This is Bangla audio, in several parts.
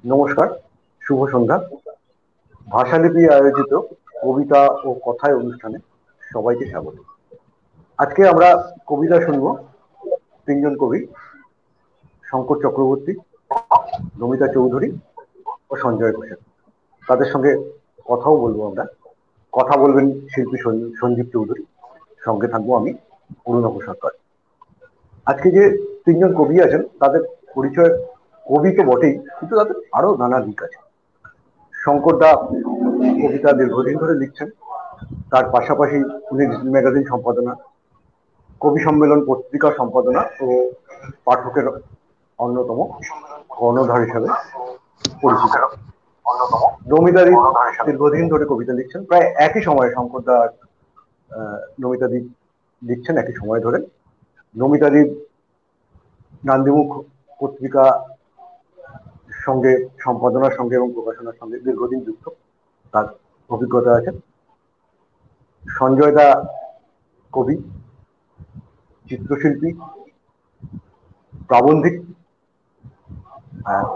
নমস্কার, শুভ সন্ধ্যা। ভাষালিপি আয়োজিত কবিতা ও কথায় অনুষ্ঠানে সবাইকে স্বাগত। আজকে আমরা কবিতা শুনবো তিনজন কবি, শঙ্কর চক্রবর্তী, নমিতা চৌধুরী ও সঞ্জয় ঘোষের। তাদের সঙ্গে কথাও বলবো আমরা। কথা বলবেন শিল্পী সঞ্জীব চৌধুরী, সঙ্গে থাকবো আমি, অরুণাভ সরকার। আজকে যে তিনজন কবি আছেন তাদের পরিচয়, কবি তো বটেই, কিন্তু তাদের আরো নানা দিক আছে। শঙ্কর দা কবিতা দীর্ঘদিন ধরে লিখছেন, তার পাশাপাশি উনি ম্যাগাজিন সম্পাদনা, কবি সম্মেলন পত্রিকা সম্পাদনা ও পাঠকের অন্যতম কর্ণধার হিসাবে পরিচিত। নমিতাদি দীর্ঘদিন ধরে কবিতা লিখছেন, প্রায় একই সময়ে শঙ্করদা নমিতাদি লিখছেন একই সময় ধরে। নমিতাদি নান্দিমুখ পত্রিকা সঙ্গে, সম্পাদনার সঙ্গে এবং প্রকাশনার সঙ্গে দীর্ঘদিন যুক্ত, তার অভিজ্ঞতা আছে। সঞ্জয় দা কবি, চিত্রশিল্পী, প্রাবন্ধিক,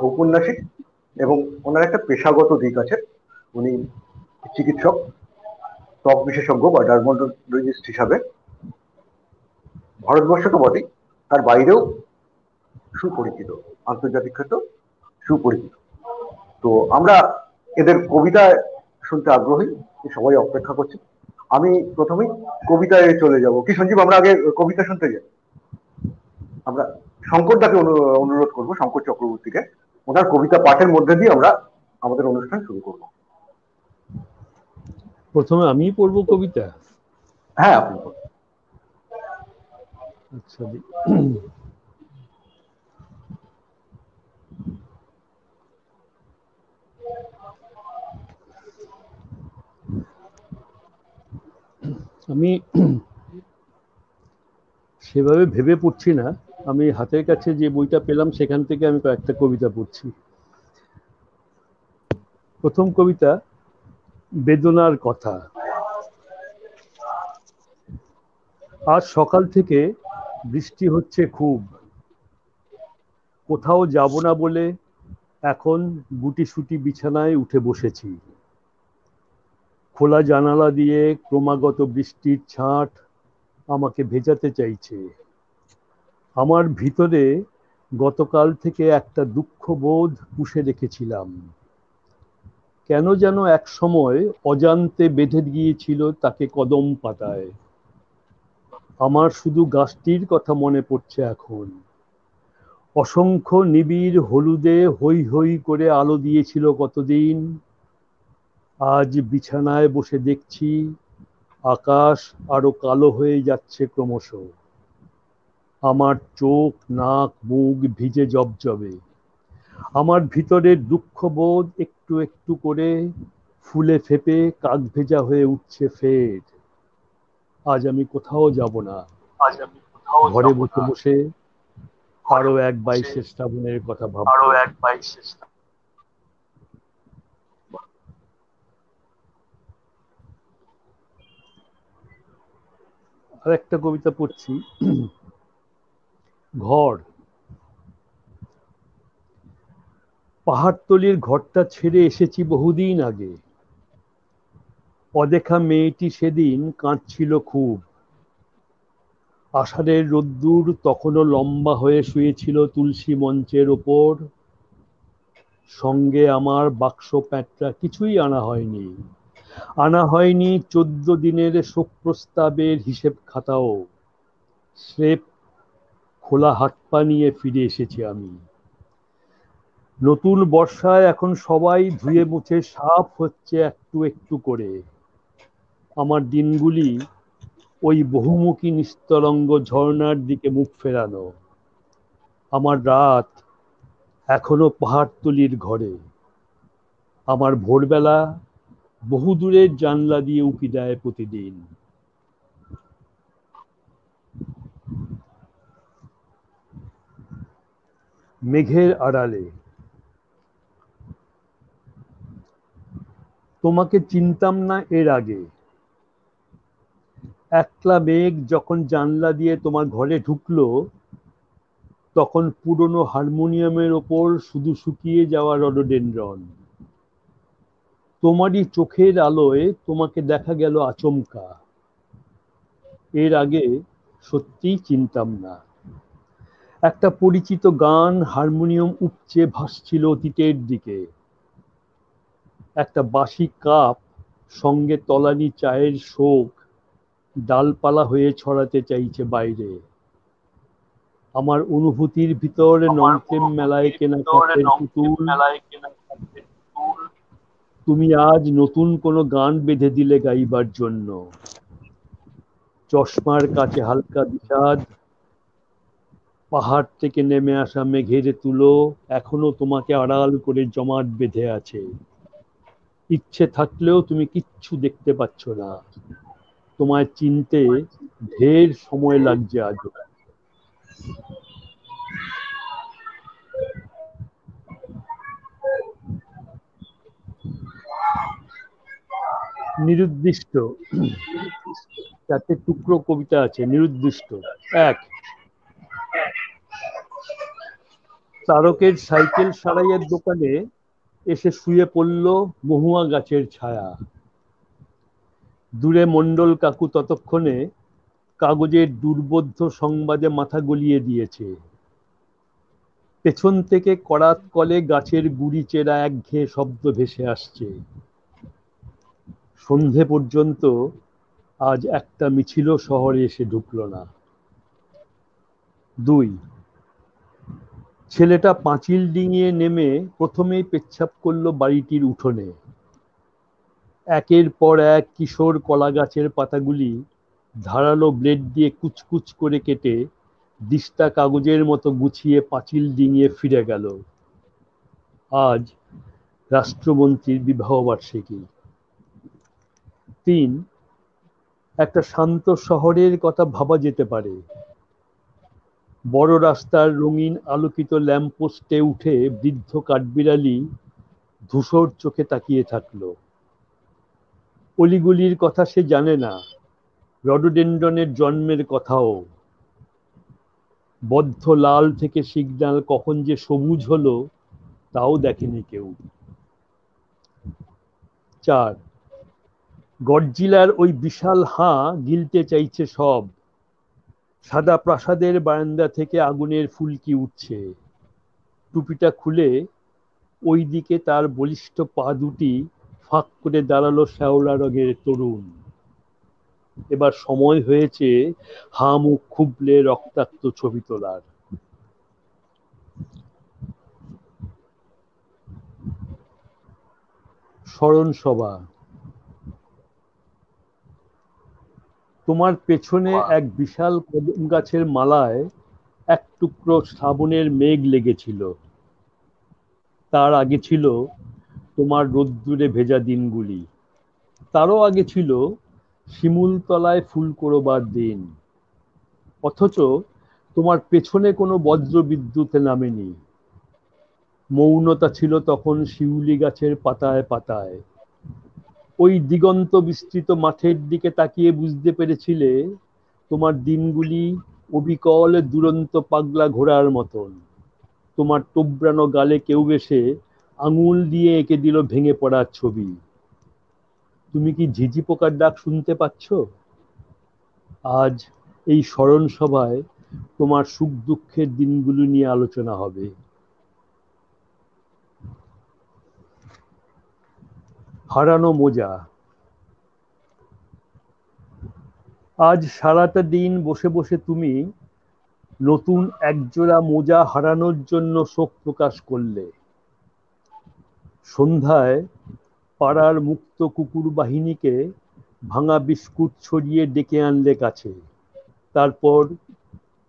ঔপন্যাসিক, এবং ওনার একটা পেশাগত দিক আছে। উনি চিকিৎসক, ত্বক বিশেষজ্ঞ বা ডার্মাটোলজিস্ট হিসাবে ভারতবর্ষ তো বটেই, তার বাইরেও সুপরিচিত, আন্তর্জাতিক ক্ষেত্রে সুপরিচিত। তো আমরা এদের কবিতা শুনতে আগ্রহী, সবাই অপেক্ষা করছি। আমি প্রথমেই কবিতায় চলে যাব। কি সঞ্জীব, আমরা আগে কবিতা শুনতে যাই? আমরা শঙ্করদাকে অনুরোধ করবো, শঙ্কর চক্রবর্তীকে, ওনার কবিতা পাঠের মধ্যে দিয়ে আমরা আমাদের অনুষ্ঠান শুরু করব। প্রথমে আমিই পড়বো কবিতা? হ্যাঁ, আপনি বলুন। আচ্ছা, আমি সেভাবে ভেবে পড়ছি না, আমি হাতের কাছে যে বইটা পেলাম সেখান থেকে আমি কয়েকটা কবিতা পড়ছি। প্রথম কবিতা, বেদনার কথা। আজ সকাল থেকে বৃষ্টি হচ্ছে খুব, কোথাও যাব না বলে এখন গুটিসুটি বিছানায় উঠে বসেছি। খোলা জানালা দিয়ে ক্রমাগত বৃষ্টির ছাঁট আমাকে ভেজাতে চাইছে। আমার ভিতরে গতকাল থেকে একটা দুঃখবোধ পুষে রেখেছিলাম, কেন যেন এক সময় অজান্তে বেঁধে গিয়েছিল তাকে কদম পাতায়। আমার শুধু গাছটির কথা মনে পড়ছে এখন। অসংখ্য নিবিড় হলুদে হৈ হৈ করে আলো দিয়েছিল কতদিন। আজ বিছানায় বসে দেখছি আকাশ আরো কালো হয়ে যাচ্ছে ক্রমশ। আমার চোখ, নাক, মুখ ভিজে জবজবে। আমার ভিতরের দুঃখবোধ একটু একটু করে ফুলে ফেপে কাকভেজা হয়ে উঠছে ফের। আজ আমি কোথাও যাব না, ঘরে বসে বসে আরো এক 22শে শ্রাবণের কথা ভাববো। আর একটা কবিতা পড়ছি, ঘর। পাহাড়তলির ঘরটা ছেড়ে এসেছি বহুদিন আগে। অদেখা মেয়েটি সেদিন কাঁদছিল খুব। আষাঢ়ের রোদ্দুর তখনও লম্বা হয়ে শুয়েছিল তুলসী মঞ্চের ওপর। সঙ্গে আমার বাক্স প্যাঁটরা কিছুই আনা হয়নি। আনা হয়নি 14 দিনের শোক প্রস্তাবের হিসেব খাতাও। স্রেফ খোলা হাত পা নিয়ে ফিরে এসেছি আমি। নতুন বর্ষায় এখন সবাই ধুয়ে মুছে সাফ হচ্ছে একটু একটু করে। আমার দিনগুলি ওই বহুমুখী নিস্তরঙ্গ ঝর্ণার দিকে মুখ ফেরানো। আমার রাত এখনো পাহাড়তলির ঘরে। আমার ভোরবেলা বহুদূরের জানলা দিয়ে উঁকি দেয় প্রতিদিন। মেঘের আড়ালে। তোমাকে চিনতাম না এর আগে। একলা মেঘ যখন জানলা দিয়ে তোমার ঘরে ঢুকলো, তখন পুরনো হারমোনিয়ামের ওপর শুধু শুকিয়ে যাওয়া রডোডেনড্রন। তোমারই চোখের আলোয় তোমাকে দেখা গেল আচমকা। এর আগে সত্যিই চিনতাম না। একটা পরিচিত গান হারমোনিয়াম উপচে ভাসছিল অতীতের দিকে। একটা বাসি কাপ, সঙ্গে তলানি চায়ের শোক ডালপালা হয়ে ছড়াতে চাইছে বাইরে। আমার অনুভূতির ভিতরে নন্টেম মেলায় কেনা কাঠের পুতুল। তুমি আজ নতুন কোনো গান বেঁধে দিলে গাইবার জন্য। চশমার কাছে হালকা বিষাদ, পাহাড় থেকে নেমে আসা মেঘের তুলো এখনো তোমাকে আড়াল করে জমাট বেঁধে আছে। ইচ্ছে থাকলেও তুমি কিচ্ছু দেখতে পাচ্ছ না। তোমায় চিনতে ঢের সময় লাগছে আজও। নিরুদ্দিষ্ট। চারটে টুকরো কবিতা আছে। নিরুদ্দিষ্ট। এক, তারকের সাইকেল সারাইয়ের দোকানে এসে শুয়ে পড়ল মহুয়া গাছের ছায়া। দূরে মণ্ডল কাকু ততক্ষণে কাগজের দুর্বোধ্য সংবাদে মাথা গলিয়ে দিয়েছে। পেছন থেকে করাত কলে গাছের গুড়ি চেরা একঘেয়ে শব্দ ভেসে আসছে। সন্ধে পর্যন্ত আজ একটা মিছিলও শহরে এসে ঢুকল না। দুই, ছেলেটা পাঁচিল ডিঙিয়ে নেমে প্রথমেই পেচ্ছাপ করলো বাড়িটির উঠোনে। একের পর এক কিশোর কলা গাছের পাতাগুলি ধারালো ব্লেড দিয়ে কুচকুচ করে কেটে দিস্তা কাগজের মতো গুছিয়ে পাঁচিল ডিঙিয়ে ফিরে গেল। আজ রাষ্ট্রমন্ত্রীর বিবাহবার্ষিকী। তিন, একটা শান্ত শহরের কথা ভাবা যেতে পারে। বড় রাস্তার রঙিন আলোকিত ল্যাম্পপোস্টে উঠে বৃদ্ধ কাঠবিড়ালি ধূসর চোখে তাকিয়ে থাকলো। অলিগলির কথা সে জানে না, রডোডেনড্রনের জন্মের কথাও। বদ্ধ লাল থেকে সিগন্যাল কখন যে সবুজ হলো তাও দেখেনি কেউ। চার, গডজিলার ওই বিশাল হাঁ গিলতে চাইছে সব। সাদা প্রাসাদের বারান্দা থেকে আগুনের ফুলকি উঠছে। টুপিটা খুলে ওই দিকে তার বলিষ্ঠ পা দুটি ফাঁক করে দাঁড়ালো শ্যাওলা রঙের তরুণ। এবার সময় হয়েছে হাঁ মুখ খুবলে রক্তাক্ত ছবি তোলার। স্মরণ সভা। তোমার পেছনে এক বিশাল কদম গাছের মালায় এক টুকরো শ্রাবণের মেঘ লেগেছিল। তার আগে ছিল তোমার রোদ্দুরে ভেজা দিনগুলি। তারও আগে ছিল শিমুলতলায় ফুল কোড়বার দিন। অথচ তোমার পেছনে কোনো বজ্রবিদ্যুৎ নামেনি। মৌনতা ছিল তখন শিউলি গাছের পাতায় পাতায়। ওই দিগন্ত বিস্তৃত মাঠের দিকে তাকিয়ে বুঝতে পেরেছিলে তোমার দিনগুলি অবিকল দুরন্ত পাগলা ঘোড়ার মতন। তোমার তোবড়ানো গালে কেউ এসে আঙুল দিয়ে এঁকে দিল ভেঙে পড়ার ছবি। তুমি কি ঝিঝি পোকার ডাক শুনতে পাচ্ছ? আজ এই স্মরণ সভায় তোমার সুখ দুঃখের দিনগুলো নিয়ে আলোচনা হবে। হারানো মোজা। আজ সারাটা দিন বসে বসে তুমি নতুন একজোড়া মোজা হারানোর জন্য শোক প্রকাশ করলে। সন্ধ্যায় পাড়ার মুক্ত কুকুর বাহিনীকে ভাঙা বিস্কুট ছড়িয়ে ডেকে আনলে কাছে। তারপর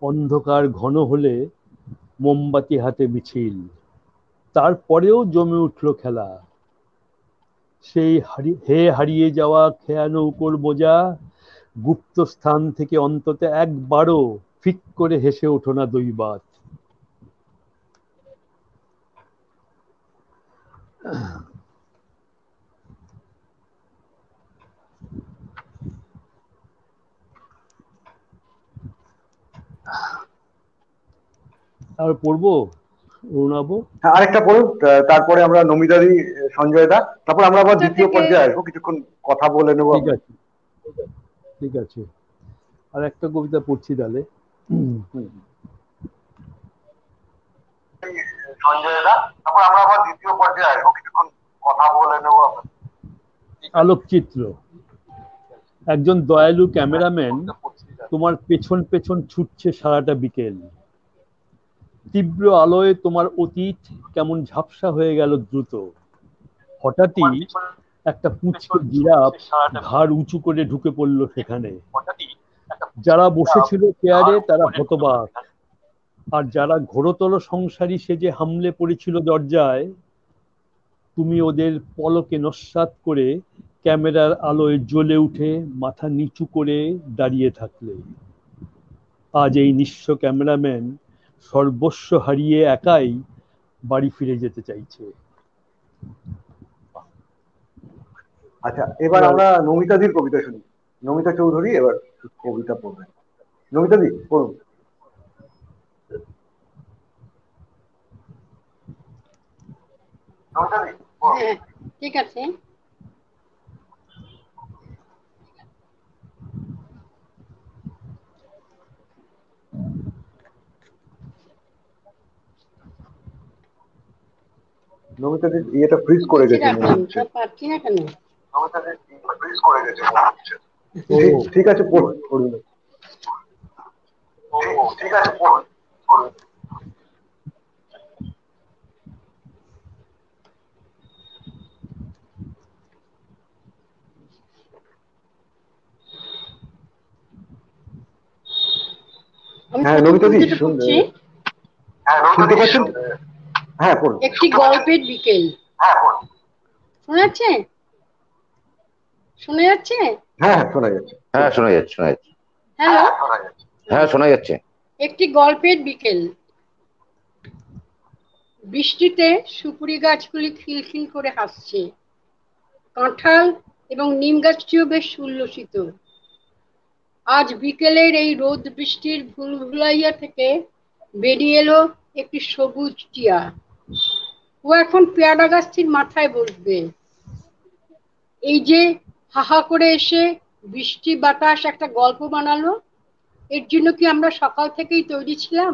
অন্ধকার ঘন হলে মোমবাতি হাতে মিছিল। তারপরেও জমে উঠল খেলা। সেই হে হারিয়ে যাওয়া খেয়া নৌকোর বোঝা, গুপ্ত স্থান থেকে অন্তত একবারও ফিক করে হেসে ওঠো না দৈবাত। আর পড়বো অরুণাব? হ্যাঁ, আরেকটা পড়ুন, তারপরে আমরা নমিতাদি, সঞ্জয় দা, তারপর আমরা আবার কোথা দ্বিতীয় থেকে? পর্যায়ে আসবো, কিছুক্ষণ কথা বলে নেবো ঠিক আমরা। আছে, ঠিক আছে। আর একটা কবিতা পড়ছি তাহলে। সঞ্জয় দা, তারপর আমরা আবার দ্বিতীয় পর্যায়ে আসবো, কিছুক্ষণ কথা বলে নেবো আমরা। আলোকচিত্র। একজন দয়ালু ক্যামেরাম্যান তোমার পেছন পেছন ছুটছে সারাটা বিকেল। তীব্র আলোয় তোমার অতীত কেমন ঝাপসা হয়ে গেল দ্রুত। হঠাৎই একটা পুচকে জিরাফ ঘাড় উঁচু করে ঢুকে পড়ল সেখানে। যারা বসেছিল চেয়ারে তারা হতবাক, আর যারা ঘোরতর সংসারী সেজে হামলে পড়েছিল দরজায়, তুমি ওদের পলকে নস্যাৎ করে ক্যামেরার আলোয় জ্বলে উঠে মাথা নিচু করে দাঁড়িয়ে থাকলে। আজ এই নিঃস্ব ক্যামেরাম্যান সর্বস্ব হারিয়ে একাই বাড়ি ফিরে যেতে চাইছে। আচ্ছা, এবার আমরা নমিতাদির কবিতা শুনি। নমিতা চৌধুরী এবার কবিতা পড়বেন। নমিতাদি পড়ুন। হ্যাঁ, ঠিক আছে। নমিতাদি ইয়েটা ফ্রিজ করে গেছে মনে হচ্ছে। পাচ্ছি না কেন? ঠিক আছে, পড়ুন পড়ুন। ঠিক আছে, পড়ুন পড়ুন। হ্যাঁ নমিতাদি, শুনতে পাচ্ছেন? হ্যাঁ পড়ুন। একটি গল্পের বিকেল। শোনা যাচ্ছে? শোনা যাচ্ছে? হ্যাঁ শোনা যাচ্ছে। হ্যাঁ শোনা যাচ্ছে, শোনা যাচ্ছে। হ্যালো, হ্যাঁ শোনা যাচ্ছে। একটি গল্পের বিকেল। বৃষ্টিতে সুপুরি গাছগুলি খিলখিল করে হাসছে। কাঁঠাল এবং নিম গাছটিও বেশ উল্লসিত। আজ বিকেলের এই রোদ বৃষ্টির ভুলভুলাইয়া থেকে বেরিয়ে এলো একটি সবুজ টিয়া। ও এখন পেয়ারা গাছটির মাথায় বসবে। এই যে হাহা করে এসে বৃষ্টি বাতাস একটা গল্প বানালো, এর জন্য কি আমরা সকাল থেকেই তৈরি ছিলাম?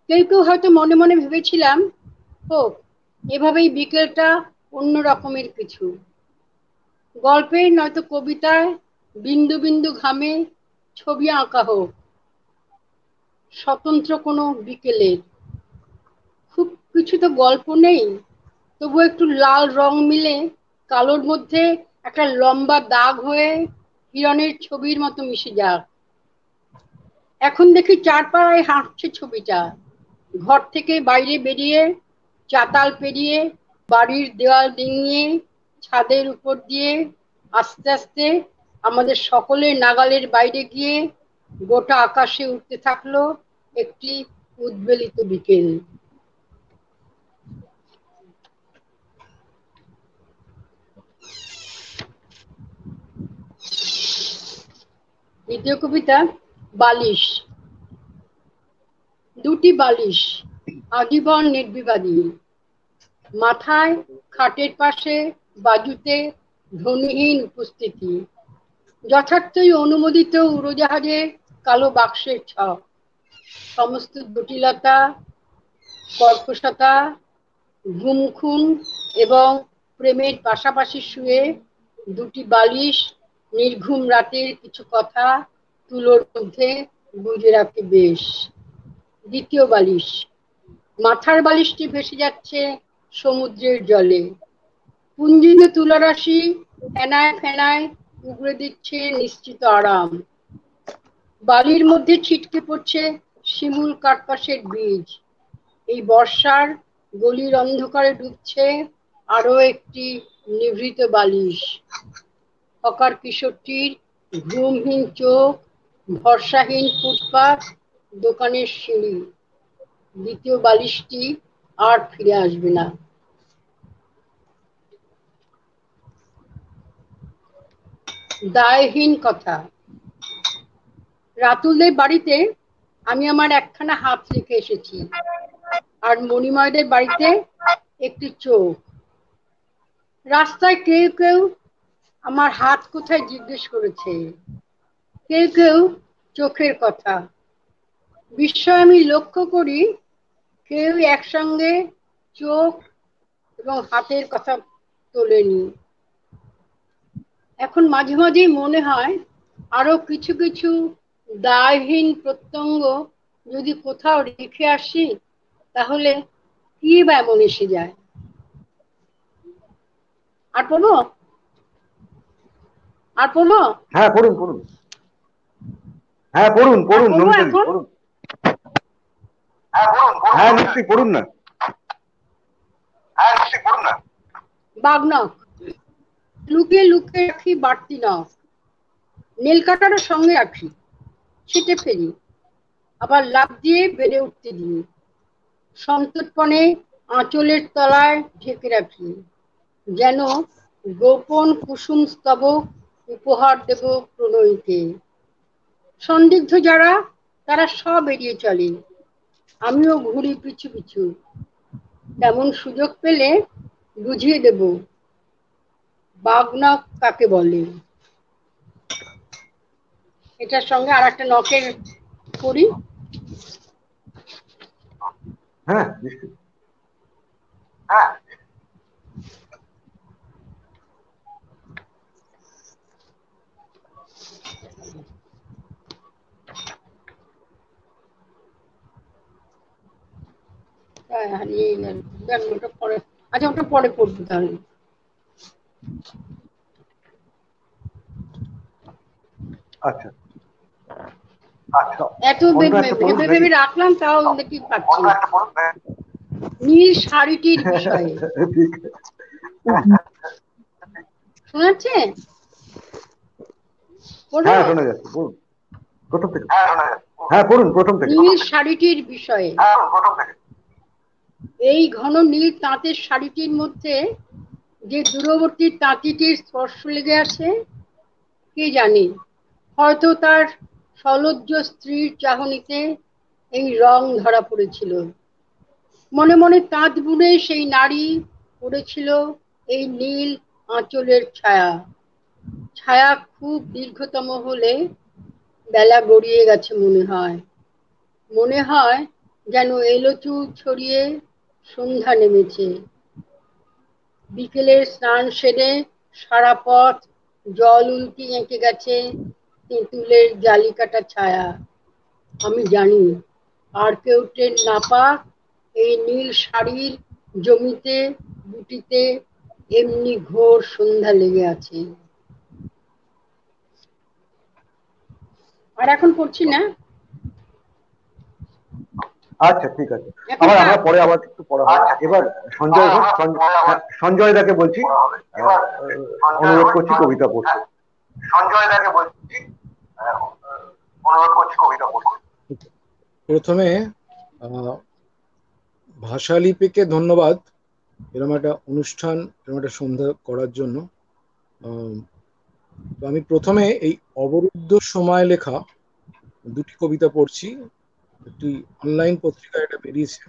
কেউ কেউ হয়তো মনে মনে ভেবেছিলাম, হোক এভাবেই বিকেলটা অন্য রকমের কিছু। গল্পে নয়তো কবিতায় বিন্দু বিন্দু ঘামে ছবি আঁকা হোক স্বতন্ত্র কোনো বিকেলের। খুব কিছু তো গল্প নেই, তবু একটু লাল রং মিলে কালোর মধ্যে একটা লম্বা দাগ হয়ে হিরণের ছবির মতো মিশে যাক। এখন দেখি চারপাড়ায় হাঁটছে ছবিটা। ঘর থেকে বাইরে বেরিয়ে, চাতাল পেরিয়ে, বাড়ির দেওয়াল ডিঙিয়ে, ছাদের উপর দিয়ে আস্তে আস্তে আমাদের সকলের নাগালের বাইরে গিয়ে গোটা আকাশে উঠতে থাকলো একটি উদ্বেলিত বিকেল। দ্বিতীয় কবিতা, বালিশ। দুটি বালিশ, আজীবন নির্বিবাদী। মাথায় খাটের পাশে বাজুতে ধ্বনিহীন উপস্থিতি। যথার্থই অনুমোদিত উড়োজাহাজের কালো বাক্সের ছক। সমস্ত জটিলতা, কর্কশতা, ঘুমখুন এবং প্রেমের পাশাপাশি শুয়ে দুটি বালিশ নির্ঘুম রাতের কিছু কথা তুলোর মধ্যে গুঁজে রাখে বেশ। দ্বিতীয় বালিশ, মাথার বালিশটি ভেসে যাচ্ছে সমুদ্রের জলে। পুঞ্জিত তুলারাশি ফেনায় ফেনায় উগড়ে দিচ্ছে নিশ্চিত আরাম। বালির মধ্যে ছিটকে পড়ছে শিমুল কার্পাসের বীজ। এই বর্ষার গলির অন্ধকারে ডুবছে আরো একটি নিভৃত বালিশ। হকার কিশোরটির ঘুমহীন চোখ, ভরসাহীন ফুটপাত, দোকানের সিঁড়ি। দ্বিতীয় বালিশটি আর ফিরে আসবে না। দায়হীন কথা। রাতুলদের বাড়িতে আমি আমার একখানা হাত রেখে এসেছি, আর মণিময়দের বাড়িতে একটি চোখ। রাস্তায় কেউ কেউ আমার হাত কোথায় জিজ্ঞেস করেছে, কেউ কেউ চোখের কথা। বিস্ময় আমি লক্ষ্য করি কেউ একসঙ্গে চোখ এবং হাতের কথা তোলেনি। এখন মাঝে মাঝেই মনে হয় আরো কিছু কিছু দায়হীন প্রত্যঙ্গ যদি কোথাও রেখে আসি, তাহলে কি বা এমন এসে যায়। আর পড়বো? আর পড়বো? হ্যাঁ পড়ুন পড়ুন, হ্যাঁ পড়ুন পড়ুন পড়বো নমিতাদি এখন? পড়ুন। হ্যাঁ নিশ্চয়ই পড়ুন না। বাগনক। লুকিয়ে লুকিয়ে রাখি বাড়তি নখ, নেল কাটারও সঙ্গে রাখি, ছিটে ফেলি, আবার লাফ দিয়ে বেড়ে উঠতে দিই। সন্তর্পণে আঁচলের তলায় ঢেকে রাখি, যেন গোপন কুসুম স্তবক উপহার দেব প্রণয়ীকে। সন্দিগ্ধ যারা, তারা সব এড়িয়ে চলে, আমিও ঘুরি পিছু পিছু। তেমন সুযোগ পেলে বুঝিয়ে দেব বাগনক কাকে বলে। এটার সঙ্গে আর একটা নখের করি। হ্যাঁ নিশ্চয়ই। হারিয়ে গেল, ওটা পরে। আচ্ছা, ওটা পরে পড়বো তাহলে। আচ্ছা এত অন্য একটা পড়ুন ভেবে নাকি? ভেবে রাখলাম, তাও দেখি পাচ্ছি না। নীল শাড়িটির বিষয়ে ঠিক। শোনা যাচ্ছে? পড়বো? হ্যাঁ শোনা যাচ্ছে, পড়ুন প্রথম থেকে। হ্যাঁ পড়ুন প্রথম থেকে। নীল শাড়িটির বিষয়ে। এই ঘন নীল তাঁতের শাড়িটির মধ্যে যে দূরবর্তী তাঁতিটির স্পর্শ লেগে আছে, কে জানে। হয়তো তার সলজ্জ স্ত্রীর চাহনিতে এই রং ধরা পড়েছিল। মনে মনে তাঁত বুনে সেই নারী পড়েছিল এই নীল আঁচলের ছায়া। ছায়া খুব দীর্ঘতম হলে বেলা গড়িয়ে গেছে মনে হয়। মনে হয় যেন এলো চুল ছড়িয়ে সন্ধ্যা নেমেছে। বিকেলের স্নান সেরে সারা পথ জল উল্কি এঁকে গেছে তেঁতুলের জালি কাটা ছায়া। আমি জানি আর কেউ টের না পাক, এই নীল শাড়ির জমিতে বুটিতে এমনি ঘোর সন্ধ্যা লেগে আছে। আর এখন পড়ছি না। আচ্ছা ঠিক আছে, এখন আবার আমরা পরে আবার একটু পড়া হবে। এবার সঞ্জয় ঘোষ, সঞ্জয় দাকে বলছি, অনুরোধ করছি কবিতা পড়তে। প্রথমে ভাষালিপিকে ধন্যবাদ এরকম একটা অনুষ্ঠান, এরকম একটা সন্ধ্যা করার জন্য। তো আমি প্রথমে এই অবরুদ্ধ সময় লেখা দুটি কবিতা পড়ছি। একটি অনলাইন পত্রিকায় এটা বেরিয়েছে।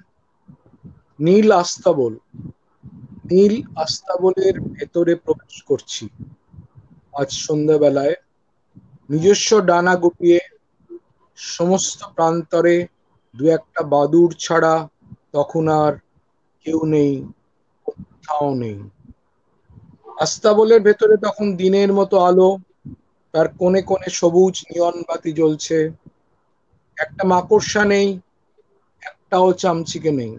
নীল আস্তাবল। নীল আস্তাবলের ভেতরে প্রবেশ করছি আজ সন্ধ্যাবেলায়, নিজস্ব ডানা গুটিয়ে। সমস্ত প্রান্তরে দু একটা বাদুড় ছাড়া তখন আর কেউ নেই, কোথাও নেই। আস্তাবলের ভেতরে তখন দিনের মতো আলো, তার কোণে কোণে সবুজ নিয়ন বাতি জ্বলছে। একটা মাকড়সা নেই, একটাও চামচিকে নেই,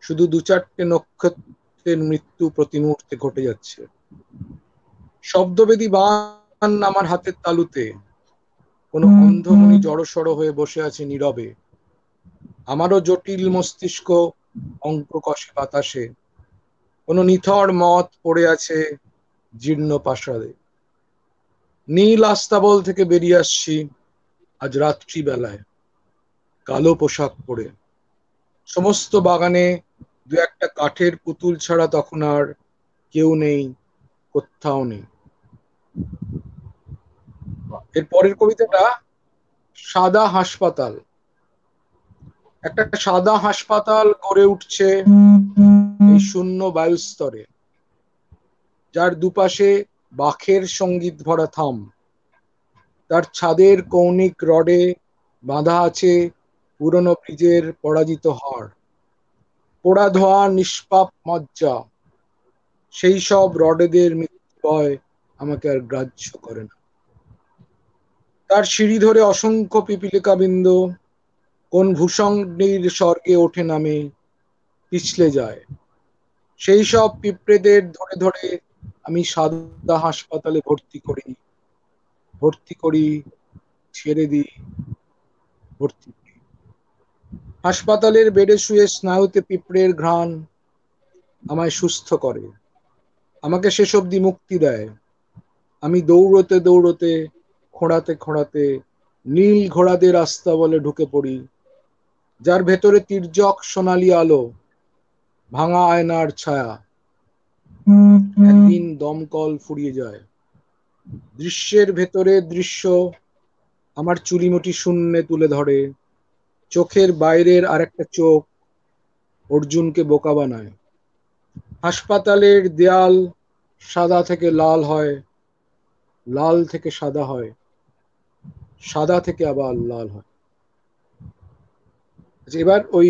শুধু দু চারটে নক্ষত্রের মৃত্যু প্রতি মুহূর্তে ঘটে যাচ্ছে। শব্দবেদী বান আমার হাতের তালুতে, কোন অন্ধমণি জড়সড় হয়ে বসে আছে নীরবে। আমারও জটিল মস্তিষ্ক অঙ্ক কষে বাতাসে, কোন নিথর মত পড়ে আছে জীর্ণ প্রাসাদে। নীল আস্তাবল থেকে বেরিয়ে আসছি আজ রাত্রি বেলায়, কালো পোশাক পরে। সমস্ত বাগানে দু একটা কাঠের পুতুল ছাড়া তখন আর কেউ নেই, কোথাও নেই। এর পরের কবিতাটা সাদা হাসপাতাল। একটা সাদা হাসপাতাল গড়ে উঠছে এই শূন্য বায়ুস্তরে, যার দুপাশে বাখের সঙ্গীত ভরা থাম। তার ছাদের কৌণিক রডে বাঁধা আছে পুরনো ব্রিজের পরাজিত হাড়, পোড়া ধোয়া নিষ্পাপ মজ্জা। সেই সব রডেদের মৃত্যু ভয় আমাকে আর গ্রাহ্য করে না। তার সিঁড়ি ধরে অসংখ্য পিপীলিকাবৃন্দ কোন ভূসঙ্গির স্বর্গে ওঠে নামে পিছলে যায়। সেই সব পিঁপড়েদের ধরে ধরে আমি সাদা হাসপাতালে ভর্তি করি, ছেড়ে দিই, ভর্তি করি। হাসপাতালের বেডে শুয়ে স্নায়ুতে পিঁপড়ের ঘ্রাণ আমায় সুস্থ করে, আমাকে শেষ অবধি মুক্তি দেয়। আমি দৌড়তে দৌড়তে, খোঁড়াতে খোঁড়াতে নীল ঘোড়াদের রাস্তা বলে ঢুকে পড়ি, যার ভেতরে তির্যক সোনালি আলো, ভাঙা আয়নার ছায়া। একদিন দমকল ফুরিয়ে যায়। দৃশ্যের ভেতরে দৃশ্য আমার চুরিমুটি শূন্যে তুলে ধরে। চোখের বাইরের আরেকটা চোখ অর্জুনকে বোকা বানায়। হাসপাতালের দেয়াল সাদা থেকে লাল হয়, লাল থেকে সাদা হয়, সাদা থেকে আবার লাল হয়। এবার ওই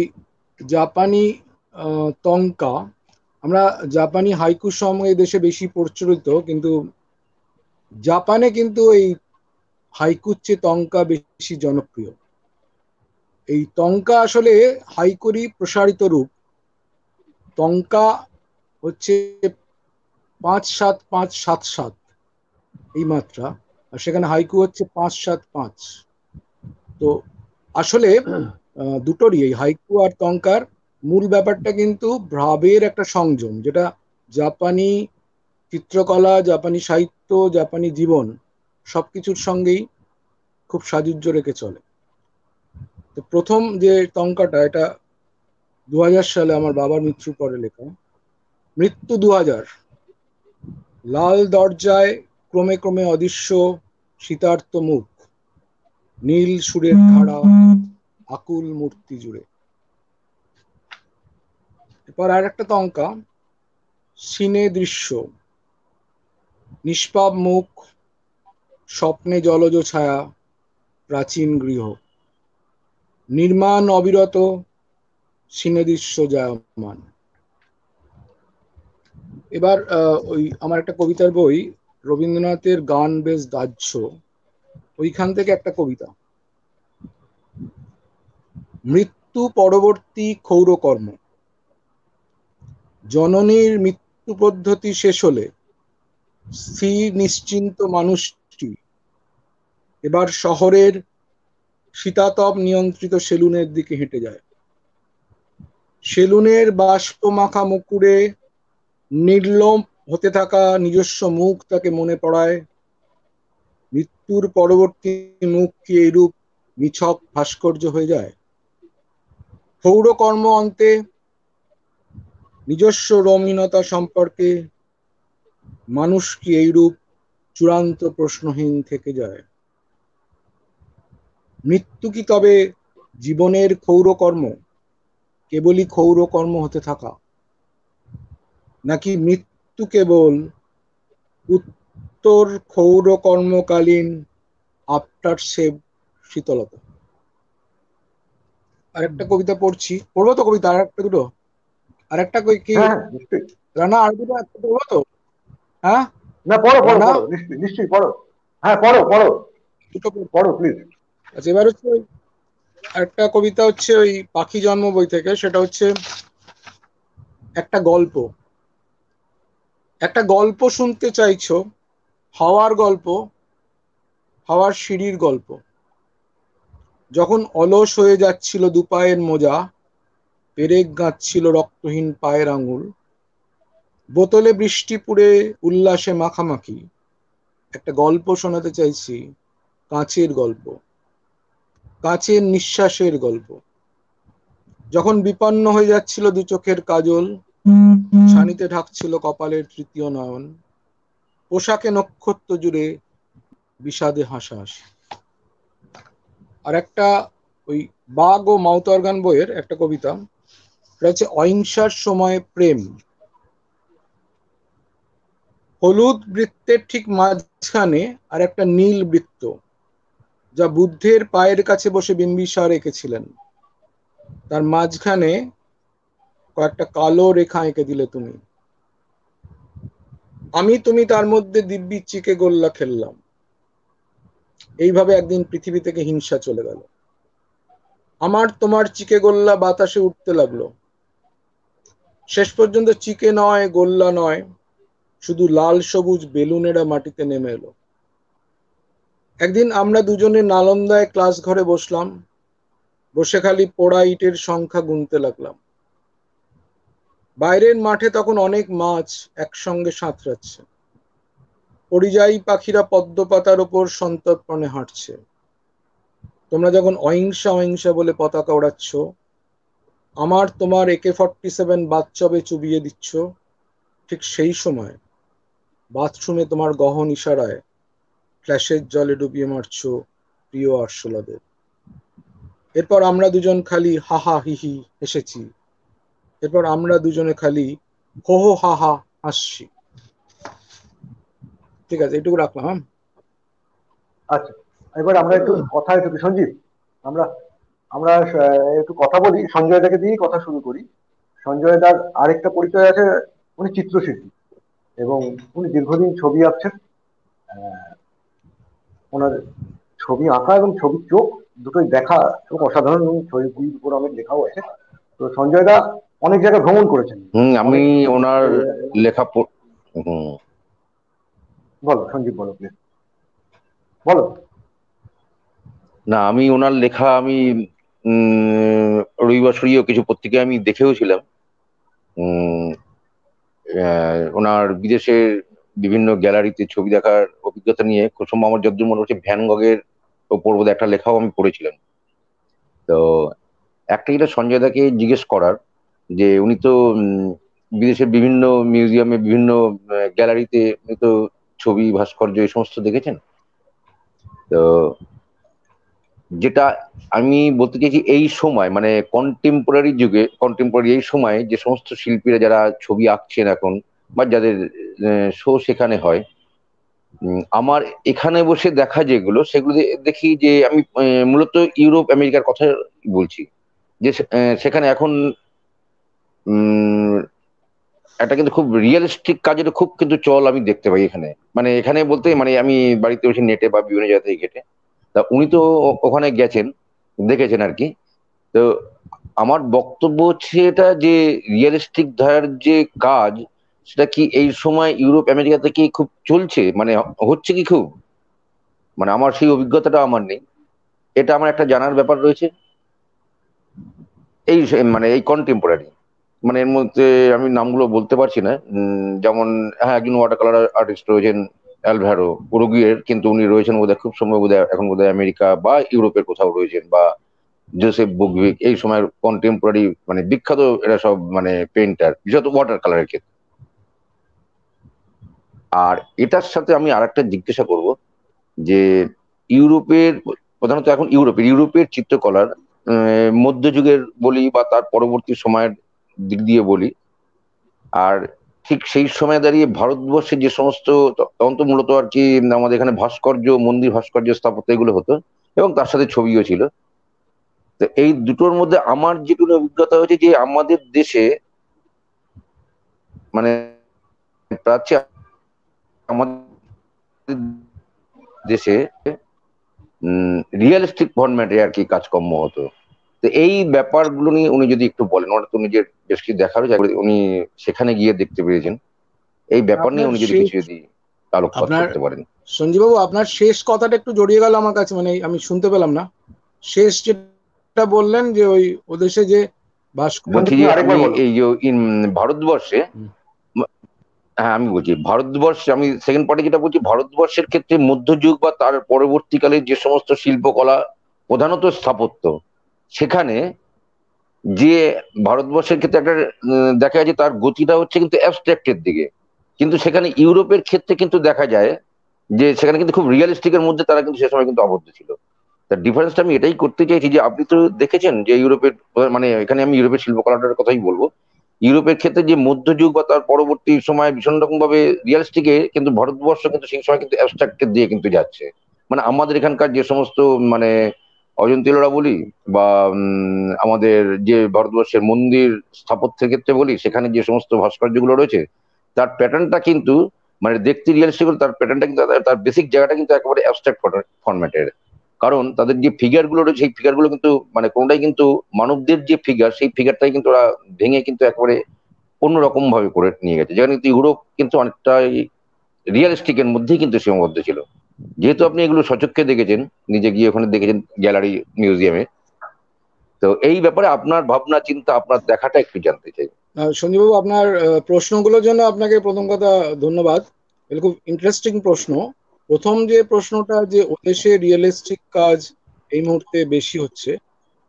জাপানি তঙ্কা, আমরা জাপানি হাইকু সঙ্গে দেশে বেশি প্রচলিত, কিন্তু জাপানে কিন্তু এই হাইকুর চেয়ে তঙ্কা বেশি জনপ্রিয়। এই তঙ্কা আসলে হাইকুরই প্রসারিত রূপ। তঙ্কা হচ্ছে 5-7-5-7-7 এই মাত্রা, আর সেখানে হাইকু হচ্ছে 5-7-5। তো আসলে দুটোরই, এই হাইকু আর তঙ্কার মূল ব্যাপারটা কিন্তু ভাবের একটা সংযম, যেটা জাপানি চিত্রকলা, জাপানি সাহিত্য, জাপানি জীবন সবকিছুর সঙ্গেই খুব সাযুজ্য রেখে চলে। তো প্রথম যে তঙ্কাটা, এটা 2000 সালে আমার বাবার মৃত্যুর পরে লেখা। মৃত্যু 2000, লাল দরজায় ক্রমে ক্রমে অদৃশ্য শীতার্ত মুখ, নীল সুরের ধারা আকুল মূর্তি জুড়ে। এরপর আর একটা তঙ্কা, সিনে দৃশ্য, নিষ্পাপ মুখ, স্বপ্নে জলজ ছায়া, প্রাচীন গৃহ, নির্মাণ অবিরত, সিনে দৃশ্য জায়মান। এবার ওই আমার একটা কবিতার বই, রবীন্দ্রনাথের গান বেশ দাহ্য, ওইখান থেকে একটা কবিতা। মৃত্যু পরবর্তী ক্ষৌরকর্ম। জননীর মৃত্যু পদ্ধতি শেষ হলে স্থির নিশ্চিন্ত মানুষটি এবার শহরের শীতাতপ নিয়ন্ত্রিত সেলুনের দিকে হেঁটে যায়। সেলুনের বাষ্প মাখা মুকুরে নির্লোপ হতে থাকা নিজস্ব মুখ তাকে মনে পড়ায়। মৃত্যুর পরবর্তী মুখ কি এইরূপ নিছক ভাস্কর্য হয়ে যায়? ক্ষৌরকর্ম অন্তে নিজস্ব রঙিনতা সম্পর্কে মানুষ কি এইরূপ চূড়ান্ত প্রশ্নহীন থেকে যায়? মৃত্যু কি তবে জীবনের ক্ষৌরকর্ম, কেবলই ক্ষৌরকর্ম হতে থাকা, নাকি মৃত্যু কেবল উত্তর ক্ষৌরকর্মকালীন আফটার সেভ শীতলতা? আরেকটা কবিতা পড়বো তো কবিতা? আরেকটা দুটো, আরেকটা কি নিশ্চয়ই রানা, আর দুটো একটা পড়বো তো? হ্যাঁ না, পড়ো পড়ো রানা, পড়ো, নিশ্চয়ই নিশ্চয়ই পড়ো। হ্যাঁ, পড়ো পড়ো দুটো পড়ো প্লিজ। আচ্ছা, এবার হচ্ছে একটা কবিতা হচ্ছে ওই পাখি জন্ম বই থেকে, সেটা হচ্ছে একটা গল্প। একটা গল্প শুনতে চাইছো, হাওয়ার গল্প, হাওয়ার সিঁড়ির গল্প। যখন অলস হয়ে যাচ্ছিল দুপায়ের মোজা, পেরেক গাঁচ্ছিল রক্তহীন পায়ের আঙুল, বোতলে বৃষ্টি পুড়ে উল্লাসে মাখামাখি, একটা গল্প শোনাতে চাইছি, কাঁচের গল্প, কাঁচের নিঃশ্বাসের গল্প। যখন বিপন্ন হয়ে যাচ্ছিল দু চোখের কাজল, ছানিতে ঢাকছিল কপালের তৃতীয় নয়ন, পোশাকে নক্ষত্র জুড়ে বিষাদে হাসাহাসি। আর একটা ওই বাঘ ও মাউথ অর্গান বইয়ের একটা কবিতা, এটা হচ্ছে অহিংসার সময় প্রেম। হলুদ বৃত্তের ঠিক মাঝখানে আর একটা নীল বৃত্ত, যা বুদ্ধের পায়ের কাছে বসে বিম্বিসার এঁকেছিলেন। তার মাঝখানে কয়েকটা কালো রেখা এঁকে দিলে তুমি। আমি তুমি তার মধ্যে দিব্যি চিকে গোল্লা খেললাম। এইভাবে একদিন পৃথিবী থেকে হিংসা চলে গেল। আমার তোমার চিকে গোল্লা বাতাসে উঠতে লাগলো। শেষ পর্যন্ত চিকে নয়, গোল্লা নয়, শুধু লাল সবুজ বেলুনেরা মাটিতে নেমে এলো। একদিন আমরা দুজনে নালন্দায় ক্লাস ঘরে বসলাম, বসে খালি পোড়া ইটের সংখ্যা গুনতে লাগলাম। বাইরের মাঠে তখন অনেক মাছ একসঙ্গে সাঁতরাচ্ছে। পরিযায়ী পাখিরা পদ্ম পাতার ওপর সন্তর্পণে হাঁটছে। তোমরা যখন অহিংসা অহিংসা বলে পতাকা ওড়াচ্ছ, আমার তোমার AK-47 বাথটবে চুবিয়ে দিচ্ছ, ঠিক সেই সময় বাথরুমে তোমার গহন ইশারায় ফ্ল্যাশের জলে ডুবিয়ে মারছ প্রিয় আরশোলাদের। এরপর আমরা দুজন খালি হাহা হিহি হেসেছি। এরপর আমরা দুজনে খালি হো হো হা হা হাসছি। ঠিক আছে, এটুকু রাখলাম। হ্যাঁ, আচ্ছা, এবার আমরা একটু কথা একটু সঞ্জীব, আমরা আমরা একটু কথা বলি, সঞ্জয় দাকে দিয়েই কথা শুরু করি। সঞ্জয় দার আরেকটা পরিচয় আছে, উনি চিত্রশিল্পী এবং উনি দীর্ঘদিন ছবি আঁকছেন। ওনার ছবি আঁকা এবং ছবির চোখ দুটোই দেখা এবং অসাধারণ, এবং ছবির উপর অনেক লেখাও আছে। তো সঞ্জয় দা অনেক জায়গায় ভ্রমণ করেছেন, আমি অনেক ওনার লেখা বলো সঞ্জীব, বলো প্লিজ, বলো। না, আমি ওনার লেখা আমি রবিবাসরীয় কিছু পত্রিকায় আমি দেখেও ছিলাম। ওনার বিদেশের বিভিন্ন গ্যালারিতে ছবি দেখার অভিজ্ঞতা নিয়ে কুসুম, আমার যদ্দূর মনে হচ্ছে ভ্যান গগের ওপর বোধহয় একটা লেখাও আমি পড়েছিলাম। তো একটা যেটা সঞ্জয় দাকে জিজ্ঞেস করার, যে উনি তো বিদেশের বিভিন্ন মিউজিয়ামে, বিভিন্ন গ্যালারিতে উনি তো ছবি, ভাস্কর্য এই সমস্ত দেখেছেন। তো যেটা আমি বলতে চাইছি, এই সময় মানে কন্টেম্পোরারি যুগে, কন্টেম্পোরারি এই সময় যে সমস্ত শিল্পীরা যারা ছবি আঁকছেন এখন, বা যাদের শো সেখানে হয়, আমার এখানে বসে দেখা যেগুলো, সেগুলো দেখি যে আমি মূলত ইউরোপ আমেরিকার কথা বলছি, যে সেখানে এখন একটা কিন্তু খুব রিয়েলিস্টিক কাজের খুব কিন্তু চল আমি দেখতে পাই এখানে। মানে এখানে বলতে মানে আমি বাড়িতে বসে নেটে বা বিভিন্ন জায়গা থেকে ঘেটে, তা উনি তো ওখানে গেছেন, দেখেছেন আর কি। তো আমার বক্তব্য হচ্ছে এটা, যে রিয়েলিস্টিক ধারার যে কাজ, সেটা কি এই সময় ইউরোপ আমেরিকাতে কি খুব চলছে, মানে হচ্ছে কি খুব, মানে আমার সেই অভিজ্ঞতাটা আমার নেই। এটা আমার একটা জানার ব্যাপার রয়েছে এই মানে এই কন্টেম্পোরারি, মানে এর মধ্যে আমি নামগুলো বলতে পারছি না। যেমন হ্যাঁ, একজন ওয়াটার কালার আর্টিস্ট রয়েছেন অ্যালভারো, উরুগুয়ের, কিন্তু উনি রয়েছেন বোধহয় খুব সময় বোধহয় এখন বোধহয় আমেরিকা বা ইউরোপের কোথাও রয়েছেন, বা জোসেফ বুগভিক, এই সময় কন্টেম্পোরারি মানে বিখ্যাত এরা সব মানে পেন্টার, বিশেষত ওয়াটার কালারের ক্ষেত্রে। আর এটার সাথে আমি আরেকটা জিজ্ঞাসা করব, যে ইউরোপের, প্রধানত এখন ইউরোপের চিত্রকলার মধ্যযুগের বলি বা তার পরবর্তী সময়ের দিক দিয়ে বলি, আর ঠিক সেই সময় দাঁড়িয়ে ভারতবর্ষে যে সমস্ত, তখন তো মূলত আর কি আমাদের এখানে ভাস্কর্য, মন্দির ভাস্কর্য, স্থাপত্য এগুলো হতো, এবং তার সাথে ছবিও ছিল। তো এই দুটোর মধ্যে আমার যেটুকু অভিজ্ঞতা হয়েছে, যে আমাদের দেশে মানে প্রাচ্য, আমাদের দেশে রিয়েলিস্টিক ফরম্যাটে আর কি কাজকর্ম হতো। তো এই ব্যাপারগুলো নিয়ে উনি যদি একটু বলেন, ওটা তো নিজের বেশ কিছু দেখারও জায়গা, উনি সেখানে গিয়ে দেখতে পেরেছেন, এই ব্যাপার নিয়ে আপনার উনি যদি শেষ, কিছু যদি আলোকপাত আপনার করতে পারেন। সঞ্জীববাবু, আপনার শেষ কথাটা একটু জড়িয়ে গেল আমার কাছে, মানে আমি শুনতে পেলাম না শেষ যেটা বললেন, যে ওই ওদেশে যে বলছি সঞ্জীব, যে তুমি আমি আরেকবার বলো। এই যে ভারতবর্ষে, হ্যাঁ আমি বলছি ভারতবর্ষে, আমি সেকেন্ড পার্টে যেটা বলছি, ভারতবর্ষের ক্ষেত্রে মধ্যযুগ বা তার পরবর্তীকালে যে সমস্ত শিল্পকলা, প্রধানত স্থাপত্য, সেখানে যে ভারতবর্ষের ক্ষেত্রে একটা দেখা যায় যে তার গতিটা হচ্ছে কিন্তু অ্যাবস্ট্রাক্টের দিকে, কিন্তু সেখানে ইউরোপের ক্ষেত্রে কিন্তু দেখা যায় যে সেখানে কিন্তু খুব রিয়েলিস্টিকের মধ্যে তারা কিন্তু সে সময় কিন্তু আবদ্ধ ছিল। তার ডিফারেন্সটা আমি এটাই করতে চাইছি যে আপনি তো দেখেছেন যে ইউরোপের, মানে এখানে আমি ইউরোপের শিল্পকলাটার কথাই বলবো। ইউরোপের ক্ষেত্রে যে মধ্যযুগ বা তার পরবর্তী সময় ভীষণ রকম ভাবে রিয়ালিস্টিকে, কিন্তু ভারতবর্ষ কিন্তু সেই সময় কিন্তু অ্যাবস্ট্রাক্টের দিয়ে কিন্তু যাচ্ছে। মানে আমাদের এখানকার যে সমস্ত মানে অজন্তিলোরা বলি বা আমাদের যে ভারতবর্ষের মন্দির স্থাপত্যের ক্ষেত্রে বলি, সেখানে যে সমস্ত ভাস্কর্যগুলো রয়েছে তার প্যাটার্নটা কিন্তু মানে দেখতে রিয়েলিস্টিক, তার প্যাটার্নটা কিন্তু তার বেসিক জায়গাটা কিন্তু একেবারে অ্যাবস্ট্রাক্ট ফরম্যাটের। কারণ তাদের যে ফিগার গুলো রয়েছে সেই ফিগার গুলো কিন্তু মানে কোনটাই কিন্তু মানবদের যে ফিগার, সেই ফিগারটাই কিন্তু ওরা ভেঙে কিন্তু একেবারে অন্যরকম ভাবে করে নিয়ে গেছে, যেখানে কিন্তু ইউরোপ কিন্তু অনেকটাই রিয়েলিস্টিকের মধ্যেই কিন্তু সীমাবদ্ধ ছিল। যেহেতু আপনি এগুলো সচক্ষে দেখেছেন, নিজে গিয়ে ওখানে দেখেছেন গ্যালারি মিউজিয়ামে, তো এই ব্যাপারে আপনার ভাবনা চিন্তা, আপনার দেখাটা একটু জানতে চাই। সঞ্জীববাবু, আপনার প্রশ্নগুলোর জন্য আপনাকে প্রথম কথা ধন্যবাদ। এগুলো খুব ইন্টারেস্টিং প্রশ্ন। প্রথম যে প্রশ্নটা, যে ওদেশে রিয়েলিস্টিক কাজ এই মুহূর্তে বেশি হচ্ছে,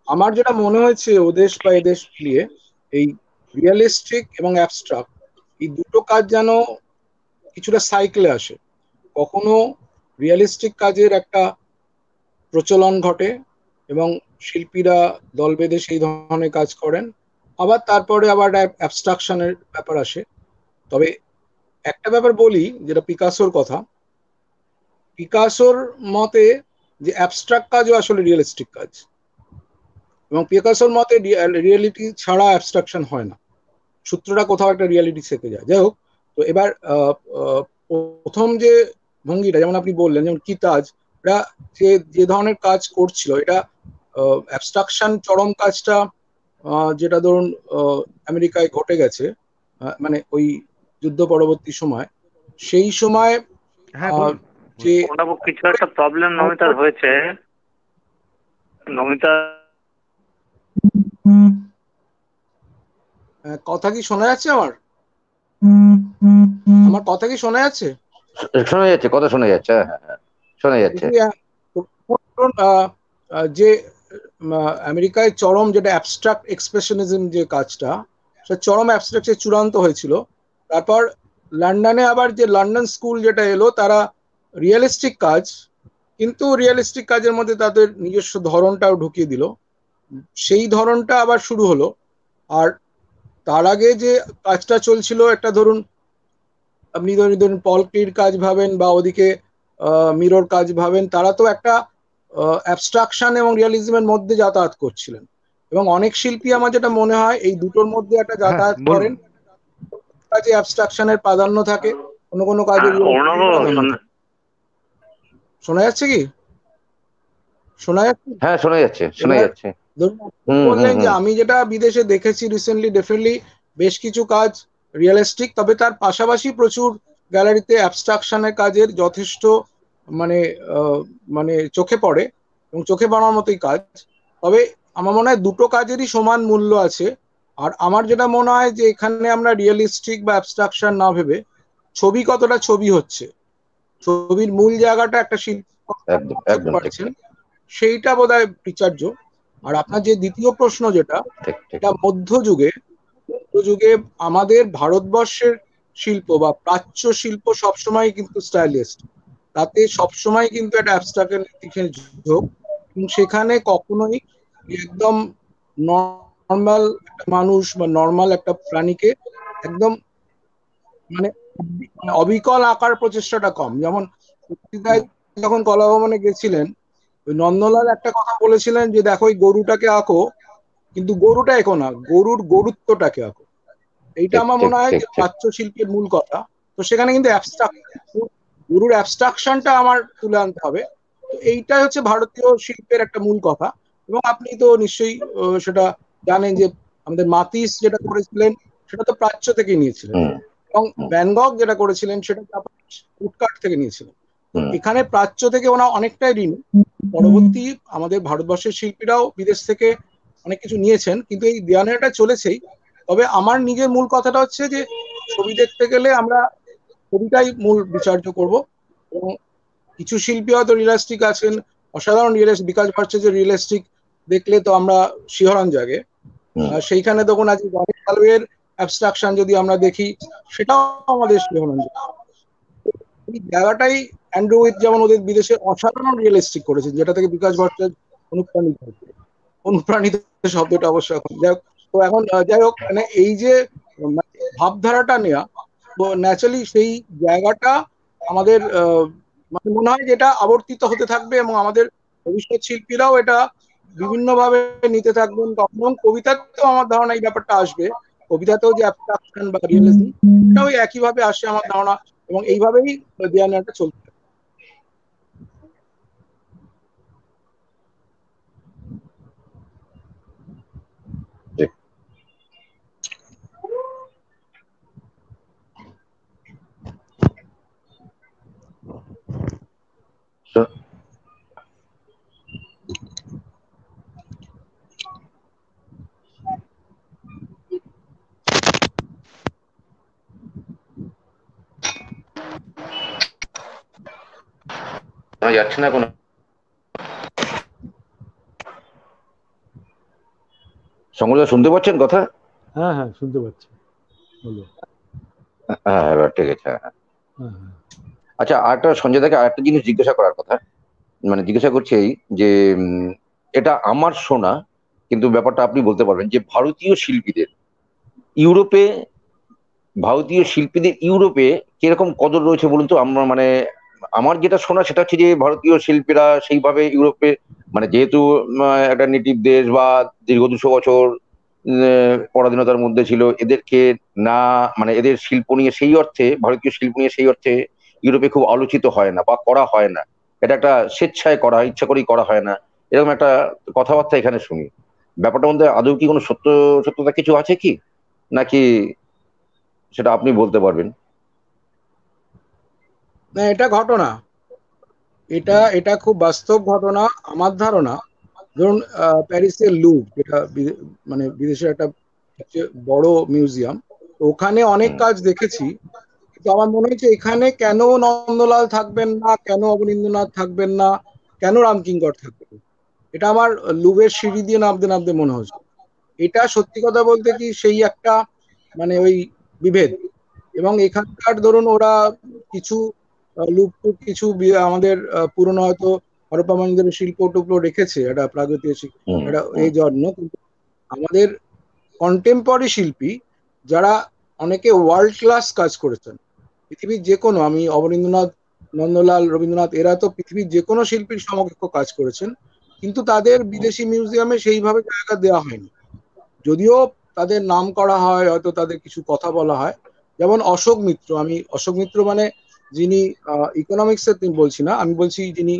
আমার যেটা মনে হয়েছে ওদেশ বা এদেশ মিলিয়ে এই রিয়েলিস্টিক এবং অ্যাবস্ট্রাক্ট এই দুটো কাজ যেন কিছুটা সাইকেলে আসে। কখনো রিয়েলিস্টিক কাজের একটা প্রচলন ঘটে এবং শিল্পীরা দল বেঁধে সেই ধরনের কাজ করেন, আবার তারপরে আবার অ্যাবস্ট্রাকশনের ব্যাপার আসে। তবে একটা ব্যাপার বলি, যেটা পিকাসোর কথা। পিকাসোর মতে যে অ্যাবস্ট্রাক্ট কাজও আসলে রিয়েলিস্টিক কাজ, এবং পিকাসোর মতে রিয়েলিটি ছাড়া অ্যাবস্ট্রাকশন হয় না, সূত্রটা কোথাও একটা রিয়েলিটি থেকে যায়। যাই হোক, তো এবার প্রথম যে ভঙ্গিটা, যেমন আপনি বললেন, যেমন কিতাজ, এটা যে যে ধরনের কাজ করছিল, এটা অ্যাবস্ট্রাকশন চরম কাজটা যেটা ধরুন আমেরিকায় ঘটে গেছে, মানে ওই যুদ্ধ পরবর্তী সময়, সেই সময় হ্যাঁ বলুন। যে কিছু একটা প্রবলেম নমিতার হয়েছে। নমিতা, কথা কি শোনা যাচ্ছে? আমার কথা কি শোনা যাচ্ছে? শোনা যাচ্ছে, কথা শোনা যাচ্ছে, হ্যাঁ হ্যাঁ শোনা যাচ্ছে। যে আমেরিকায় চরম যেটা অ্যাবস্ট্রাক্ট এক্সপ্রেশনিজম যে কাজটা, সেটা চরম অ্যাবস্ট্রাক্টে চূড়ান্ত হয়েছিল। তারপর লন্ডনে আবার যে লন্ডন স্কুল যেটা এলো, তারা রিয়েলিস্টিক কাজ, কিন্তু রিয়েলিস্টিক কাজের মধ্যে তাদের নিজস্ব ধরনটাও ঢুকিয়ে দিল। সেই ধরনটা আবার শুরু হলো। আর তার আগে যে কাজটা চলছিল, একটা ধরুন আপনি ধরুন পল ক্লির কাজ ভাবেন বা ওদিকে মিরর কাজ ভাবেন, তারা তো একটা অ্যাবস্ট্রাকশন এবং রিয়ালিজমের মধ্যে যাতায়াত করছিলেন। এবং অনেক শিল্পী, আমার যেটা মনে হয়, এই দুটোর মধ্যে একটা যাতায়াত করেন। কাজে অ্যাবস্ট্রাকশনের প্রাধান্য থাকে, কোনো কোনো কাজে শোনা যাচ্ছে কি? শোনা যাচ্ছে? হ্যাঁ শোনা যাচ্ছে, শোনা যাচ্ছে। বললেন যে আমি যেটা বিদেশে দেখেছি রিসেন্টলি, ডেফিনেটলি বেশ কিছু কাজ রিয়েলিস্টিক, তবে তার পাশাপাশি প্রচুর গ্যালারিতে অ্যাবস্ট্রাকশনের কাজের যথেষ্ট মানে মানে চোখে পড়ে, এবং চোখে পড়ার মতোই কাজ। তবে আমার মনে হয় দুটো কাজেরই সমান মূল্য আছে। আর আমার যেটা মনে হয় যে এখানে আমরা রিয়েলিস্টিক বা অ্যাবস্ট্রাকশন না ভেবে ছবি কতটা ছবি হচ্ছে, ছবির মূল জায়গাটা একটা শিল্পী পারছেন, সেইটা বোধহয় বিচার্য। আর আপনার যে দ্বিতীয় প্রশ্ন, যেটা এটা মধ্যযুগে আমাদের ভারতবর্ষের শিল্প বা প্রাচ্য শিল্প সবসময় কিন্তু স্টাইলিস্ট, তাতে সবসময় কিন্তু একটা অ্যাবস্ট্রাক্টের দিকে ঝোঁক, এবং সেখানে কখনোই একদম নর্মাল একটা মানুষ বা নর্মাল একটা প্রাণীকে একদম মানে অবিকল আঁকার প্রচেষ্টাটা কম। যেমন যখন কলা ভবনে গেছিলেন, ওই নন্দলাল একটা কথা বলেছিলেন যে দেখো ওই গরুটাকে আঁকো, কিন্তু গরুটা এঁকো না, গরুর গরুত্বটাকে আঁকো। এইটা আমার মনে হয় যে প্রাচ্য শিল্পের মূল কথা। তো সেখানে কিন্তু গরুর অ্যাবস্ট্রাকশনটা আমার তুলে আনতে হবে। তো এইটাই হচ্ছে ভারতীয় শিল্পের একটা মূল কথা। এবং আপনি তো নিশ্চয়ই সেটা জানেন যে আমাদের মাতিস যেটা করেছিলেন, সেটা তো প্রাচ্য থেকে নিয়েছিলেন, এবং ভ্যান গগ যেটা করেছিলেন সেটা উডকাট থেকে নিয়েছিলেন। এখানে প্রাচ্য থেকে ওনা অনেকটাই ঋণ। পরবর্তী আমাদের ভারতবর্ষের শিল্পীরাও বিদেশ থেকে অনেক কিছু নিয়েছেন, কিন্তু এই দেওয়ানেটা চলেছেই। তবে আমার নিজের মূল কথাটা হচ্ছে যে ছবি দেখতে গেলে আমরা ছবিটাই মূল বিচার্য করব। এবং কিছু শিল্পী হয়তো রিয়েলিস্টিক আছেন, অসাধারণ রিয়েলিস্টিক, বিকাশ ভট্টাচার্যের রিয়েলিস্টিক দেখলে তো আমরা শিহরণ জাগে। সেইখানে তখন আজ গণেশ সালভের অ্যাবস্ট্রাকশন যদি আমরা দেখি, সেটাও আমাদের শিহরণ জাগে। এই জায়গাটাই অ্যান্ড্রু উইথ যেমন ওদের বিদেশে অসাধারণ রিয়েলিস্টিক করেছেন, যেটা থেকে বিকাশ ভট্টাচার্য অনুপ্রাণিত হচ্ছে। অনুপ্রাণিত শব্দটা অবশ্য এখন যাই হোক, তো এখন যাই হোক, মানে এই যে ভাবধারাটা নেওয়া, তো ন্যাচারালি সেই জায়গাটা আমাদের মানে মনে হয় যে এটা আবর্তিত হতে থাকবে, এবং আমাদের ভবিষ্যৎ শিল্পীরাও এটা বিভিন্ন ভাবে নিতে থাকবেন। কখনো কবিতাতেও আমার ধারণা এই ব্যাপারটা আসবে, কবিতাতেও যে অ্যাবস্ট্রাকশন বা রিয়েলিজম, এটাও একইভাবে আসে আমার ধারণা, এবং এইভাবেই দেয়ালটা চলছে। যাচ্ছে না কোনো। সংগ্রহ শুনতে পাচ্ছেন কথা? হ্যাঁ হ্যাঁ, শুনতে পাচ্ছি, বলো। হ্যাঁ এবার ঠিক আছে। হ্যাঁ হ্যাঁ হ্যাঁ। আচ্ছা, আরেকটা সঞ্জয় দাকে আরেকটা জিনিস জিজ্ঞাসা করার কথা, মানে জিজ্ঞাসা করছি এই যে এটা আমার শোনা, কিন্তু ব্যাপারটা আপনি বলতে পারবেন যে ভারতীয় শিল্পীদের ইউরোপে, ভারতীয় শিল্পীদের ইউরোপে কিরকম কদর রয়েছে বলুন তো। আমরা মানে আমার যেটা শোনা সেটা হচ্ছে যে ভারতীয় শিল্পীরা সেইভাবে ইউরোপে, মানে যেহেতু একটা নেটিভ দেশ বা দীর্ঘ 200 বছর পরাধীনতার মধ্যে ছিল, এদেরকে না, মানে এদের শিল্প নিয়ে সেই অর্থে, ভারতীয় শিল্প নিয়ে সেই অর্থে ইউরোপে খুব আলোচিত হয় না বা করা হয় না। এটা একটা স্বেচ্ছায় করা হয়, ইচ্ছা করেই করা হয় না, এরকম একটা কথাবার্তা এখানে শুনি। ব্যাপারটার মধ্যে আদৌ কি কোনো সত্যতা কিছু আছে কি, নাকি সেটা আপনি বলতে পারবেন? না, এটা ঘটনা, এটা এটা খুব বাস্তব ঘটনা। আমার ধারণা, ধরুন প্যারিসের লুভ, যেটা মানে বিদেশের একটা সবচেয়ে বড় মিউজিয়াম, তো ওখানে অনেক কাজ দেখেছি, কিন্তু আমার মনে হয়েছে এখানে কেন নন্দলাল থাকবেন না, কেন অবনীন্দ্রনাথ থাকবেন না, কেন রামকিঙ্কর থাকবেন, এটা আমার লুভের সিঁড়ি দিয়ে নামতে নামতে মনে হচ্ছে। এটা সত্যি কথা বলতে কি সেই একটা মানে ওই বিভেদ, এবং এখানকার ধরুন ওরা কিছু লুপ্ত কিছু আমাদের পুরনো হয়তো হরপ্পা মহেঞ্জোদারো শিল্প টুকরো রেখেছে একটা প্রাগৈতিহাসিক একটা এই জন্য, কিন্তু আমাদের কন্টেম্পোরারি শিল্পী যারা অনেকে ওয়ার্ল্ড ক্লাস কাজ করেছেন পৃথিবীর যে কোনো, আমি অবনীন্দ্রনাথ, নন্দলাল, রবীন্দ্রনাথ, এরা তো পৃথিবীর যে কোনো শিল্পীর সমকক্ষ কাজ করেছেন, কিন্তু তাদের বিদেশি মিউজিয়ামে সেইভাবে জায়গা দেওয়া হয়নি। যদিও তাদের নাম করা হয়, হয়তো তাদের কিছু কথা বলা হয়, যেমন অশোক মিত্র। আমি অশোক মিত্র মানে যিনি ইকোনমিক্স এর বলছি না, আমি বলছি যিনি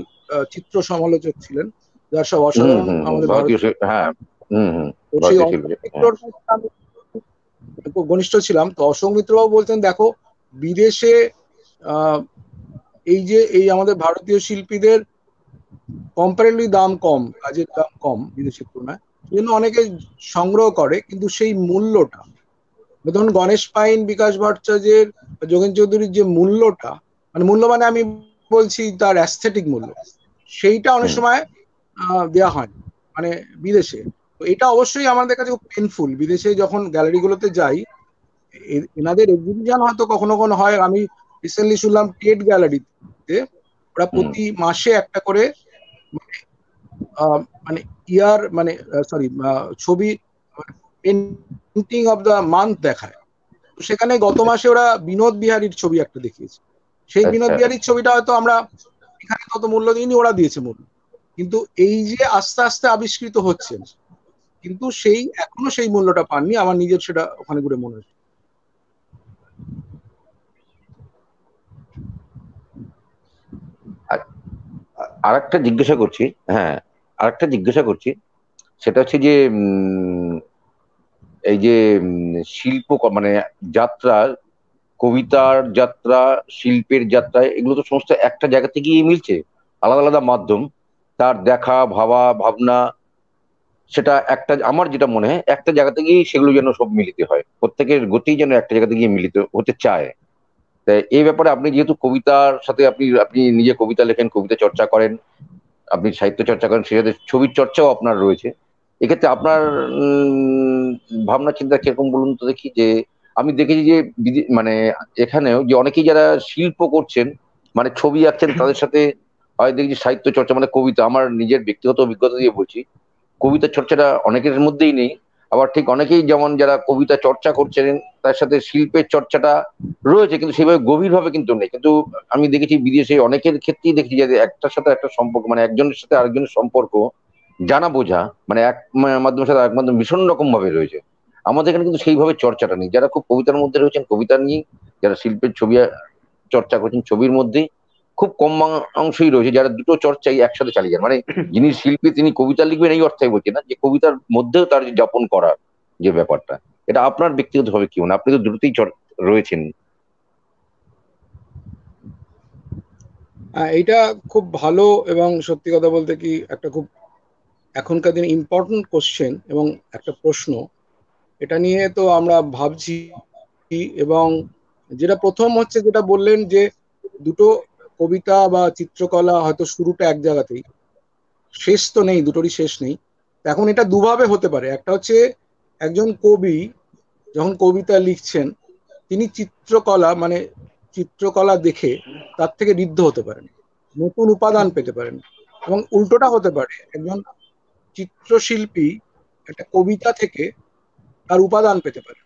চিত্র সমালোচক ছিলেন, যার সব অসাধারণ আমাদের ভারতীয় ভারতীয়, হ্যাঁ সেই ভারতীয় অশোক শিল্পী। মিত্রর সাথে আমি খুব ঘনিষ্ঠ ছিলাম। তো অশোক মিত্রবাবু বলতেন, দেখো বিদেশে এই যে এই আমাদের ভারতীয় শিল্পীদের কম্পারেটিভলি দাম কম, কাজের দাম কম বিদেশের তুলনায়, সেজন্য অনেকে সংগ্রহ করে, কিন্তু সেই মূল্যটা, ধরুন গণেশ পাইন, বিকাশ ভট্টাচার্যের, যোগেন চৌধুরীর যে মূল্যটা, মানে মূল্য মানে আমি বলছি তার অ্যাস্থেটিক মূল্য, সেইটা অনেক সময় দেওয়া হয় মানে বিদেশে। তো এটা অবশ্যই আমাদের কাছে খুব পেনফুল। বিদেশে যখন গ্যালারিগুলোতে যাই, এনাদের এক্সিবিশন হয়তো কখনো কখনো হয়, আমি রিসেন্টলি শুনলাম টেট গ্যালারিতে ওরা প্রতি মাসে একটা করে মানে ইয়ার মানে সরি ছবি, পেন্টিং অফ দ্য মান্থ দেখায়। তো সেখানে গত মাসে ওরা বিনোদ বিহারীর ছবি একটা দেখিয়েছে। সেই বিনোদ বিহারীর ছবিটা হয়তো আমরা এখানে কত মূল্য দিইনি, ওরা দিয়েছে মূল্য। কিন্তু এই যে আস্তে আস্তে আবিষ্কৃত হচ্ছেন, কিন্তু সেই এখনো সেই মূল্যটা পাননি, আমার নিজের সেটা ওখানে ঘুরে মনে হচ্ছে। আরেকটা জিজ্ঞাসা করছি, হ্যাঁ আরেকটা জিজ্ঞাসা করছি, সেটা হচ্ছে যে এই যে শিল্প মানে যাত্রা, কবিতার যাত্রা, শিল্পের যাত্রা, এগুলো তো সমস্ত একটা জায়গা থেকেই মিলছে, আলাদা আলাদা মাধ্যম, তার দেখা, ভাবা, ভাবনা, সেটা একটা, আমার যেটা মনে হয় একটা জায়গা থেকেই সেগুলো যেন সব মিলিত হয়, প্রত্যেকের গতি যেন একটা জায়গা থেকে মিলিত হতে চায়। তাই এই ব্যাপারে আপনি যেহেতু কবিতার সাথে আপনি আপনি নিজে কবিতা লেখেন, কবিতা চর্চা করেন, আপনি সাহিত্য চর্চা করেন, সেই সাথে ছবির চর্চাও আপনার রয়েছে, এক্ষেত্রে আপনার ভাবনা চিন্তা কিরকম বলুন তো দেখি। যে আমি দেখেছি যে মানে এখানেও যে অনেকেই যারা শিল্প করছেন, মানে ছবি আঁকছেন তাদের সাথে হয় দেখছি সাহিত্য চর্চা মানে কবিতা, আমার নিজের ব্যক্তিগত অভিজ্ঞতা দিয়ে বলছি, কবিতা চর্চাটা অনেকের মধ্যেই নেই। আবার ঠিক অনেকেই যেমন যারা কবিতা চর্চা করছেন তার সাথে শিল্পের চর্চাটা রয়েছে, কিন্তু সেভাবে গভীরভাবে কিন্তু নেই। কিন্তু আমি দেখেছি বিদেশে অনেকের ক্ষেত্রেই দেখেছি যে একটার সাথে একটা সম্পর্ক, মানে একজনের সাথে আরেকজনের সম্পর্ক জানা বোঝা, মানে এক মাধ্যমের সাথে আরেক মাধ্যম ভীষণ রকম ভাবে রয়েছে। আমাদের এখানে কিন্তু সেইভাবে চর্চাটা নেই। যারা খুব কবিতার মধ্যে রয়েছেন কবিতা নিয়ে, যারা শিল্পের ছবি চর্চা করছেন ছবির মধ্যেই খুব কম অংশই রয়েছে যারা দুটো চর্চাই একসাথে চালিয়ে যান। মানে যিনি শিল্পী তিনি কবিতা লিখবেন এই অর্থে বলছি না, যে কবিতার মধ্যেও তার যে যাপন করার যে ব্যাপারটা, এটা আপনার ব্যক্তিগতভাবে কি মনে? আপনি তো দুটোতেই রয়েছেন। এইটা খুব ভালো এবং সত্যি কথা বলতে কি একটা খুব এখনকার দিনে ইম্পর্টেন্ট কোশ্চেন এবং একটা প্রশ্ন। এটা নিয়ে তো আমরা ভাবছি, এবং যেটা প্রথম হচ্ছে যেটা বললেন যে দুটো কবিতা বা চিত্রকলা হয়তো শুরুটা এক জায়গাতেই, শেষ তো নেই, দুটোরই শেষ নেই। এখন এটা দুভাবে হতে পারে। একটা হচ্ছে একজন কবি যখন কবিতা লিখছেন তিনি চিত্রকলা মানে চিত্রকলা দেখে তার থেকে ঋদ্ধ হতে পারেন, নতুন উপাদান পেতে পারেন। এবং উল্টোটা হতে পারে, একজন চিত্রশিল্পী একটা কবিতা থেকে তার উপাদান পেতে পারে।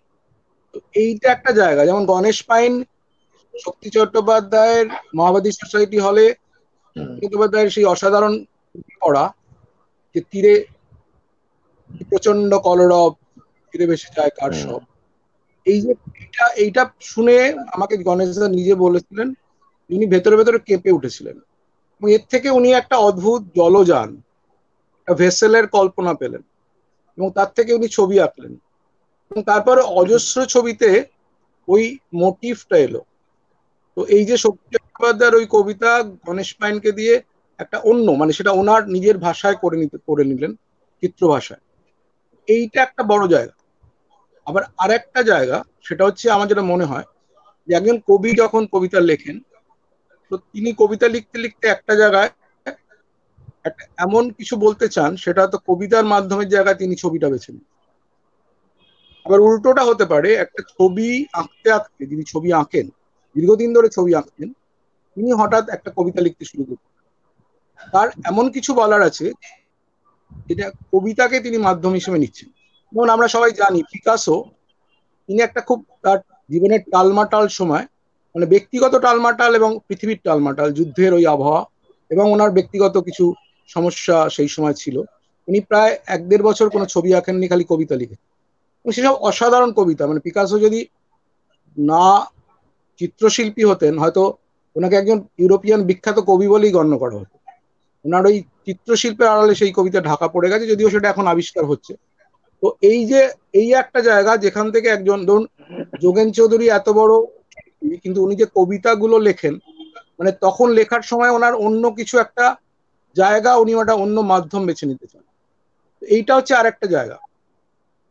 তো এইটা একটা জায়গা, যেমন গণেশ পাইন শক্তি চট্টোপাধ্যায়ের মহাবাদী সোসাইটি হলে চট্টোপাধ্যায়ের সেই অসাধারণ পড়া যে তীরে প্রচন্ড কলরব, তীরে ভেসে যায় কার সব, এই যে এইটা শুনে আমাকে গণেশদা নিজে বলেছিলেন, তিনি ভেতরে ভেতরে কেঁপে উঠেছিলেন। এবং এর থেকে উনি একটা অদ্ভুত জলযান, একটা ভেসেলের কল্পনা পেলেন এবং তার থেকে উনি ছবি আঁকলেন। এবং তারপরে অজস্র ছবিতে ওই মোটিভটা এলো। তো এই যে শক্তি চট্টোপাধ্যায়ের ওই কবিতা গণেশ পাইনকে দিয়ে একটা অন্য, মানে সেটা ওনার নিজের ভাষায় করে নিলেন, চিত্র ভাষায়। এইটা একটা বড় জায়গা। আবার আরেকটা জায়গা সেটা হচ্ছে আমার যেটা মনে হয় যে একজন কবি যখন কবিতা লেখেন, তো তিনি কবিতা লিখতে লিখতে একটা জায়গায় একটা এমন কিছু বলতে চান, সেটা তো কবিতার মাধ্যমের জায়গায় তিনি ছবিটা বেছে নেন। আবার উল্টোটা হতে পারে, একটা ছবি আঁকতে আঁকতে, যিনি ছবি আঁকেন দীর্ঘদিন ধরে ছবি আঁকছেন, তিনি হঠাৎ একটা কবিতা লিখতে শুরু করতেন। তার এমন কিছু বলার আছে যেটা কবিতাকে তিনি মাধ্যম হিসেবে নিচ্ছেন। যেমন আমরা সবাই জানি পিকাসো, তিনি একটা খুব তার জীবনের টালমাটাল সময়, মানে ব্যক্তিগত টালমাটাল এবং পৃথিবীর টালমাটাল, যুদ্ধের ওই আবহাওয়া এবং ওনার ব্যক্তিগত কিছু সমস্যা সেই সময় ছিল, উনি প্রায় 1-1.5 বছর কোনো ছবি আঁকেননি, খালি কবিতা লিখেন। এবং সেসব অসাধারণ কবিতা। মানে পিকাসো যদি না চিত্রশিল্পী হতেন, হয়তো ওনাকে একজন ইউরোপিয়ান বিখ্যাত কবি বলেই গণ্য করা হতো। ওনার ওই চিত্রশিল্পের আড়ালে সেই কবিতা ঢাকা পড়ে গেছে, যদিও সেটা এখন আবিষ্কার হচ্ছে। তো এই যে এই একটা জায়গা যেখান থেকে একজন, ধরুন যোগেন চৌধুরী এত বড়, কিন্তু উনি যে কবিতাগুলো লেখেন, মানে তখন লেখার সময় ওনার অন্য কিছু একটা জায়গা, উনি ওটা অন্য মাধ্যম বেছে নিতে চান। এইটা হচ্ছে আর একটা জায়গা।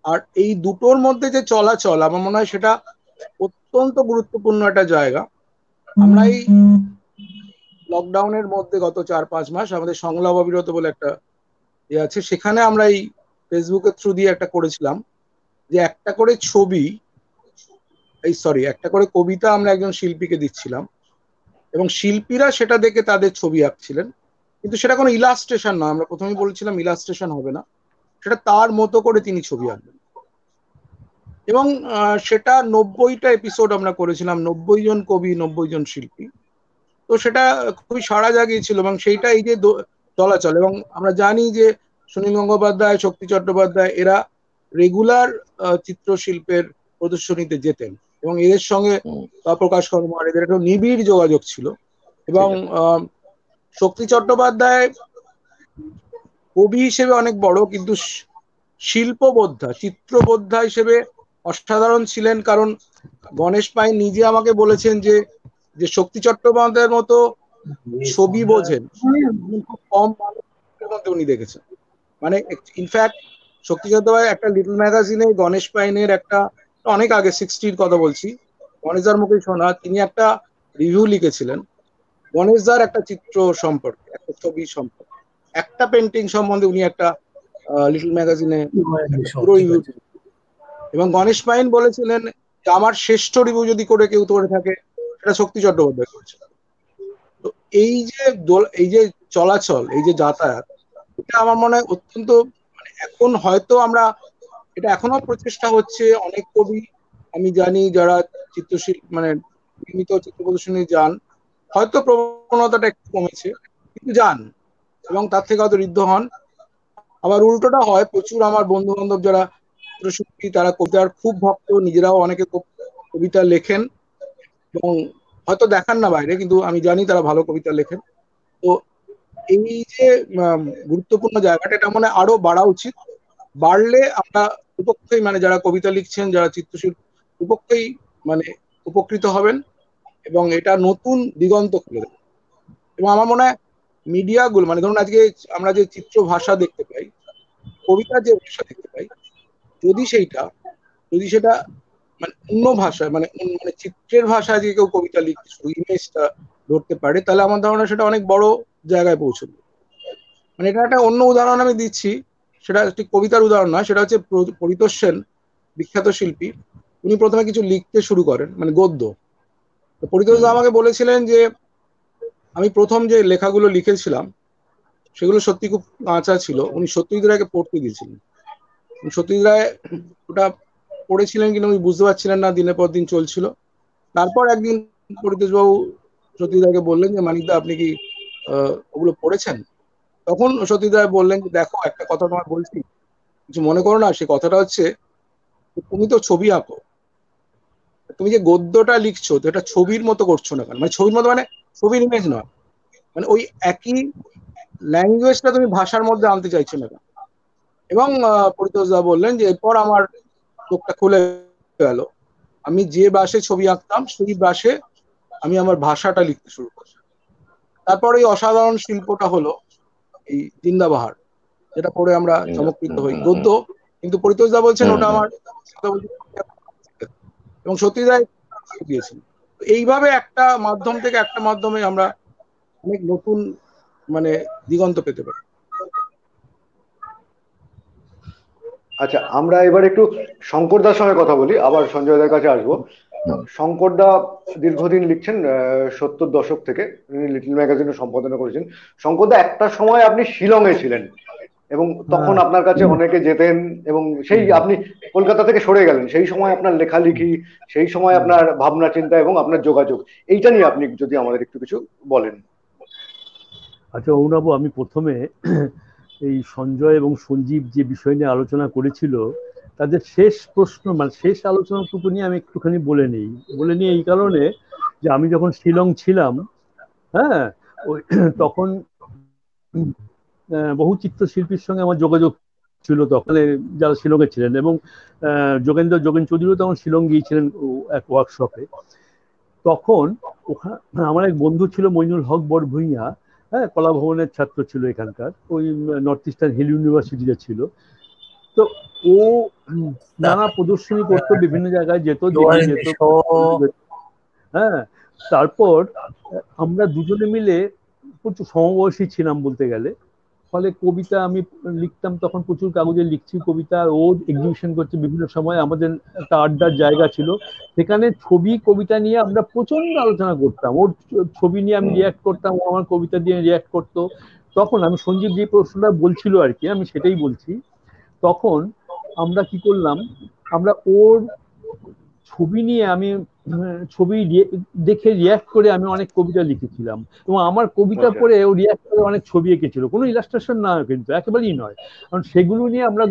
আর এই দুটোর মধ্যে যে চলাচল, আমার মনে হয় সেটা অত্যন্ত গুরুত্বপূর্ণ একটা জায়গা। আমরা এই লকডাউনের মধ্যে গত 4-5 মাস আমাদের সংলাপ অবিরত বলে একটা আছে, সেখানে আমরা এই ফেসবুকের থ্রু দিয়ে একটা করেছিলাম যে একটা করে ছবি, একটা করে কবিতা আমরা একজন শিল্পীকে দিচ্ছিলাম এবং শিল্পীরা সেটা দেখে তাদের ছবি আঁকছিলেন। কিন্তু সেটা কোনো ইলাস্ট্রেশন নয়, আমরা প্রথমেই বলেছিলাম ইলাস্ট্রেশন হবে না, সেটা তার মতো করে তিনি ছবি আঁকবেন। এবং সেটা 90টা এপিসোড আমরা করেছিলাম, 90 জন কবি, 90 জন শিল্পী। তো সেটা খুবই সাড়া জাগিয়েছিল এবং সেইটা এই যে চলাচল। এবং আমরা জানি যে সুনীল গঙ্গোপাধ্যায়, শক্তি চট্টোপাধ্যায় এরা রেগুলার চিত্রশিল্পের প্রদর্শনীতে যেতেন এবং এদের সঙ্গে প্রকাশ কর্মকার এদের একটা নিবিড় যোগাযোগ ছিল। এবং শক্তি চট্টোপাধ্যায় কবি হিসেবে অনেক বড়, কিন্তু শিল্পবোদ্ধা, চিত্রবোদ্ধা হিসেবে অসাধারণ ছিলেন। কারণ গণেশ পাইন নিজে আমাকে বলেছেন যে যে শক্তি চট্টোপাধ্যায়ের মতো ছবি বোঝেন খুব কম মানুষের মধ্যে উনি দেখেছেন। মানে ইনফ্যাক্ট শক্তি চট্টোপাধ্যায় একটা লিটল ম্যাগাজিনে গণেশ পাইনের একটা, অনেক আগে 60-র কথা বলছি, গণেশদার মুখে শোনা, তিনি একটা রিভিউ লিখেছিলেন গণেশদার একটা চিত্র সম্পর্কে, একটা ছবি সম্পর্কে, একটা পেন্টিং সম্বন্ধে উনি একটা লিটল ম্যাগাজিনে পুরো রিভিউ। এবং গণেশ পাইন বলেছিলেন যে আমার শ্রেষ্ঠ রিভিউ যদি করে কেউ করে থাকে সেটা শক্তি চট্টোপাধ্যায় করেছে। এই যে চলাচল, এই যে যাতায়াত, এটা আমার মনে হয় অত্যন্ত, মানে এখন হয়তো আমরা, এটা এখনো প্রচেষ্টা হচ্ছে, অনেক কবি আমি জানি যারা চিত্রশিল্প মানে নিয়মিত চিত্র প্রদর্শনী যান, হয়তো প্রবণতাটা একটু কমেছে, কিন্তু যান এবং তার থেকে হয়তো ঋদ্ধ হন। আবার উল্টোটা হয়, প্রচুর আমার বন্ধু বান্ধব যারা চিত্রশিল্পী, তারা কবিতার খুব ভক্ত, নিজেরাও অনেকে কবিতা লেখেন এবং হয়তো দেখান না বাইরে, কিন্তু আমি জানি তারা ভালো কবিতা লেখেন। তো এই যে গুরুত্বপূর্ণ জায়গাটা, এটা মানে আরো বাড়া উচিত। বাড়লে আমরা দুপক্ষেই, মানে যারা কবিতা লিখছেন, যারা চিত্রশিল্প, দুপক্ষেই মানে উপকৃত হবেন এবং এটা নতুন দিগন্ত খুলে দেবে। এবং আমার মনে হয় মিডিয়াগুলো, মানে ধরুন আজকে আমরা যে চিত্র ভাষা দেখতে পাই, কবিতার যে ভাষা দেখতে পাই, যদি সেটা মানে অন্য ভাষায়, মানে মানে চিত্রের ভাষায় যে কেউ কবিতা লিখতে শুরু, ইমেজটা ধরতে পারে, তাহলে আমার ধারণা সেটা অনেক বড় জায়গায় পৌঁছবে। মানে এটা একটা অন্য উদাহরণ আমি দিচ্ছি, সেটা ঠিক কবিতার উদাহরণ নয়, সেটা হচ্ছে পরিতোষ সেন, বিখ্যাত শিল্পী। উনি প্রথমে কিছু লিখতে শুরু করেন, মানে গদ্য। তো পরিতোষ দা আমাকে বলেছিলেন যে আমি প্রথম যে লেখাগুলো লিখেছিলাম সেগুলো সত্যি খুব কাঁচা ছিল। উনি সত্যজিৎ রায়কে পড়তে দিয়েছিলেন। সত্যজিৎ রায় ওটা পড়েছিলেন কিন্তু উনি বুঝতে পারছিলেন না, দিনের পর দিন চলছিল। তারপর একদিন পরিতোষবাবু সত্যজিৎ রায়কে বললেন যে মানিকদা, আপনি কি ওগুলো পড়েছেন? তখন সত্যজিৎ রায় বললেন যে দেখো, একটা কথা তোমার বলছি, কিছু মনে করো না। সে কথাটা হচ্ছে, তুমি তো ছবি আঁকো, তুমি যে গদ্যটা লিখছো তো এটা ছবির মতো করছো না কেন? মানে ছবির মতো মানে ছবির ইমেজ নয়, মানে ওই একই ল্যাঙ্গুয়েজটা তুমি ভাষার মধ্যে আনতে চাইছো না কেন? এবং পরিতোষ দা বললেন যে এরপর আমার চোখটা খুলে গেল, আমি যে ব্রাশে ছবি আঁকতাম সেই ব্রাশে আমি আমার ভাষাটা লিখতে শুরু করি। তারপর এই অসাধারণ শিল্পটা হলো এই জিন্দাবাহার, যেটা পড়ে আমরা চমৎকৃত হই, গদ্য। কিন্তু পরিতোষ দা বলছেন ওটা আমার, এবং সত্যি রায় দিয়েছেন। এইভাবে একটা মাধ্যম থেকে একটা মাধ্যমে আমরা অনেক নতুন মানে দিগন্ত পেতে পারি। আচ্ছা, আমরা এবার একটু শঙ্করদার সঙ্গে কথা বলি, আবার সঞ্জয়দার কাছে আসবো। শঙ্করদা দীর্ঘদিন লিখছেন, 70 দশক থেকে লিটল ম্যাগাজিনে সম্পাদনা করেছেন। শঙ্করদা, একটা সময় আপনি শিলংয়ে ছিলেন এবং তখন আপনার কাছে অনেকে যেতেন, এবং সেই আপনি কলকাতা থেকে সরে গেলেন, সেই সময় আপনার লেখালেখি, সেই সময় আপনার ভাবনা চিন্তা এবং আপনার যোগাযোগ, এইটা নিয়ে আপনি যদি আমাদের একটু কিছু বলেন। আচ্ছা অরুণাবু, আমি প্রথমে এই সঞ্জয় এবং সঞ্জীব যে বিষয় নিয়ে আলোচনা করেছিল, তাদের শেষ প্রশ্ন মানে শেষ আলোচনাটুকু নিয়ে আমি একটুখানি বলে নিই এই কারণে যে আমি যখন শিলং ছিলাম, হ্যাঁ, ওই তখন বহু চিত্রশিল্পীর সঙ্গে আমার যোগাযোগ ছিল তখন, যারা শিলংয়ে ছিলেন, এবং যোগেন চৌধুরীও তখন শিলং গিয়েছিলেন এক ওয়ার্কশপে। তখন ওখানে আমার এক বন্ধু ছিল মইনুল হক বরভূঁইয়া, হ্যাঁ, কলা ভবনের ছাত্র ছিল এখানকার, ওই নর্থ ইস্টার্ন হিল ইউনিভার্সিটিতে ছিল। তো ও নানা প্রদর্শনী করতো, বিভিন্ন জায়গায় যেত, হ্যাঁ। তারপর আমরা দুজনে মিলে প্রচুর সমবয়সী ছিলাম বলতে গেলে, ফলে কবিতা আমি লিখতাম তখন, প্রচুর কাগজে লিখছি কবিতা। ও এক্সিবিশন করছে বিভিন্ন সময়, আমাদের একটা আড্ডার জায়গা ছিল সেখানে, ছবি কবিতা নিয়ে আমরা প্রচন্ড আলোচনা করতাম। ওর ছবি নিয়ে আমি রিয়াক্ট করতাম, ও আমার কবিতা দিয়ে রিয়াক্ট করতো। তখন আমি সঞ্জীব যে প্রশ্নটা বলছিল আর কি, আমি সেটাই বলছি। তখন আমরা কি করলাম, আমরা ওর ছবি নিয়ে আমি ছবি দেখে রিয়াক্ট করে আমি অনেক কবিতা লিখেছিলাম, এবং আমার কবিতা পড়ে ও রিয়াক্ট করে অনেক ছবি এঁকেছিল, কোনো ইলাস্ট্রেশন না কিন্তু একেবারেই নয়। কারণ সেগুলো নিয়ে আমরা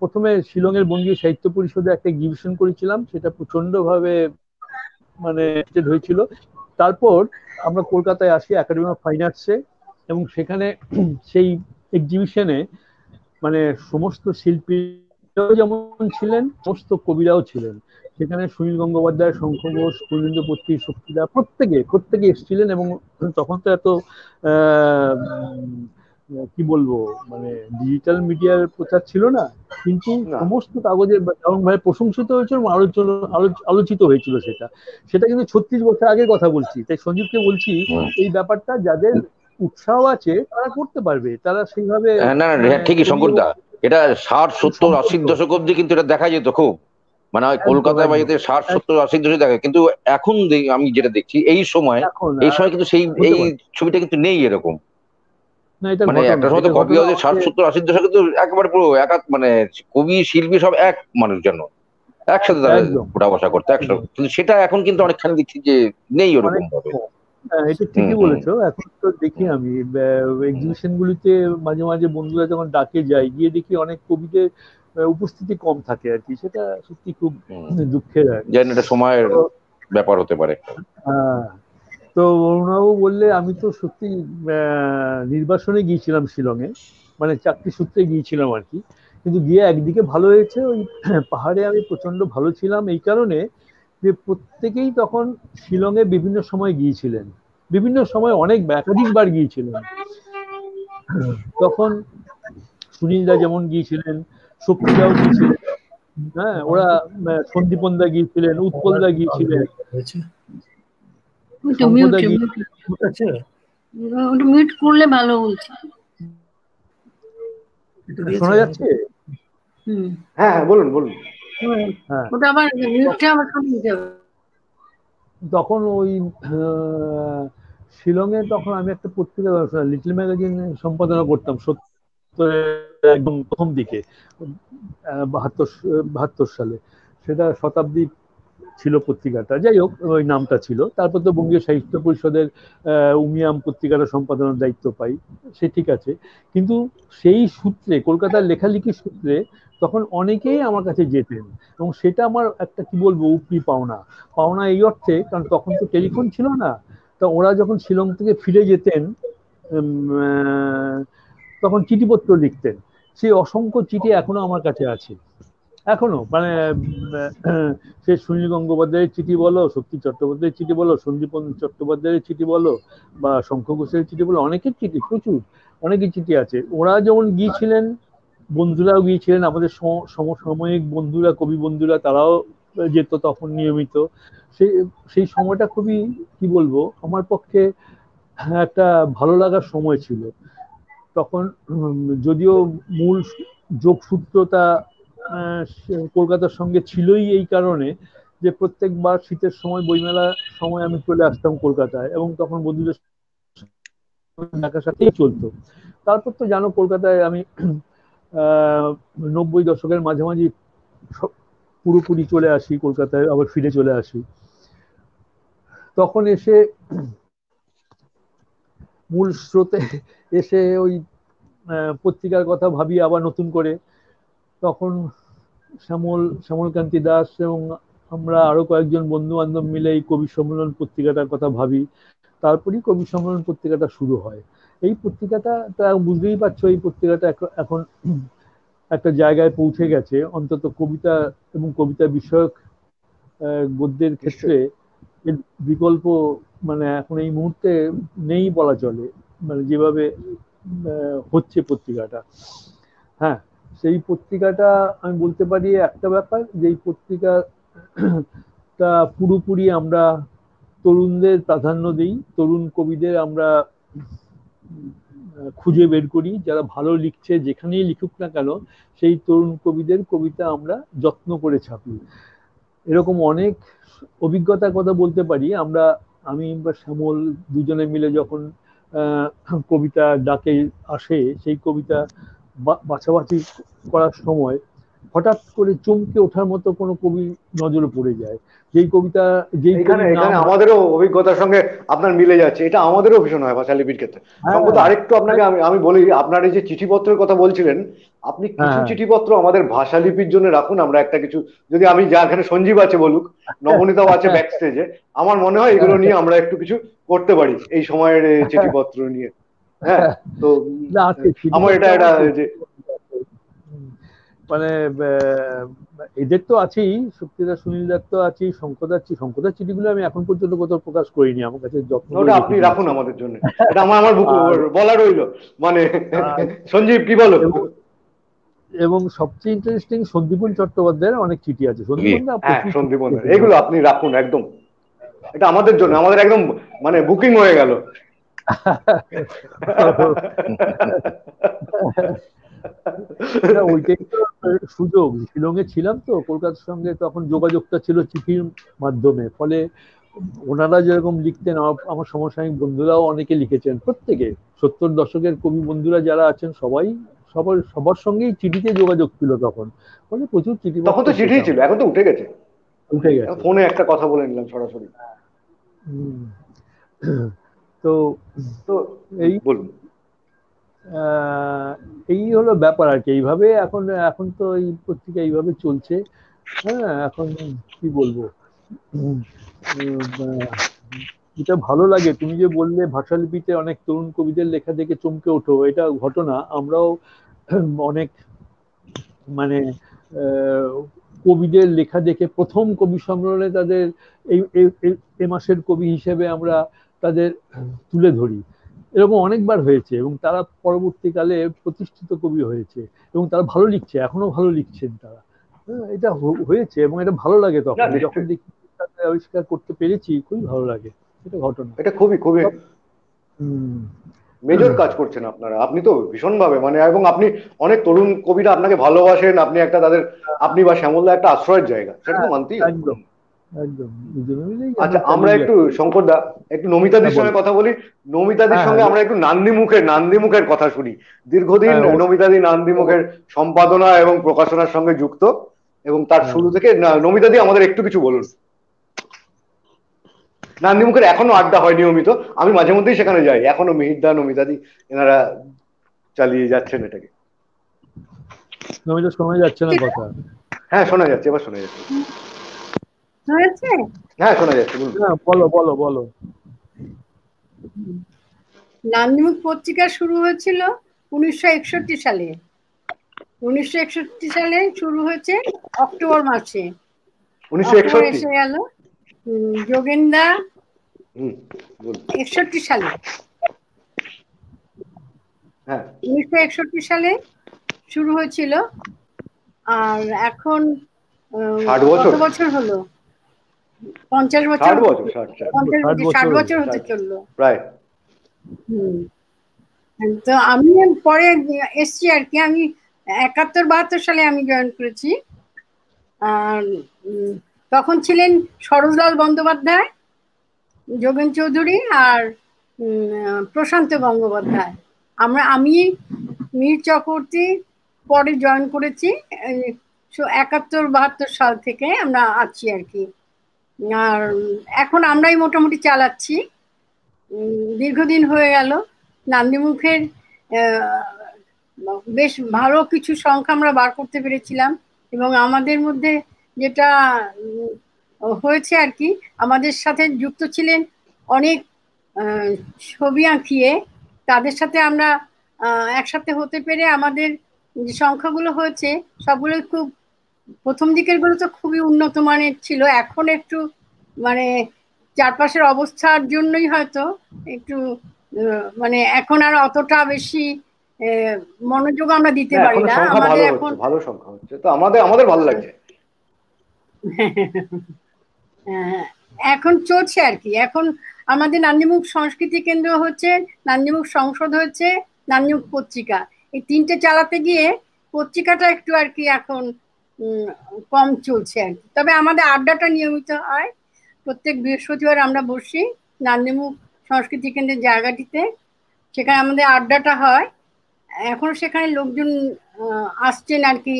প্রথমে শিলংয়ের বঙ্গীয় সাহিত্য পরিষদে একটা এক্সিবিশন করেছিলাম, সেটা প্রচন্ড ভাবে মানে হয়েছিল। তারপর আমরা কলকাতায় আসি একাডেমি অফ ফাইন আর্টসে, এবং সেখানে সেই এক্সিবিশনে মানে সমস্ত শিল্পীরাও যেমন ছিলেন, সমস্ত কবিরাও ছিলেন সেখানে। সুনীল গঙ্গোপাধ্যায়, শঙ্খ ঘোষ, পূর্ণেন্দু পত্রী, শক্তিদা, প্রত্যেকে এসেছিলেন। এবং তখন তো এত কি বলবো, মানে ডিজিটাল মিডিয়ার প্রচার ছিল না, কিন্তু সমস্ত কাগজে যেমন ভাবে প্রশংসিত হয়েছিল, আলোচিত হয়েছিল সেটা। সেটা কিন্তু 36 বছর আগের কথা বলছি। তাই সঞ্জীবকে বলছি, এই ব্যাপারটা যাদের উৎসাহ আছে তারা করতে পারবে, তারা সেইভাবে। না ঠিকই শঙ্করদা, এটা 60, 70, 80 দশক অব্দি কিন্তু এটা দেখা যেত খুব। মানে ওই একদম কলকাতায় বা একদম ইয়েতে 60, 70, 80 দশকে দেখে, কিন্তু এখন আমি যেটা দেখছি এই সময়, এখন এই সময় কিন্তু সেই হতে এই পারে ছবিটা কিন্তু নেই এরকম। না, এটা মানে ঘটনা, একটা সময় এটা তো কবি ঘটনা হাউসে আমাকে 60, 70, 80 দশকে তো একেবারে পুরো মানে কবি শিল্পী সব এক মানুষ যেন একসাথে তারা একদম ওঠা বসা করতো একসাথে, একদম কিন্তু সেটা এখন কিন্তু অনেকখানি দেখছি যে নেই ওরকম অনেক ভাবে। কম। হ্যাঁ, এটা হুম ঠিকই হুম বলেছো। এখন তো দেখি হুম আমি হুম এক্সিবিশন গুলিতে মাঝে মাঝে বন্ধুরা যখন ডাকে যাই, গিয়ে দেখি অনেক কবিদের উপস্থিতি কম থাকে আর কি। সেটা সত্যি খুব হুম। দুঃখের আর কি। জানি না, এটা সময়ের তো ব্যাপার হতে পারে। আহ, তো অরুণবাবু বললে, আমি তো সত্যি নির্বাসনে গিয়েছিলাম শিলংয়ে, মানে চাকরি সূত্রে গিয়েছিলাম আর কি। কিন্তু গিয়ে একদিকে ভালো হয়েছে, ওই পাহাড়ে আমি প্রচন্ড ভালো ছিলাম এই কারণে যে প্রত্যেকেই তখন শিলংয়ে বিভিন্ন সময় গিয়েছিলেন, বিভিন্ন সময় অনেক একাধিকবার গিয়েছিলেন। তখন সুনীলদা যেমন গিয়েছিলেন, শক্তিদাও গিয়েছিলেন, হ্যাঁ ওরা সন্দীপনদা গিয়েছিলেন, উৎপলদা গিয়েছিলেন, ওইটা মিউট শঙ্করদা মিউট গিয়েছিলেন। ওটা মিউট করলে ভালো বলছে। শোনা যাচ্ছে? হুম, হ্যাঁ হ্যাঁ, বলুন বলুন। হ্যাঁ, ওটা আবার মিউটটা আবার করে দিতে হবে। তখন ওই শিলংয়ে তখন আমি একটা পত্রিকা, লিটল ম্যাগাজিন সম্পাদনা করতাম একদম প্রথম দিকে, 72 সালে। সেটা শতাব্দী ছিল পত্রিকাটা, যাই হোক ওই নামটা ছিল। তারপর তো বঙ্গীয় সাহিত্য পরিষদের উমিয়াম পত্রিকাটা সম্পাদনার দায়িত্ব পাই, সে ঠিক আছে। কিন্তু সেই সূত্রে, কলকাতার লেখালেখির সূত্রে তখন অনেকেই আমার কাছে যেতেন, এবং সেটা আমার একটা কি বলবো উপরি পাওনা। পাওনা এই অর্থে, কারণ তখন তো টেলিফোন ছিল না। তা ওরা যখন শিলং থেকে ফিরে যেতেন, তখন চিঠিপত্র লিখতেন। সেই অসংখ্য চিঠি এখনো আমার কাছে আছে, এখনো মানে সে সুনীল গঙ্গোপাধ্যায়ের চিঠি বলো, শক্তি চট্টোপাধ্যায়ের চিঠি বলো, সন্দীপন চট্টোপাধ্যায়ের চিঠি বলো, বা শঙ্খ ঘোষের চিঠি বলো, অনেকের চিঠি, প্রচুর অনেকের চিঠি আছে। ওরা যেমন গিয়েছিলেন, বন্ধুরাও গিয়েছিলেন, আমাদের সমসাময়িক বন্ধুরা, কবি বন্ধুরা, তারাও যেত তখন নিয়মিত। সেই সেই সময়টা খুবই, কি বলবো, আমার পক্ষে একটা ভালো লাগার সময় ছিল তখন। যদিও মূল যোগসূত্রতা কলকাতার সঙ্গে ছিলই, এই কারণে যে প্রত্যেকবার শীতের সময়, বইমেলার সময় আমি চলে আসতাম কলকাতায়, এবং তখন বন্ধুদের দেখার সাথেই চলতো। তারপর তো জানো, কলকাতায় আমি 90 দশকের মাঝামাঝি পুরোপুরি চলে আসি কলকাতায়, আবার ফিরে চলে আসি। তখন এসে মূল স্রোতে এসে ওই পত্রিকার কথা ভাবি আবার নতুন করে। তখন শ্যামলকান্তি দাস এবং আমরা আরো কয়েকজন বন্ধু বান্ধব মিলে এই কবি সম্মেলন পত্রিকাটার কথা ভাবি। তারপরেই কবি সম্মেলন পত্রিকাটা শুরু হয়। এই পত্রিকাটা তা বুঝতেই পারছো, এই পত্রিকাটা এখন একটা জায়গায় পৌঁছে গেছে, অন্তত কবিতা এবং কবিতা বিষয়ক গদ্যের ক্ষেত্রে এর বিকল্প মানে এখন এই মুহূর্তে নেই বলা চলে, মানে যেভাবে হচ্ছে পত্রিকাটা। হ্যাঁ, সেই পত্রিকাটা আমি বলতে পারি একটা ব্যাপার, যে এই পত্রিকাটা পুরোপুরি আমরা তরুণদের প্রাধান্য দিই, তরুণ কবিদের আমরা খুঁজে বের করি, যারা ভালো লিখছে যেখানেই লিখুক না কেন, সেই তরুণ কবিদের কবিতা আমরা যত্ন করে ছাপি। এরকম অনেক অভিজ্ঞতার কথা বলতে পারি আমরা। আমি বা শ্যামল দুজনে মিলে যখন কবিতা ডাকে আসে, সেই কবিতা বাছাবাছি করার সময় হঠাৎ করে চমকে ওঠার মতো কোনো কবি নজরে পড়ে যায়, যেই কবিতা, যেই এখানে কবির নাম এখানে আমাদেরও অভিজ্ঞতার সঙ্গে আপনার মিলে যাচ্ছে, এটা আমাদেরও ভীষণ হয় ভাষালিপির ক্ষেত্রে। হ্যাঁ সম্ভবত আরেকটু আপনাকে আমি আমি বলি, আপনার এই যে চিঠিপত্রের কথা বলছিলেন, আপনি কিছু হ্যাঁ চিঠিপত্র আমাদের ভাষালিপির জন্য রাখুন। আমরা একটা কিছু, যদি আমি যা, এখানে সঞ্জীব আছে বলুক, নবনীতাও আছে ব্যাক স্টেজে, আমার মনে হয় এগুলো নিয়ে আমরা একটু কিছু করতে পারি এই সময়ের চিঠিপত্র নিয়ে। হ্যাঁ, তো না, আছে আমার চিঠিপত্র, এটা আমার এটা যে প্রচুর আছে। মানে এদের তো আছেই, শক্তিদার সুনীলদার তো আছেই, শঙ্করদার চিঠিগুলো আমি এখন পর্যন্ত কোথাও প্রকাশ করিনি, আমার কাছে যত্ন করে ওটা আপনি রেখে রাখুন দিয়েছি। আমাদের জন্য, এটা আমার আমার আর বলা রইলো মানে। আর সঞ্জীব কি বলো? এবং এবং সবচেয়ে ইন্টারেস্টিং, সন্দীপন চট্টোপাধ্যায়ের অনেক চিঠি আছে। সন্দীপন দা হ্যাঁ, প্রচুর চিঠি সন্দীপন, লিখেছেন। এগুলো আপনি রাখুন একদম, এটা আমাদের জন্য, আমাদের একদম মানে বুকিং হয়ে গেল। ওইটাই তো সুযোগ। শিলংয়ে ছিলাম তো, কলকাতার সঙ্গে তখন যোগাযোগটা ছিল চিঠির মাধ্যমে, ফলে ওনারা যেরকম লিখতেন, আমার সমসাময়িক বন্ধুরাও অনেকে লিখেছেন, প্রত্যেকে 70 দশকের কবি বন্ধুরা যারা আছেন সবাই, সবার সঙ্গেই চিঠিতে যোগাযোগ ছিল তখন, ফলে প্রচুর তখন চিঠিপত্র তো চিঠি পেতাম। ছিল, এখন তো উঠে গেছে, উঠে গেছে। ফোনে একটা কথা বলে নিলাম সরাসরি। হুম। তো তো এই বলুন। এই হলো ব্যাপার আর কি। এইভাবে এখন এখন তো এই পত্রিকা এইভাবে চলছে। হ্যাঁ, এখন কি বলবো, উম, আহ, এটা ভালো লাগে। তুমি যে বললে ভাষালিপিতে অনেক তরুণ কবিদের লেখা দেখে চমকে ওঠো, এটা ঘটনা। আমরাও অনেক মানে আহ, কবিদের লেখা দেখে প্রথম কবি সম্মেলনে তাদের এ মাসের কবি হিসেবে আমরা তাদের তুলে ধরি। এরকম অনেকবার হয়েছে এবং তারা পরবর্তীকালে প্রতিষ্ঠিত কবি হয়েছে এবং তারা ভালো লিখছে, এখনো ভালো লিখছেন তারা। হ্যাঁ, এটা হয়েছে এবং এটা ভালো লাগে না, তখন যখন নিশ্চয়ই, দেখি তাদের আবিষ্কার করতে পেরেছি, খুবই ভালো লাগে। এটা ঘটনা। এটা খুবই খুবই হুম। মেজর কাজ করছেন আপনারা, আপনি তো ভীষণভাবে মানে, এবং আপনি অনেক তরুণ কবিরা আপনাকে ভালোবাসেন, আপনি একটা তাদের, আপনি বা শ্যামলদা একটা আশ্রয়ের জায়গা, সেটা তো মানতেই হবে। একদম একদম, দুজনে মিলেই আচ্ছা, আমরা আমরা চালিয়ে একটু যাচ্ছি। শঙ্কর দা, একটু হ্যাঁ নমিতাদির বলো। সঙ্গে কথা বলি। নমিতাদির হ্যাঁ হ্যাঁ সঙ্গে আমরা একটু নান্দিমুখের কথা শুনি। দীর্ঘদিন হ্যাঁ, নমিতাদি নান্দিমুখের সম্পাদনা এবং প্রকাশনার সঙ্গে যুক্ত, এবং তার হ্যাঁ। শুরু থেকে নমিতাদি আমাদের একটু কিছু বলুন। নান্দিমুখের এখনো আড্ডা হয় নিয়মিত, আমি মাঝে মধ্যেই সেখানে যাই, এখনো মিহিরদা নমিতাদি এনারা চালিয়ে যাচ্ছেন এটাকে। নমিতা শোনা যাচ্ছে না কথা। হ্যাঁ, শোনা যাচ্ছে, এবার শোনা যাচ্ছে। হয়েছে? হ্যাঁ, শোনা যাচ্ছে, বলুন। হ্যাঁ, বলো বলো বলো। নান্দিমুখ পত্রিকা শুরু হয়েছিল 1961 সালে। 1961 সালে শুরু হয়েছে অক্টোবর মাসে। 1961। এসে গেল যোগেনদা বলুন। 61 সালে, হ্যাঁ, 1961 সালে শুরু হয়েছিল। আর এখন 60 কত বছর, বছর হলো? 50 বছর, 60 বছর, 60, 50 60 60 বছর বছর হতে 60 চললো। প্রায়। হুম। তো আমি পরে এসছি আর কি। আমি 71-72 সালে আমি জয়েন করেছি। আর তখন ছিলেন সরোজলাল বন্দ্যোপাধ্যায়, যোগেন চৌধুরী আর প্রশান্ত গঙ্গোপাধ্যায়। আমি মীর চক্রবর্তী পরে জয়েন করেছি। 71-72 সাল থেকে আমরা আছি আর কি। আর এখন আমরাই মোটামুটি চালাচ্ছি। দীর্ঘদিন হয়ে গেল। নান্দিমুখের বেশ ভালো কিছু সংখ্যা আমরা বার করতে পেরেছিলাম, এবং আমাদের মধ্যে যেটা হয়েছে আর কি, আমাদের সাথে যুক্ত ছিলেন অনেক ছবি আঁকিয়ে। তাদের সাথে আমরা একসাথে হতে পেরে আমাদের যে সংখ্যাগুলো হয়েছে সবগুলো খুব, প্রথম দিকের গুলো তো খুবই উন্নত মানের ছিল। এখন একটু মানে চারপাশের অবস্থার জন্যই হয়তো একটু মানে এখন আর অতটা বেশি মনোযোগ আমরা দিতে না, পারি এখনো না সংখ্যা আমাদের ভালো এখন। হচ্ছে, ভালো সংখ্যা হচ্ছে, তো আমাদের ভালো লাগছে। এখন চলছে আর কি। এখন আমাদের নান্দিমুখ সংস্কৃতি কেন্দ্র হচ্ছে, নান্দিমুখ সংসদ হচ্ছে, নান্দিমুখ পত্রিকা, এই তিনটে চালাতে গিয়ে পত্রিকাটা একটু আর কি এখন কম চলছে আর কি। তবে আমাদের আড্ডাটা নিয়মিত হয়। প্রত্যেক বৃহস্পতিবার আমরা বসি নান্দিমুখ সংস্কৃতি কেন্দ্রের জায়গাটিতে, সেখানে আমাদের আড্ডাটা হয়। এখন সেখানে লোকজন আসছেন আর কি,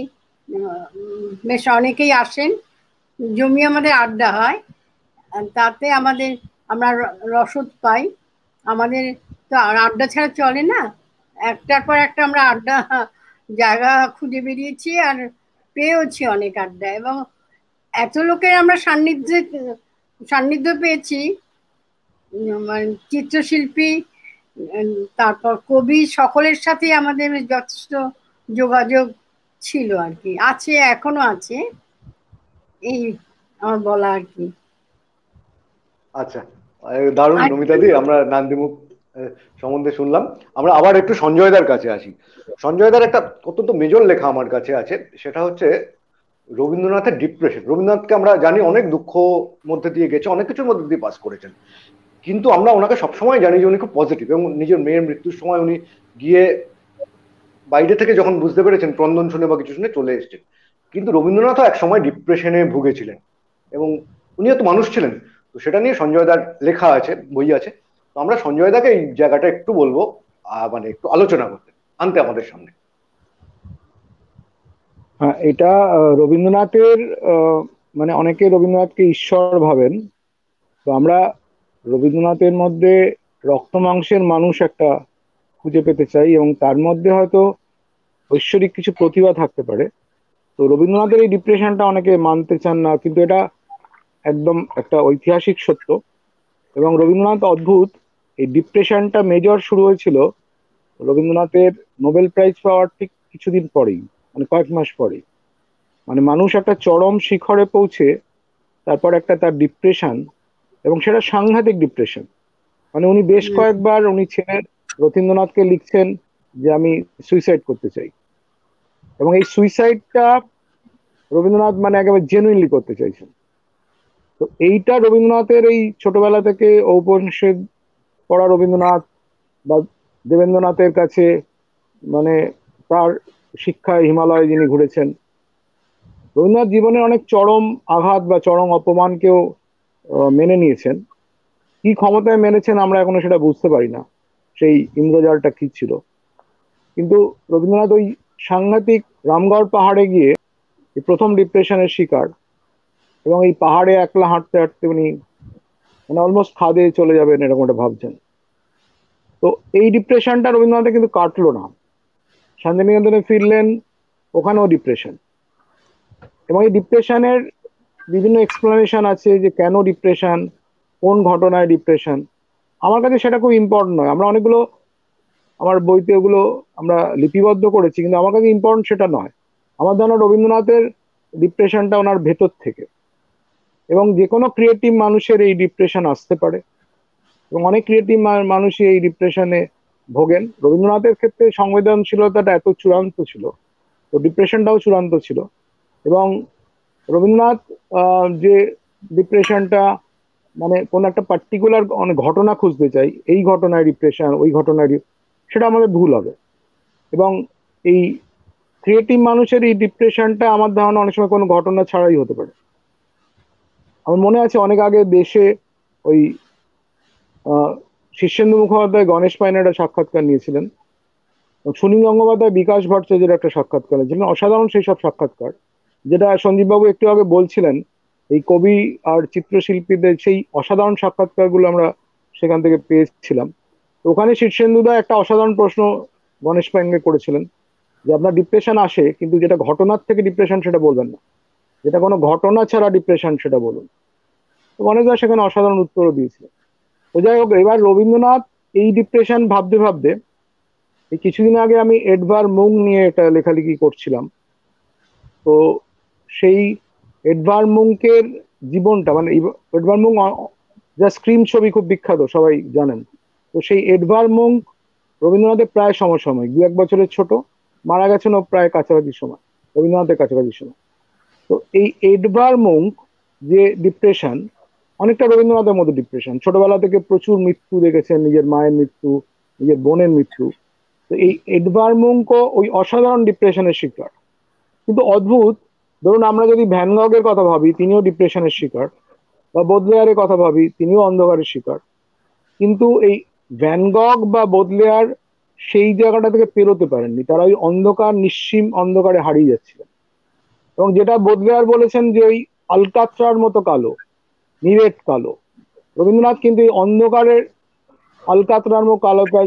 বেশ অনেকেই আসেন, জমি আমাদের আড্ডা হয়। তাতে আমরা রসদ পাই। আমাদের তো আর আড্ডা ছাড়া চলে না, একটার পর একটা আমরা আড্ডা জায়গা খুঁজে বেরিয়েছি আর পেয়েওছি অনেক আড্ডা, এবং এত লোকের আমরা সান্নিধ্য পেয়েছি। মানে চিত্রশিল্পী, তারপর কবি, সকলের সাথেই আমাদের যথেষ্ট যোগাযোগ ছিল আর কি, আছে, এখনো আছে। এই আমার বলা আর কি। আচ্ছা, দারুণ নমিতাদি, আমরা নান্দিমুখ সম্বন্ধে শুনলাম। আমরা আবার একটু সঞ্জয়দার কাছে আসি। সঞ্জয়দার একটা অত্যন্ত মেজর লেখা আমার কাছে আছে, সেটা হচ্ছে রবীন্দ্রনাথের ডিপ্রেশন। রবীন্দ্রনাথকে আমরা জানি অনেক দুঃখ মধ্যে দিয়ে গেছে, অনেক কিছুর মধ্যে দিয়ে পাস করেছেন, কিন্তু আমরা ওনাকে সবসময় জানি যে উনি খুব পজিটিভ, এবং নিজের মেয়ের মৃত্যুর সময় উনি গিয়ে বাইরে থেকে যখন বুঝতে পেরেছেন ক্রন্দন শুনে বা কিছু শুনে চলে এসেছেন। কিন্তু রবীন্দ্রনাথও এক সময় ডিপ্রেশনে ভুগেছিলেন এবং উনিও তো মানুষ ছিলেন। তো সেটা নিয়ে সঞ্জয় দার লেখা আছে, বই আছে। তো আমরা সঞ্জয় দাকে এই জায়গাটা একটু বলবো, মানে একটু আলোচনা করতে, আনতে আমাদের সামনে। হ্যাঁ, এটা রবীন্দ্রনাথের মানে অনেকে রবীন্দ্রনাথকে ঈশ্বর ভাবেন। তো আমরা রবীন্দ্রনাথের মধ্যে রক্ত মাংসের মানুষ একটা খুঁজে পেতে চাই, এবং তার মধ্যে হয়তো ঐশ্বরিক কিছু প্রতিভা থাকতে পারে। তো রবীন্দ্রনাথের এই ডিপ্রেশনটা অনেকে মানতে চান না, কিন্তু এটা একদম একটা ঐতিহাসিক সত্য। এবং রবীন্দ্রনাথ অদ্ভুত, এই ডিপ্রেশনটা মেজর শুরু হয়েছিল রবীন্দ্রনাথের নোবেল প্রাইজ পাওয়ার ঠিক কিছুদিন পরেই, মানে কয়েক মাস পরেই। মানে মানুষ একটা চরম শিখরে পৌঁছে তারপর একটা তার ডিপ্রেশন, এবং সেটা সাংঘাতিক ডিপ্রেশন। মানে উনি বেশ কয়েকবার উনি ছেলের রথীন্দ্রনাথকে লিখছেন যে আমি সুইসাইড করতে চাই, এবং এই সুইসাইডটা রবীন্দ্রনাথ মানে একেবারে জেনুইনলি করতে চাইছেন। তো এইটা রবীন্দ্রনাথের এই ছোটবেলা থেকে ঔপনিষদ পড়া রবীন্দ্রনাথ বা দেবেন্দ্রনাথের কাছে, মানে তার শিক্ষায় হিমালয়ে যিনি ঘুরেছেন, রবীন্দ্রনাথ জীবনের অনেক চরম আঘাত বা চরম অপমানকেও মেনে নিয়েছেন। কি ক্ষমতায় মেনেছেন আমরা এখনো সেটা বুঝতে পারি না, সেই ইন্দ্রজালটা কি ছিল। কিন্তু রবীন্দ্রনাথ ওই সাংঘাতিক রামগড় পাহাড়ে গিয়ে এই প্রথম ডিপ্রেশনের শিকার, এবং এই পাহাড়ে একলা হাঁটতে হাঁটতে উনি মানে অলমোস্ট খাদে চলে যাবেন এরকম একটা ভাবছেন। তো এই ডিপ্রেশনটা রবীন্দ্রনাথের কিন্তু কাটলো না, শান্তিনিকেতনে ফিরলেন, ওখানেও ডিপ্রেশন। এবং এই ডিপ্রেশনের বিভিন্ন এক্সপ্লেনেশন আছে যে কেন ডিপ্রেশন, কোন ঘটনায় ডিপ্রেশন। আমার কাছে সেটা খুব ইম্পর্টেন্ট নয়। আমরা অনেকগুলো আমার বইতে ওগুলো আমরা লিপিবদ্ধ করেছি, কিন্তু আমার কাছে ইম্পর্টেন্ট সেটা নয়। আমার ধারণা রবীন্দ্রনাথের ডিপ্রেশনটা ওনার ভেতর থেকে, এবং যে কোনো ক্রিয়েটিভ মানুষের এই ডিপ্রেশন আসতে পারে, এবং অনেক ক্রিয়েটিভ মানুষই এই ডিপ্রেশনে ভোগেন। রবীন্দ্রনাথের ক্ষেত্রে সংবেদনশীলতাটা এত চূড়ান্ত ছিল, তো ডিপ্রেশনটাও চূড়ান্ত ছিল। এবং রবীন্দ্রনাথ যে ডিপ্রেশনটা মানে কোন একটা পার্টিকুলার অনেক ঘটনা খুঁজতে চাই, এই ঘটনায় ডিপ্রেশন, ওই ঘটনায়, সেটা আমাদের ভুল হবে। এবং এই ক্রিয়েটিভ মানুষের এই ডিপ্রেশনটা আমার ধারণা অনেক সময় কোনো ঘটনা ছাড়াই হতে পারে। আমার মনে আছে অনেক আগে দেশে ওই শীর্ষেন্দু মুখোপাধ্যায় গণেশ পাইনের একটা সাক্ষাৎকার নিয়েছিলেন, সুনীল গঙ্গোপাধ্যায় বিকাশ ভট্টাচার্যের একটা সাক্ষাৎকার নিয়েছিলেন, অসাধারণ সেই সব সাক্ষাৎকার, যেটা সঞ্জীববাবু একটু আগে বলছিলেন। এই কবি আর চিত্রশিল্পীদের সেই অসাধারণ সাক্ষাৎকারগুলো আমরা সেখান থেকে পেয়েছিলাম। তো ওখানে শীর্ষেন্দুদা একটা অসাধারণ প্রশ্ন গণেশ পাইনকে করেছিলেন, যে আপনার ডিপ্রেশন আসে কিন্তু যেটা ঘটনার থেকে ডিপ্রেশন সেটা বলবেন না, যেটা কোনো ঘটনা ছাড়া ডিপ্রেশন সেটা বলুন। তো গণেশদা সেখানে অসাধারণ উত্তরও দিয়েছিলেন। তো যাই হোক, এবার রবীন্দ্রনাথ এই ডিপ্রেশন ভাবতে ভাবতে, এই কিছুদিন আগে আমি এডভার মুং নিয়ে একটা লেখালেখি করছিলাম। তো সেই এডভার মুংকের জীবনটা, মানে এডভার মুং যা স্ক্রিম ছবি খুব বিখ্যাত সবাই জানেন। তো সেই এডভার মুং রবীন্দ্রনাথের প্রায় সমসাময়িক, 2-1 বছরের ছোট, মারা গেছেন ও প্রায় কাছাকাছি সময়, রবীন্দ্রনাথের কাছাকাছি সময়। তো এই এডভার মুং যে ডিপ্রেশন, অনেকটা রবীন্দ্রনাথের মতো ডিপ্রেশন। ছোটবেলা থেকে প্রচুর মৃত্যু দেখেছেন, নিজের মায়ের মৃত্যু, নিজের বোনের মৃত্যু। তো এই এডভার মুংকও ওই অসাধারণ ডিপ্রেশনের শিকার। কিন্তু অদ্ভুত, ধরুন আমরা যদি ভ্যান গগের কথা ভাবি, তিনিও ডিপ্রেশনের শিকার, বা বোদলেয়ারের কথা ভাবি, তিনিও অন্ধকারের শিকার। কিন্তু এই ভ্যান গগ বা বোদলেয়ার সেই জায়গাটা থেকে পেরোতে পারেননি, তারা ওই অন্ধকার, নিশ্চিম অন্ধকারে হারিয়ে যাচ্ছিলেন। এবং যেটা বোদলেয়ার বলেছেন যে ওই আলকাত্রার মতো কালো, নিরেট কালো, রবীন্দ্রনাথ কিন্তু এই অন্ধকারের আলকাত্রার মতো কালোটা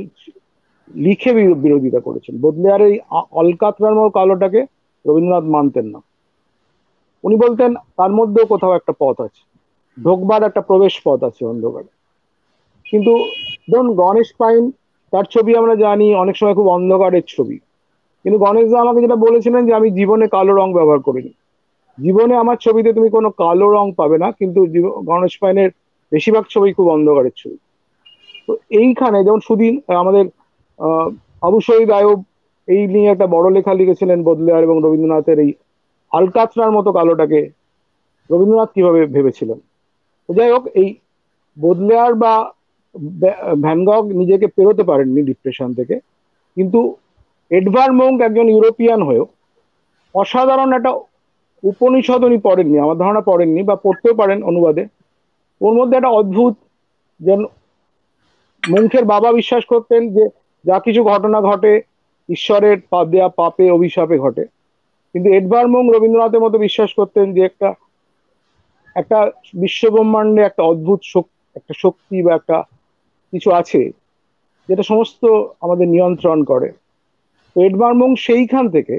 লিখে বিরোধিতা করেছেন। বোদলেয়ার এই আলকাত্রার মতো কালোটাকে রবীন্দ্রনাথ মানতেন না। উনি বলতেন তার মধ্যেও কোথাও একটা পথ আছে, ঢোকবার একটা প্রবেশ পথ আছে অন্ধকারে। কিন্তু ধরুন গণেশ পাইন, তার ছবি আমরা জানি অনেক সময় খুব অন্ধকারের ছবি, কিন্তু গণেশদা আমাকে যেটা বলেছিলেন যে আমি জীবনে কালো রং ব্যবহার করিনি, জীবনে আমার ছবিতে তুমি কোনো কালো রং পাবে না। কিন্তু গণেশ পাইনের বেশিরভাগ ছবি খুব অন্ধকারের ছবি। তো এইখানে যেমন সুদিন আমাদের আবু শহীদ আয়ুব এই নিয়ে একটা বড় লেখা লিখেছিলেন, বোদলেয়ার এবং রবীন্দ্রনাথের এই আলকাতরার মতো কালোটাকে রবীন্দ্রনাথ কিভাবে ভেবেছিলেন। তো যাই হোক, এই বোদলেয়ার বা ভ্যান গগ নিজেকে পেরোতে পারেননি ডিপ্রেশন থেকে, কিন্তু এডভার্ড মুঙ্ক একজন ইউরোপিয়ান হয়েও অসাধারণ একটা উপনিষদ উনি পড়েননি, আমার ধারণা পড়েননি, বা পড়তেও পারেন অনুবাদে। ওর মধ্যে একটা অদ্ভুত, যেন মুঙ্কের বাবা বিশ্বাস করতেন যে যা কিছু ঘটনা ঘটে ঈশ্বরের দেয়া পাপে অভিশাপে ঘটে, কিন্তু এডভার্ড মুঙ্ক রবীন্দ্রনাথের মতো বিশ্বাস করতেন যে একটা একটা বিশ্বব্রহ্মাণ্ডে একটা অদ্ভুত একটা শক্তি বা একটা কিছু আছে যেটা সমস্ত আমাদের নিয়ন্ত্রণ করে। তো এডভার্ড মুঙ্ক সেইখান থেকে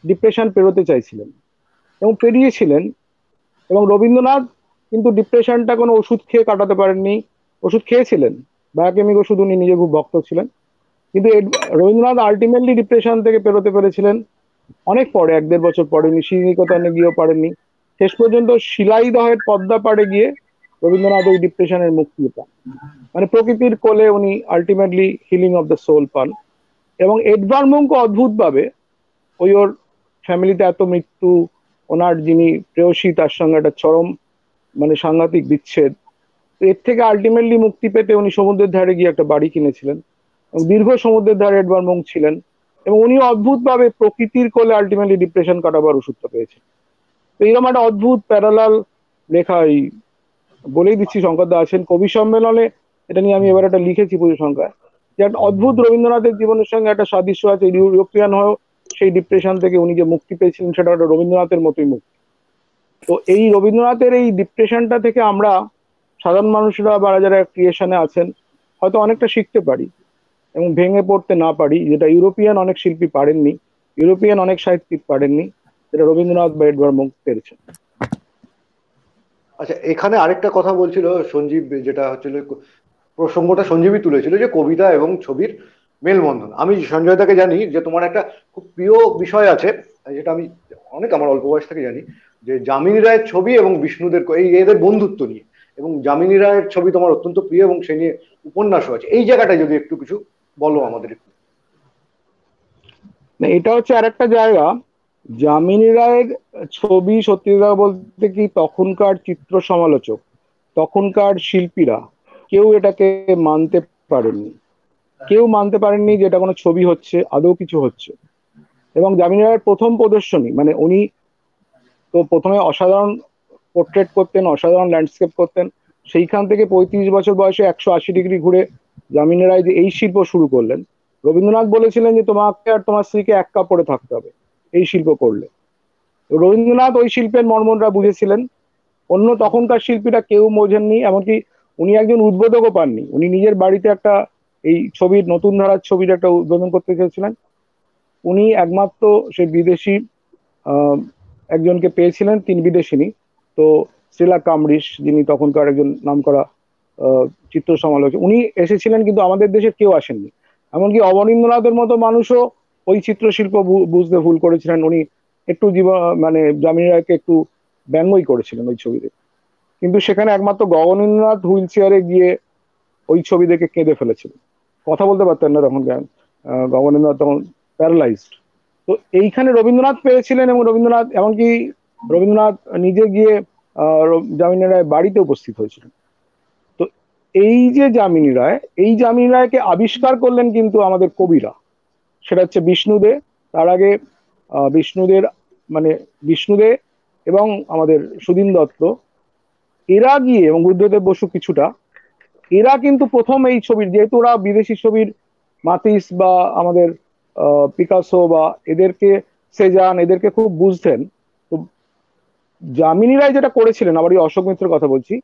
ডিপ্রেশন পেরোতে চাইছিলেন এবং পেরিয়েছিলেন। এবং রবীন্দ্রনাথ কিন্তু ডিপ্রেশনটা কোনো ওষুধ খেয়ে কাটাতে পারেননি। ওষুধ খেয়েছিলেন, বায়োকেমিক ওষুধ, উনি নিজে খুব ভক্ত ছিলেন, কিন্তু রবীন্দ্রনাথ আলটিমেটলি ডিপ্রেশন থেকে পেরোতে পেরেছিলেন অনেক পরে, 1-1.5 বছর পরে। নিশিনিকেতনে গিয়েও পারেননি, শেষ পর্যন্ত শিলাইদহের পদ্মা পাড়ে গিয়ে রবীন্দ্রনাথ ওই ডিপ্রেশনের মুক্তি পান, মানে প্রকৃতির কোলে উনি ultimately healing of the soul পান। এবং এডভার্ড মুঙ্ক অদ্ভুতভাবে ওই ওর ফ্যামিলিতে এত মৃত্যু, ওনার যিনি প্রেয়সী তার সঙ্গে একটা চরম মানে সাংঘাতিক বিচ্ছেদ, এর থেকে আলটিমেটলি মুক্তি পেতে উনি সমুদ্রের ধারে গিয়ে একটা বাড়ি কিনেছিলেন এবং দীর্ঘ সমুদ্রের ধারে এডভার্ড মুঙ্ক ছিলেন। এবং উনি অদ্ভুতভাবে প্রকৃতির কোলে আলটিমেটলি ডিপ্রেশন কাটাবার ওষুধটা পেয়েছেন। তো এরকম একটা অদ্ভুত প্যারালাল লেখা, এই বলেই দিচ্ছি শঙ্কর দা আছেন কবি সম্মেলনে, এটা নিয়ে আমি এবার একটা লিখেছি পুজো সংখ্যায়, যে একটা অদ্ভুত রবীন্দ্রনাথের জীবনের সঙ্গে একটা সাদৃশ্য আছে। ইউরোপিয়ান হয়েও সেই ডিপ্রেশন থেকে উনি যে মুক্তি পেয়েছিলেন সেটা একটা রবীন্দ্রনাথের মতোই মুক্তি। তো এই রবীন্দ্রনাথের এই ডিপ্রেশনটা থেকে আমরা সাধারণ মানুষরা বা যারা ক্রিয়েশনে আছেন হয়তো অনেকটা শিখতে পারি এবং ভেঙে পড়তে না পারি, যেটা ইউরোপিয়ান অনেক শিল্পী পারেননি, ইউরোপিয়ান অনেক সাহিত্যিক পারেননি, যেটা রবীন্দ্রনাথ বা এডভার্ড মুঙ্ক পেরেছেন। আচ্ছা, এখানে আরেকটা কথা বলছিল সঞ্জীব, যেটা হচ্ছিল প্রসঙ্গটা সঞ্জীবই তুলেছিল, যে কবিতা এবং ছবির মেলবন্ধন। আমি সঞ্জয় দাকে জানি যে তোমার একটা খুব প্রিয় বিষয় আছে, যেটা আমি অনেক আমার অল্প বয়স থেকে জানি, যে যামিনী রায়ের ছবি এবং বিষ্ণুদের এই এদের বন্ধুত্ব নিয়ে, এবং যামিনী রায়ের ছবি তোমার অত্যন্ত প্রিয় এবং সে নিয়ে উপন্যাসও আছে। এই জায়গাটায় যদি একটু কিছু বলো আমাদের একটু। এটা হচ্ছে আরেকটা জায়গা, যামিনী রায়ের ছবি সত্যি কথা বলতে কি তখনকার চিত্র সমালোচক, তখনকার শিল্পীরা কেউ এটাকে মানতে পারেননি, কেউ মানতে পারেননি যে এটা কোনো ছবি হচ্ছে, আদৌ কিছু হচ্ছে। এবং যামিনী রায়ের প্রথম প্রদর্শনী, মানে উনি তো প্রথমে অসাধারণ পোর্ট্রেট করতেন, অসাধারণ ল্যান্ডস্কেপ করতেন, সেইখান থেকে 35 বছর বয়সে 180 ডিগ্রি ঘুরে যামিনী রায় যে এই শিল্প শুরু করলেন, রবীন্দ্রনাথ বলেছিলেন যে তোমাকে আর তোমার স্ত্রীকে এক কাপড়ে থাকতে হবে এই শিল্প করলে। রবীন্দ্রনাথ ওই শিল্পের মর্মটা বুঝেছিলেন, অন্য তখনকার শিল্পীরা কেউ বোঝেননি, এমনকি উনি একজন উদ্বোধকও পাননি। উনি নিজের বাড়িতে একটা এই ছবির নতুন ধারার ছবির একটা উদ্বোধন করতে চেয়েছিলেন, উনি একমাত্র সেই বিদেশি একজনকে পেয়েছিলেন, 3 বিদেশিনী, তো স্টেলা কামরিস, যিনি তখনকার একজন নামকরা চিত্র সমালোচক, উনি এসেছিলেন, কিন্তু আমাদের দেশে কেউ আসেননি। এমনকি অবনীন্দ্রনাথের মতো মানুষও ওই চিত্রশিল্প বুঝতে ভুল করেছিলেন, উনি একটু মানে যামিনী রায়কে একটু ব্যঙ্গই করেছিলেন ওই ছবিতে। কিন্তু সেখানে একমাত্র গগনেন্দ্রনাথ হুইল চেয়ারে গিয়ে ওই ছবি দেখে কেঁদে ফেলেছিলেন, কথা বলতে পারতেন না তখন, গগনেন্দ্রনাথ তখন প্যারালাইজড। তো এইখানে রবীন্দ্রনাথ পেরেছিলেন, এবং রবীন্দ্রনাথ এমনকি রবীন্দ্রনাথ নিজে গিয়ে যামিনী রায় বাড়িতে উপস্থিত হয়েছিলেন। তো এই যে যামিনী রায়, এই যামিনী রায়কে আবিষ্কার করলেন কিন্তু আমাদের কবিরা, সেটা হচ্ছে বিষ্ণুদে, তার আগে বিষ্ণুদের মানে বিষ্ণুদে এবং আমাদের সুধীন দত্ত, এরা গিয়ে, এবং বুদ্ধদেব বসু কিছুটা, এরা কিন্তু প্রথম এই ছবির, যেহেতু ওরা বিদেশি ছবির মাতিস বা আমাদের পিকাসো বা এদেরকে, সেজান, এদেরকে খুব বুঝতেন। তো যামিনী রায় যেটা করেছিলেন, আবার এই অশোক মিত্রের কথা বলছি,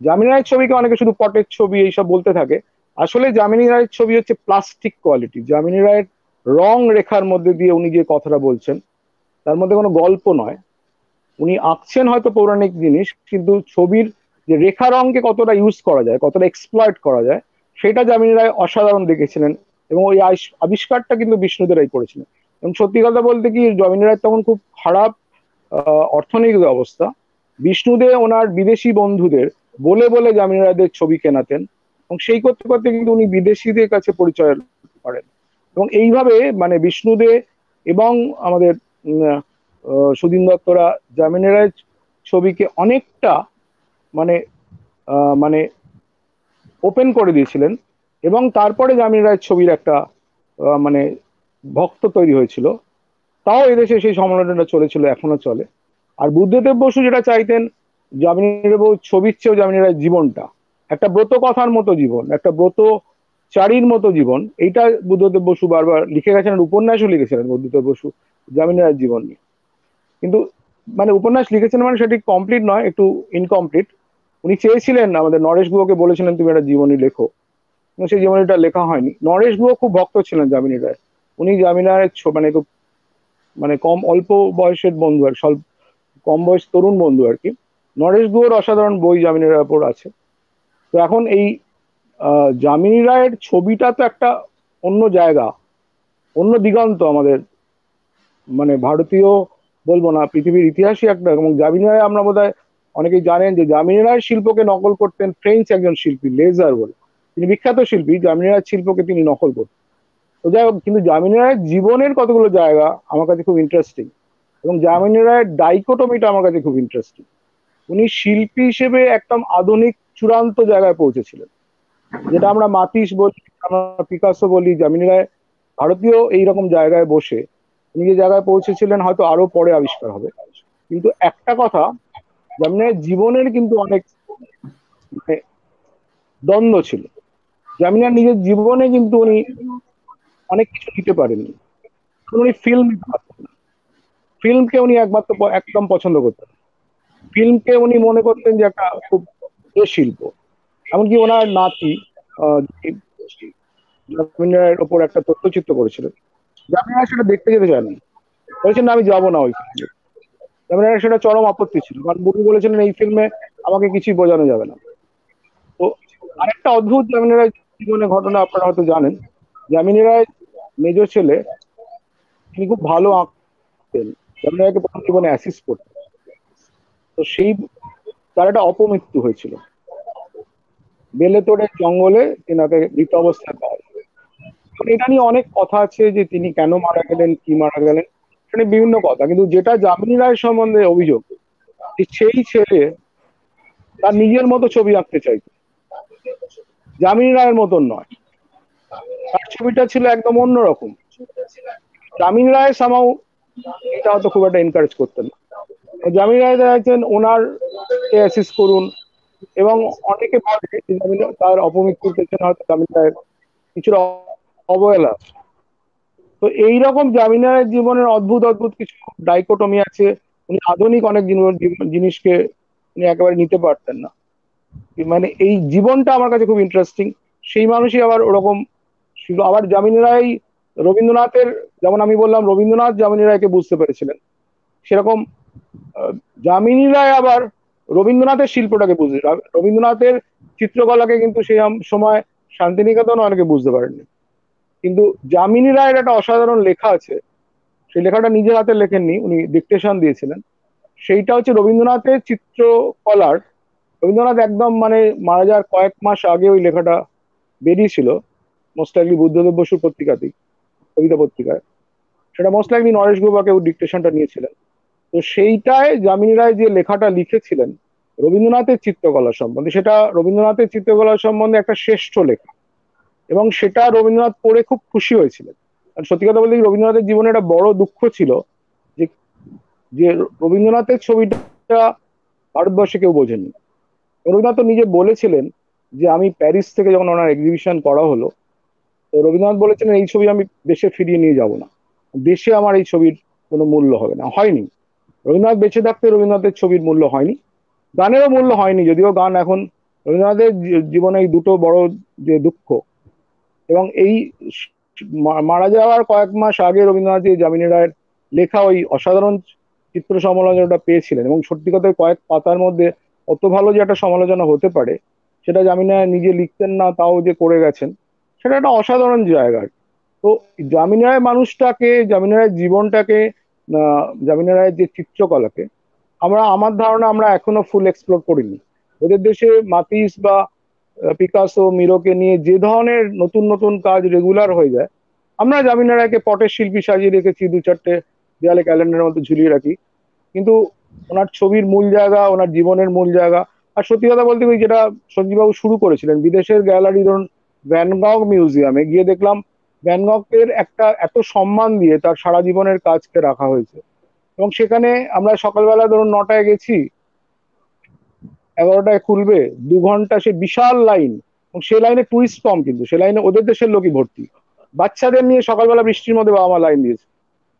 যামিনী রায়ের ছবিকে অনেকে শুধু পটের ছবি এইসব বলতে থাকে, আসলে যামিনী রায়ের ছবি হচ্ছে প্লাস্টিক কোয়ালিটি। যামিনী রায়ের রং রেখার মধ্যে দিয়ে উনি যে কথাটা বলছেন তার মধ্যে কোনো গল্প নয়, উনি আঁকছেন হয়তো পৌরাণিক জিনিস, কিন্তু ছবির যে রেখা রঙকে কতটা ইউজ করা যায়, কতটা এক্সপ্লয়েট করা যায়, সেটা যামিনী রায় অসাধারণ দেখেছিলেন। এবং ওই আবিষ্কারটা কিন্তু বিষ্ণুদেরাই করেছিলেন। এবং সত্যি কথা বলতে কি, যামিনী রায় তখন খুব খারাপ অর্থনৈতিক অবস্থা, বিষ্ণুদে ওনার বিদেশি বন্ধুদের বলে বলে যামিনী রায়দের ছবি কেনাতেন, এবং সেই করতে করতে কিন্তু উনি বিদেশিদের কাছে পরিচয় করেন। এবং এইভাবে মানে বিষ্ণুদে এবং আমাদের সুধীন দত্তরা যামিনী রায়ের ছবিকে অনেকটা মানে মানে ওপেন করে দিয়েছিলেন। এবং তারপরে যামিনী রায়ের ছবির একটা মানে ভক্ত তৈরি হয়েছিল, তাও এদেশে সেই সমালোচনাটা চলেছিল, এখনো চলে। আর বুদ্ধদেব বসু যেটা চাইতেন, যামিনী বউ ছবির চেয়েও যামিনী রায়ের জীবনটা একটা ব্রত কথার মতো জীবন, একটা ব্রত চারির মতো জীবন, এইটা বুদ্ধদেব বসু বারবার লিখে গেছেন। আর উপন্যাসও লিখেছিলেন বুদ্ধদেব বসু যামিনী রায়ের জীবন নিয়ে। কিন্তু মানে উপন্যাস লিখেছেন মানে সেটি কমপ্লিট নয়, একটু ইনকমপ্লিট। উনি চেয়েছিলেন, আমাদের নরেশ গুহকে বলেছিলেন তুমি একটা জীবনী লেখো, কিন্তু সেই জীবনীটা লেখা হয়নি। নরেশ গুহ খুব ভক্ত ছিলেন যামিনী রায়। উনি যামিনী রায়ের মানে খুব মানে কম অল্প বয়সের বন্ধু, আর স্বল্প কম বয়স তরুণ বন্ধু আর কি। নরেশ গুহর অসাধারণ বই যামিনী রায়ের ওপর আছে। তো এখন এই যামিনী রায়ের ছবিটা তো একটা অন্য জায়গা, অন্য দিগন্ত আমাদের, মানে ভারতীয় বলবো না, পৃথিবীর ইতিহাসই একটা। এবং যামিনী রায় আমরা বোধহয় অনেকেই জানেন যে যামিনী রায়ের শিল্পকে নকল করতেন ফ্রেঞ্চ একজন শিল্পী লেজার বলে, তিনি বিখ্যাত শিল্পী। যামিনী রায়ের শিল্পকে তিনি নকল করতেন। তো যাই হোক, কিন্তু যামিনী রায়ের জীবনের কতগুলো জায়গা আমার কাছে খুব ইন্টারেস্টিং, এবং যামিনী রায়ের ডাইকোটমিটা আমার কাছে খুব ইন্টারেস্টিং। উনি শিল্পী হিসেবে একদম আধুনিক চূড়ান্ত জায়গায় পৌঁছেছিলেন, যেটা আমরা মাতিস বলি, আমরা পিকাসো বলি। যামিনী রায় ভারতীয় এইরকম জায়গায় বসে উনি যে জায়গায় পৌঁছেছিলেন হয়তো আরো পরে আবিষ্কার হবে। কিন্তু একটা কথা, যামিনী রায়ের জীবনের কিন্তু অনেক মানে দ্বন্দ্ব ছিল। যামিনী রায় নিজের জীবনে কিন্তু উনি অনেক কিছু দিতে পারেননি। উনি ফিল্ম ফিল্মকে উনি একদম পছন্দ করতেন। ফিল্মকে উনি মনে করতেন যে একটা খুব শিল্প। এমনকি ওনার নাতি যামিনী রায়ের ওপর একটা তথ্যচিত্র করেছিলেন, যামিনী রায় সেটা দেখতে যেতে চাননি, বলেছেন না আমি যাবো না ওই ফিল্মে। যামিনী রায়ের সেটা চরম আপত্তি ছিল, কারণ বুবু বলেছিলেন এই ফিল্মে আমাকে কিছুই বোঝানো যাবে না। তো আরেকটা অদ্ভুত যামিনী রায় জীবনের ঘটনা আপনারা হয়তো জানেন, যামিনী রায় মেজ ছেলে, তিনি খুব ভালো আঁকতেন। যামিনী রায়কে প্রথম জীবনে অ্যাসিস্ট করতেন। তো সেই তার একটা অপমৃত্যু হয়েছিল, বেলেতোড়ের জঙ্গলে তেনাকে মৃত অবস্থায় পাওয়া যায়। এটা নিয়ে অনেক কথা আছে যে তিনি কেন মারা গেলেন, কি মারা গেলেন, সেটা বিভিন্ন কথা। কিন্তু যেটা যামিনী রায় সম্বন্ধে অভিযোগ, সেই ছেলে তার নিজের মতো ছবি আঁকতে চাইতো, যামিনী রায়ের মতন নয়। তার ছবিটা ছিল একদম অন্যরকম। যামিনী রায় সামাও এটা হয়তো খুব একটা এনকারেজ করতেন না। যামিনী রায় চাইছেন ওনার কে অ্যাসিস্ট করুন, এবং অনেকে ভাবে তার অপমৃত্যুর পেছনে হয়তো যামিনী রায়ের কিছুটা অবহেলা। তো এইরকম যামিনী রায়ের জীবনের অদ্ভুত অদ্ভুত কিছু ডাইকোটমি আছে। উনি আধুনিক অনেক জিনিসকে উনি একেবারে নিতে পারতেন না। মানে এই জীবনটা আমার কাছে খুব ইন্টারেস্টিং। সেই মানুষই আবার ওরকম ছিল। আবার যামিনী রায় রবীন্দ্রনাথের, যেমন আমি বললাম রবীন্দ্রনাথ যামিনী রায়কে বুঝতে পেরেছিলেন, সেরকম যামিনী রায় আবার রবীন্দ্রনাথের শিল্পটাকে বুঝতে, রবীন্দ্রনাথের চিত্রকলাকে কিন্তু সেই সময় শান্তিনিকেতন অনেকে বুঝতে পারেননি। কিন্তু যামিনী রায়ের একটা অসাধারণ লেখা আছে, সেই লেখাটা নিজের হাতে লেখেননি, উনি ডিকটেশন দিয়েছিলেন। সেইটা হচ্ছে রবীন্দ্রনাথের চিত্রকলার, রবীন্দ্রনাথ একদম মানে মারা যাওয়ার কয়েক মাস আগে ওই লেখাটা বেরিয়েছিল, মোস্ট লাইকলি বুদ্ধদেব বসুর পত্রিকাতেই, কবিতা পত্রিকায়। সেটা মোস্ট লাইকলি নরেশ গুহ কেউ ডিকটেশনটা নিয়েছিলেন। তো সেইটায় যামিনী রায় যে লেখাটা লিখেছিলেন রবীন্দ্রনাথের চিত্রকলা সম্বন্ধে, সেটা রবীন্দ্রনাথের চিত্রকলা সম্বন্ধে একটা শ্রেষ্ঠ লেখা, এবং সেটা রবীন্দ্রনাথ পড়ে খুব খুশি হয়েছিলেন। আর সত্যি কথা বলতে রবীন্দ্রনাথের জীবনে একটা বড় দুঃখ ছিল যে যে রবীন্দ্রনাথের ছবিটা ভারতবর্ষে কেউ বোঝেনি। রবীন্দ্রনাথ তো নিজে বলেছিলেন যে আমি প্যারিস থেকে যখন ওনার এক্সিবিশন করা হলো, তো রবীন্দ্রনাথ বলেছিলেন এই ছবি আমি দেশে ফিরিয়ে নিয়ে যাব না, দেশে আমার এই ছবির কোনো মূল্য হবে না। হয়নি। রবীন্দ্রনাথ বেঁচে থাকতে রবীন্দ্রনাথের ছবির মূল্য হয়নি, গানেরও মূল্য হয়নি, যদিও গান এখন রবীন্দ্রনাথের জীবনে এই দুটো বড় যে দুঃখ। এবং এই মারা যাওয়ার কয়েক মাস আগে রবীন্দ্রনাথ যামিনী রায়ের লেখা ওই অসাধারণ চিত্র সমালোচনাটা পেয়েছিলেন, এবং সত্যি কথা কয়েক পাতার মধ্যে অত ভালো যে একটা সমালোচনা হতে পারে সেটা যামিনী রায় নিজে লিখতেন না, তাও যে করে গেছেন, সেটা একটা অসাধারণ জায়গা। তো যামিনী রায় মানুষটাকে, যামিনী রায়ের জীবনটাকে, যামিনী রায়ের যে চিত্রকলাকে আমার ধারণা আমরা এখনো ফুল এক্সপ্লোর করিনি। ওদের দেশে মাতিস বা পিকাসো, মিরোকে নিয়ে যে ধরনের নতুন নতুন কাজ রেগুলার হয়ে যায়, আমরা যামিনী রায়কে পটের শিল্পী সাজিয়ে রেখেছি, দু চারটে দেয়ালে ক্যালেন্ডারের মতো ঝুলিয়ে রাখি, কিন্তু ওনার ছবির মূল জায়গা, ওনার জীবনের মূল জায়গা। আর সত্যি কথা বলতে যেটা সঞ্জীববাবু শুরু করেছিলেন, বিদেশের গ্যালারি, ধরুন ভ্যান গগ মিউজিয়ামে গিয়ে দেখলাম ভ্যান গগের একটা এত সম্মান দিয়ে তার সারা জীবনের কাজকে রাখা হয়েছে। এবং সেখানে আমরা সকালবেলা ধরুন 9টায় গেছি, 11টায় খুলবে, 2 ঘন্টা সে বিশাল লাইন, এবং সে লাইনে টুরিস্ট কম, কিন্তু সে লাইনে ওদের দেশের লোকই ভর্তি, বাচ্চাদের নিয়ে সকালবেলা বৃষ্টির মধ্যে বাবা মা লাইন দিয়েছে।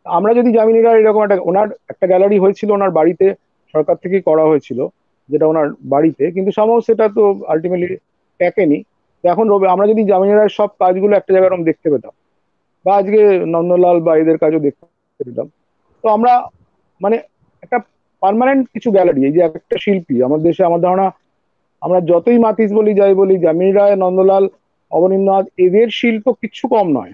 আমরা যদি জামিনীরা এরকম ওনার একটা গ্যালারি হয়েছিল ওনার বাড়িতে, সরকার থেকেই করা হয়েছিল, যেটা ওনার বাড়িতে, কিন্তু সামহাও সেটা তো আলটিমেটলি টেকেনি। তো এখন আমরা যদি জামিনীরার সব কাজগুলো একটা জায়গায় এরকম দেখতে পেতাম, বা আজকে নন্দলাল বা এদের কাজও দেখতে পেতাম, তো আমরা মানে একটা পার্মানেন্ট কিছু গ্যালারি, এই যে একটা শিল্পী আমাদের দেশে, আমার ধারণা আমরা যতই মাতিস বলি যাই বলি, জামিনী রায়, নন্দলাল, অবনীন্দ্রনাথ, এদের শিল্প কিচ্ছু কম নয়।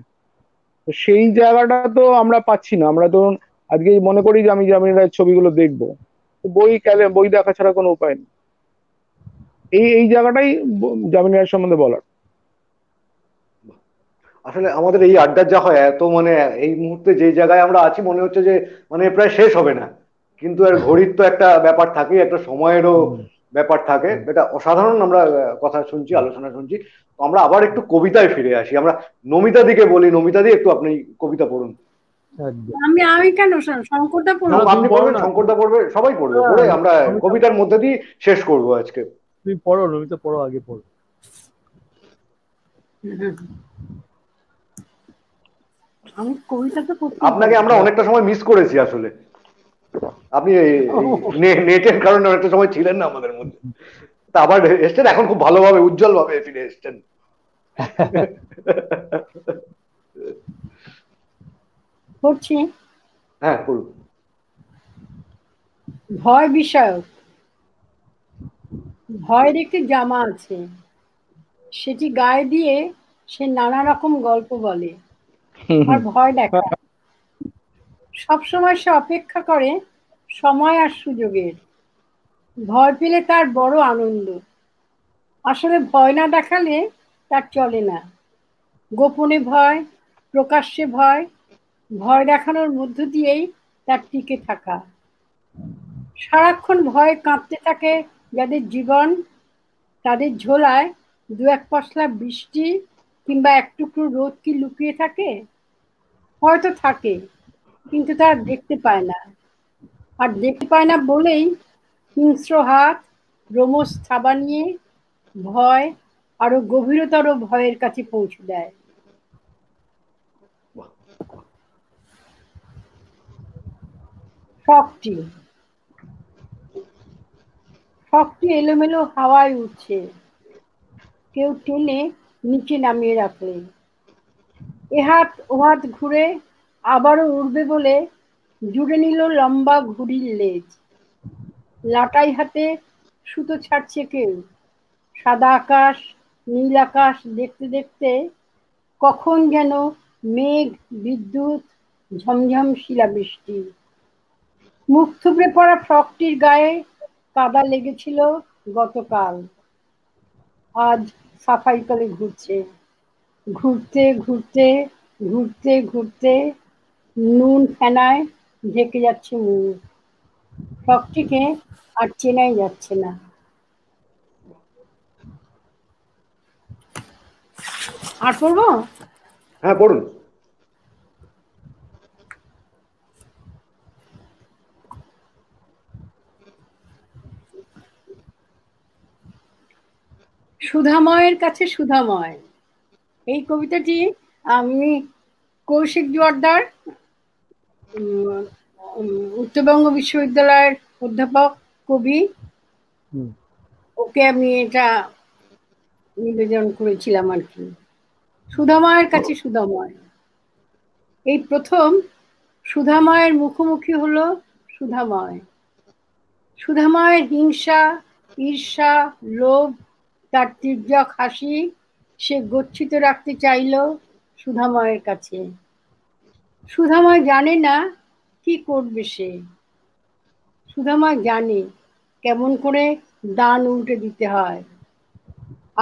তো সেই জায়গাটা তো আমরা পাচ্ছি না। আমরা ধরুন আজকে মনে করি যে আমি জামিনী রায়ের ছবিগুলো দেখবো, তো বই দেখা ছাড়া কোনো উপায় নেই। এই জায়গাটাই জামিনী রায়ের সম্বন্ধে বলার। আসলে আমাদের এই আড্ডা যা হয় এত মানে এই মুহূর্তে যে জায়গায় আমরা আছি মনে হচ্ছে যে মানে প্রায় শেষ হবে না, কিন্তু আর ঘড়ির তো একটা ব্যাপার থাকে, একটা সময়েরও ব্যাপার থাকে। এটা অসাধারণ আমরা কথা শুনছি, আলোচনা শুনছি। তো আমরা আবার একটু কবিতায় ফিরে আসি। আমরা নমিতা দিকে বলি, নমিতা দি একটু আপনি কবিতা পড়ুন। আমি কেন শঙ্করদা পড়বো? আপনি পড়বেন, শঙ্করদা পড়বে, সবাই পড়বে, পড়ে আমরা কবিতার মধ্যে দিয়ে শেষ করব আজকে। তুমি পড়ো, নমিতা পড়ো, আগে পড়ো। আমি কবিতা তো আপনাকে আমরা অনেকটা সময় মিস করেছি আসলে, আপনি নেটের কারণে অনেকটা সময় ছিলেন না আমাদের মধ্যে, তা আবার এসছেন, এখন খুব ভালোভাবে উজ্জ্বল ভাবে ফিরে এসছেন। পড়ছি। হ্যাঁ পড়ুন। ভয় বিষয়ক। ভয়ের একটি জামা আছে, সেটি গায়ে দিয়ে সে নানা রকম গল্প বলে আর ভয় দেখায়। সবসময় সে অপেক্ষা করে সময় আর সুযোগের। ভয় পেলে তার বড় আনন্দ। আসলে ভয় না দেখালে তার চলে না। গোপনে ভয়, প্রকাশ্যে ভয়, ভয় দেখানোর মধ্য দিয়েই তার টিকে থাকা। সারাক্ষণ ভয়ে কাঁপতে থাকে যাদের জীবন, তাদের ঝোলায় 2-1 পশলা বৃষ্টি কিংবা এক টুকরো রোদ কি লুকিয়ে থাকে? হয়তো থাকে, কিন্তু তারা দেখতে পায় না। আর দেখতে পায় না বলেই হিংস্র হাত রোমস থাবা নিয়ে ভয় আরো গভীরতর ভয়ের কাছে পৌঁছে দেয়। শখটি এলোমেলো হাওয়ায় উঠছে, কেউ টেনে নিচে নামিয়ে রাখলে এহাত ওহাত ঘুরে আবারও উড়বে বলে জুড়ে নিল লম্বা ঘুড়ির লেজ। লাটাই হাতে সুতো ছাড়ছে কেউ। সাদা আকাশ, নীল আকাশ দেখতে দেখতে কখন যেন মেঘ, বিদ্যুৎ, ঝমঝম শিলাবৃষ্টি। মুখ থুবড়ে পড়া ফ্রকটির গায়ে কাদা লেগেছিল গতকাল, আজ সাফাই করে ঘুরছে। ঘুরতে ঘুরতে ঘুরতে ঘুরতে নুন ফেনায় ঢেকে যাচ্ছে মুখ। ফ্রকটিকে আর চেনাই যাচ্ছে না। আর পড়বো? হ্যাঁ পড়ুন। সুধাময়ের কাছে সুধাময়। এই কবিতাটি আমি কৌশিক জোয়ারদার, উত্তরবঙ্গ বিশ্ববিদ্যালয়ের অধ্যাপক, কবি, ওকে আমি এটা নিবেদন করেছিলাম আর কি। সুধাময়ের কাছে সুধাময়। এই প্রথম সুধাময়ের মুখোমুখি হলো সুধাময়। সুধাময়ের হিংসা, ঈর্ষা, লোভ, তার তীর্যক হাসি সে গচ্ছিত রাখতে চাইল সুধাময়ের কাছে। সুধাময় জানে না কি করবে সে। সুধাময় জানে কেমন করে দান উল্টে দিতে হয়।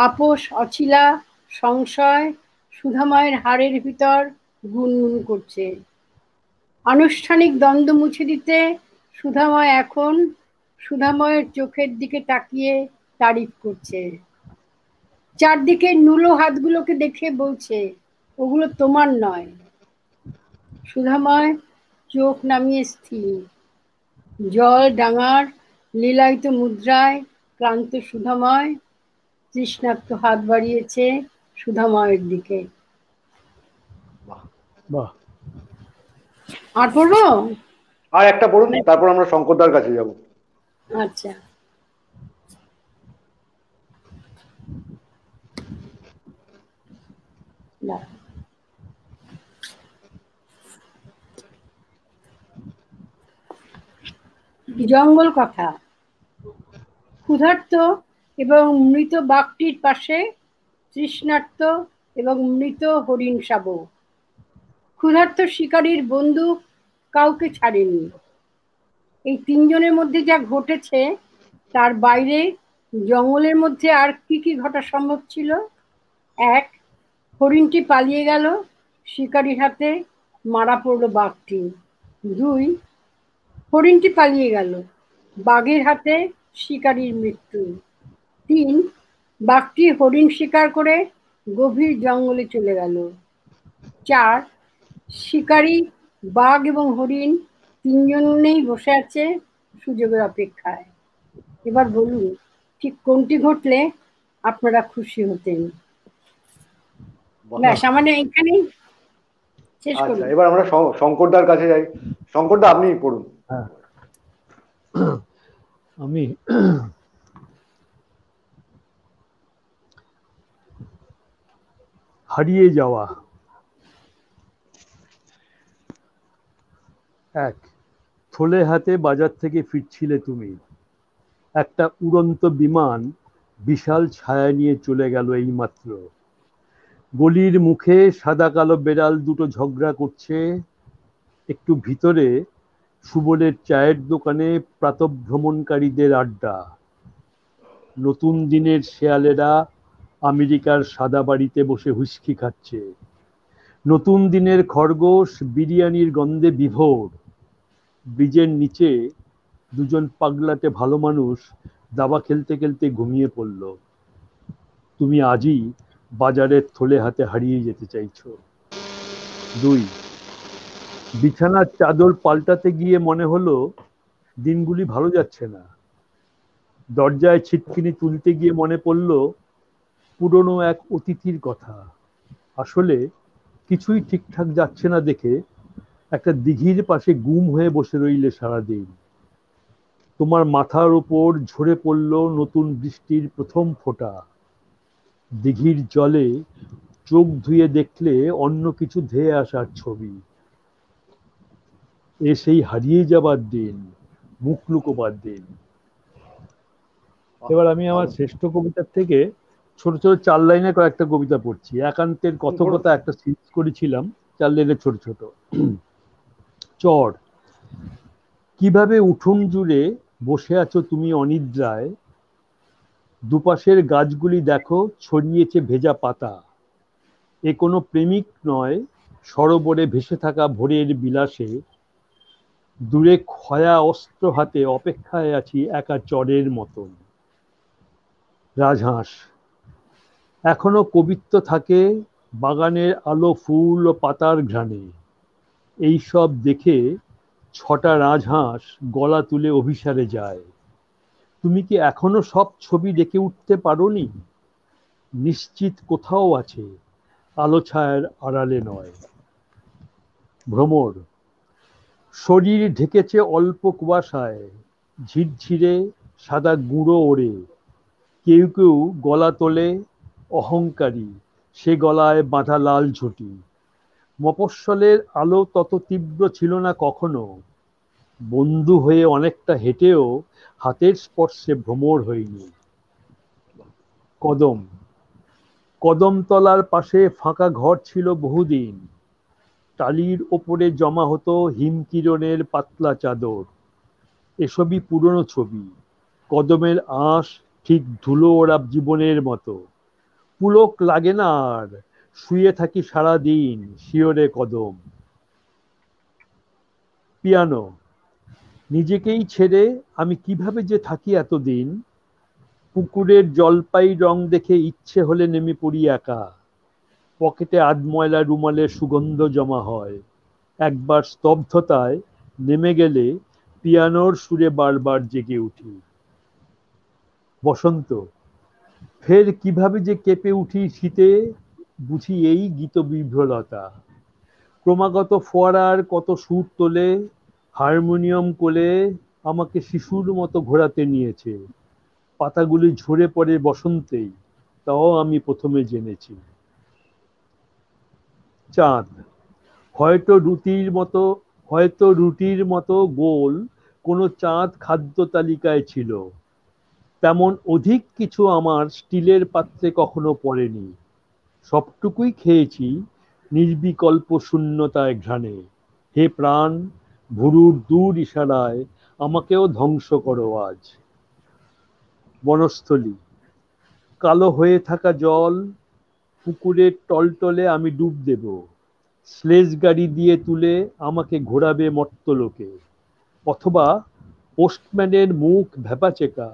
আপোষ, অছিলা, সংশয় সুধাময়ের হাড়ের ভিতর গুনগুন করছে। আনুষ্ঠানিক দ্বন্দ্ব মুছে দিতে সুধাময় এখন সুধাময়ের চোখের দিকে তাকিয়ে তারিফ করছে। চারদিকে নুলো হাতগুলোকে দেখে বলছে, ওগুলো তোমার নয়। সুধাময় চোখ নামিয়ে স্থির, জল ডাঙার লীলায়িত মুদ্রায় ক্লান্ত সুধাময় তৃষ্ণার্ত হাত বাড়িয়েছে সুধাময়ের দিকে। বাহ, আর পড়বো? আর একটা পড়ুন, তারপর আমরা শঙ্করদার কাছে যাব। আচ্ছা। না, জঙ্গল কথা। ক্ষুধার্ত এবং মৃত বাঘটির পাশে তৃষ্ণার্ত এবং মৃত হরিণ শাবক। ক্ষুধার্ত শিকারীর বন্দুক কাউকে ছাড়েনি। এই তিনজনের মধ্যে যা ঘটেছে তার বাইরে জঙ্গলের মধ্যে আর কি কি ঘটা সম্ভব ছিল? এক, হরিণটি পালিয়ে গেল, শিকারীর হাতে মারা পড়ল বাঘটি। দুই, হরিণটি পালিয়ে গেল, বাঘের হাতে শিকারীর মৃত্যু। তিন, বাঘটি হরিণ শিকার করে গভীর জঙ্গলে চলে গেল। চার, শিকারী, বাঘ এবং হরিণ তিনজনেই বসে আছে সুযোগের অপেক্ষায়। এবার বলুন ঠিক কোনটি ঘটলে আপনারা খুশি হতেন? ব্যাস, মানে এখানেই শেষ আচ্ছা, করুন। এবার আমরা শঙ্করদার কাছে যাই। শঙ্করদা, আপনি পড়ুন। হ্যাঁ, আমি হারিয়ে যাওয়া। এক, থলে হাতে বাজার থেকে ফিরছিলে তুমি। একটা উড়ন্ত বিমান বিশাল ছায়া নিয়ে চলে গেল এইমাত্র। গলির মুখে সাদা কালো বেড়াল দুটো ঝগড়া করছে। একটু ভিতরে সুবলের চায়ের দোকানে প্রাতঃভ্রমণকারীদের আড্ডা। নতুন দিনের শেয়ালেরা আমেরিকার সাদা বাড়িতে বসে হুইস্কি খাচ্ছে। নতুন দিনের খরগোশ বিরিয়ানির গন্ধে বিভোর। ব্রিজের নিচে দুজন পাগলাটে ভালো মানুষ দাবা খেলতে খেলতে ঘুমিয়ে পড়ল। তুমি আজই বাজারের থলে হাতে হারিয়ে যেতে চাইছো। দুই, বিছানার চাদর পাল্টাতে গিয়ে মনে হলো দিনগুলি ভালো যাচ্ছে না। দরজায় ছিটকিনি তুলতে গিয়ে মনে পড়ল পুরনো এক অতিথির কথা। আসলে কিছুই ঠিকঠাক যাচ্ছে না দেখে একটা দিঘির পাশে গুম হয়ে বসে রইলে সারাদিন। তোমার মাথার উপর ঝরে পড়ল নতুন বৃষ্টির প্রথম ফোঁটা। দিঘির জলে চোখ ধুয়ে দেখলে অন্য কিছু ধেয়ে আসার ছবি। এ সেই হারিয়ে যাবার দিন, মুখ লুকোবার দিন। এবার আমি আমার শ্রেষ্ঠ কবিতার থেকে ছোট ছোট 4 লাইনে কয়েকটা কবিতা পড়ছি। একান্তের কথকতা একটা সিরিজ করেছিলাম, 4 লাইনে ছোট ছোট। চর। কিভাবে উঠোন জুড়ে বসে আছো তুমি অনিদ্রায়। দুপাশের গাছগুলি দেখো ছড়িয়েছে ভেজা পাতা। এ কোনো প্রেমিক নয়, সরোবরে ভেসে থাকা ভোরের বিলাসে। দূরে ক্ষয়া অস্ত্র হাতে অপেক্ষায় আছি একা চরের মতন। রাজহাঁস। এখনো কবিত্ব থাকে বাগানের আলো, ফুল ও পাতার ঘ্রাণে। এইসব দেখে 6টা রাজহাঁস গলা তুলে অভিসারে যায়। তুমি কি এখনো সব ছবি ডেকে উঠতে পারোনি? নিশ্চিত কোথাও আছে, আলো ছায়ার আড়ালে নয়। ভ্রমর। শরীর ঢেকেছে অল্প কুয়াশায়, ঝিরঝিরে সাদা গুঁড়ো ওড়ে। কেউ কেউ গলা তোলে অহংকারী, সে গলায় বাঁধা লাল ঝুঁটি। মফস্বলের আলো তত তীব্র ছিল না কখনো। বন্ধু হয়ে অনেকটা হেঁটেও হাতের স্পর্শে ভ্রমর হইনি। কদম। কদমতলার পাশে ফাঁকা ঘর ছিল বহুদিন। টালির ওপরে জমা হতো হিমকিরণের পাতলা চাদর। এসবই পুরনো ছবি। কদমের আঁশ ঠিক ধুলো ওড়া জীবনের মতো। পুলক লাগে না আর, শুয়ে থাকি সারাদিন শিয়রে কদম। পিয়ানো। নিজেকেই ছেড়ে আমি কিভাবে যে থাকি এতদিন। পুকুরের জলপাই রং দেখে ইচ্ছে হলে নেমে পড়ি একা। পকেটে আধময়লা রুমালের সুগন্ধ জমা হয়। একবার স্তব্ধতায় নেমে গেলে পিয়ানোর সুরে বারবার জেগে উঠি। বসন্ত, ফের কিভাবে যে কেঁপে উঠি শীতে, বুঝি এই গীতবিহ্বলতা। ক্রমাগত ফোয়ারার কত সুর তোলে, হারমোনিয়াম কোলে আমাকে শিশুর মতো ঘোরাতে নিয়েছে। পাতাগুলি ঝরে পড়ে বসন্তেই, তাও আমি প্রথমে জেনেছি। চাঁদ, হয়তো রুটির মতো গোল কোনো চাঁদ খাদ্য তালিকায় ছিল, তেমন অধিক কিছু আমার স্টিলের পাত্রে কখনো পড়েনি। সবটুকুই খেয়েছি নির্বিকল্প শূন্যতায় ঘ্রাণে। হে প্রাণ, ভুরুর দূর ইশারায় আমাকেও ধ্বংস করো আজ। বনস্থলী, কালো হয়ে থাকা জল, পুকুরের টলটলে আমি ডুব দেব। স্লেজ গাড়ি দিয়ে তুলে আমাকে ঘোরাবে মর্তলোকে। অথবা পোস্টম্যানের মুখ ভ্যাপাচেকা,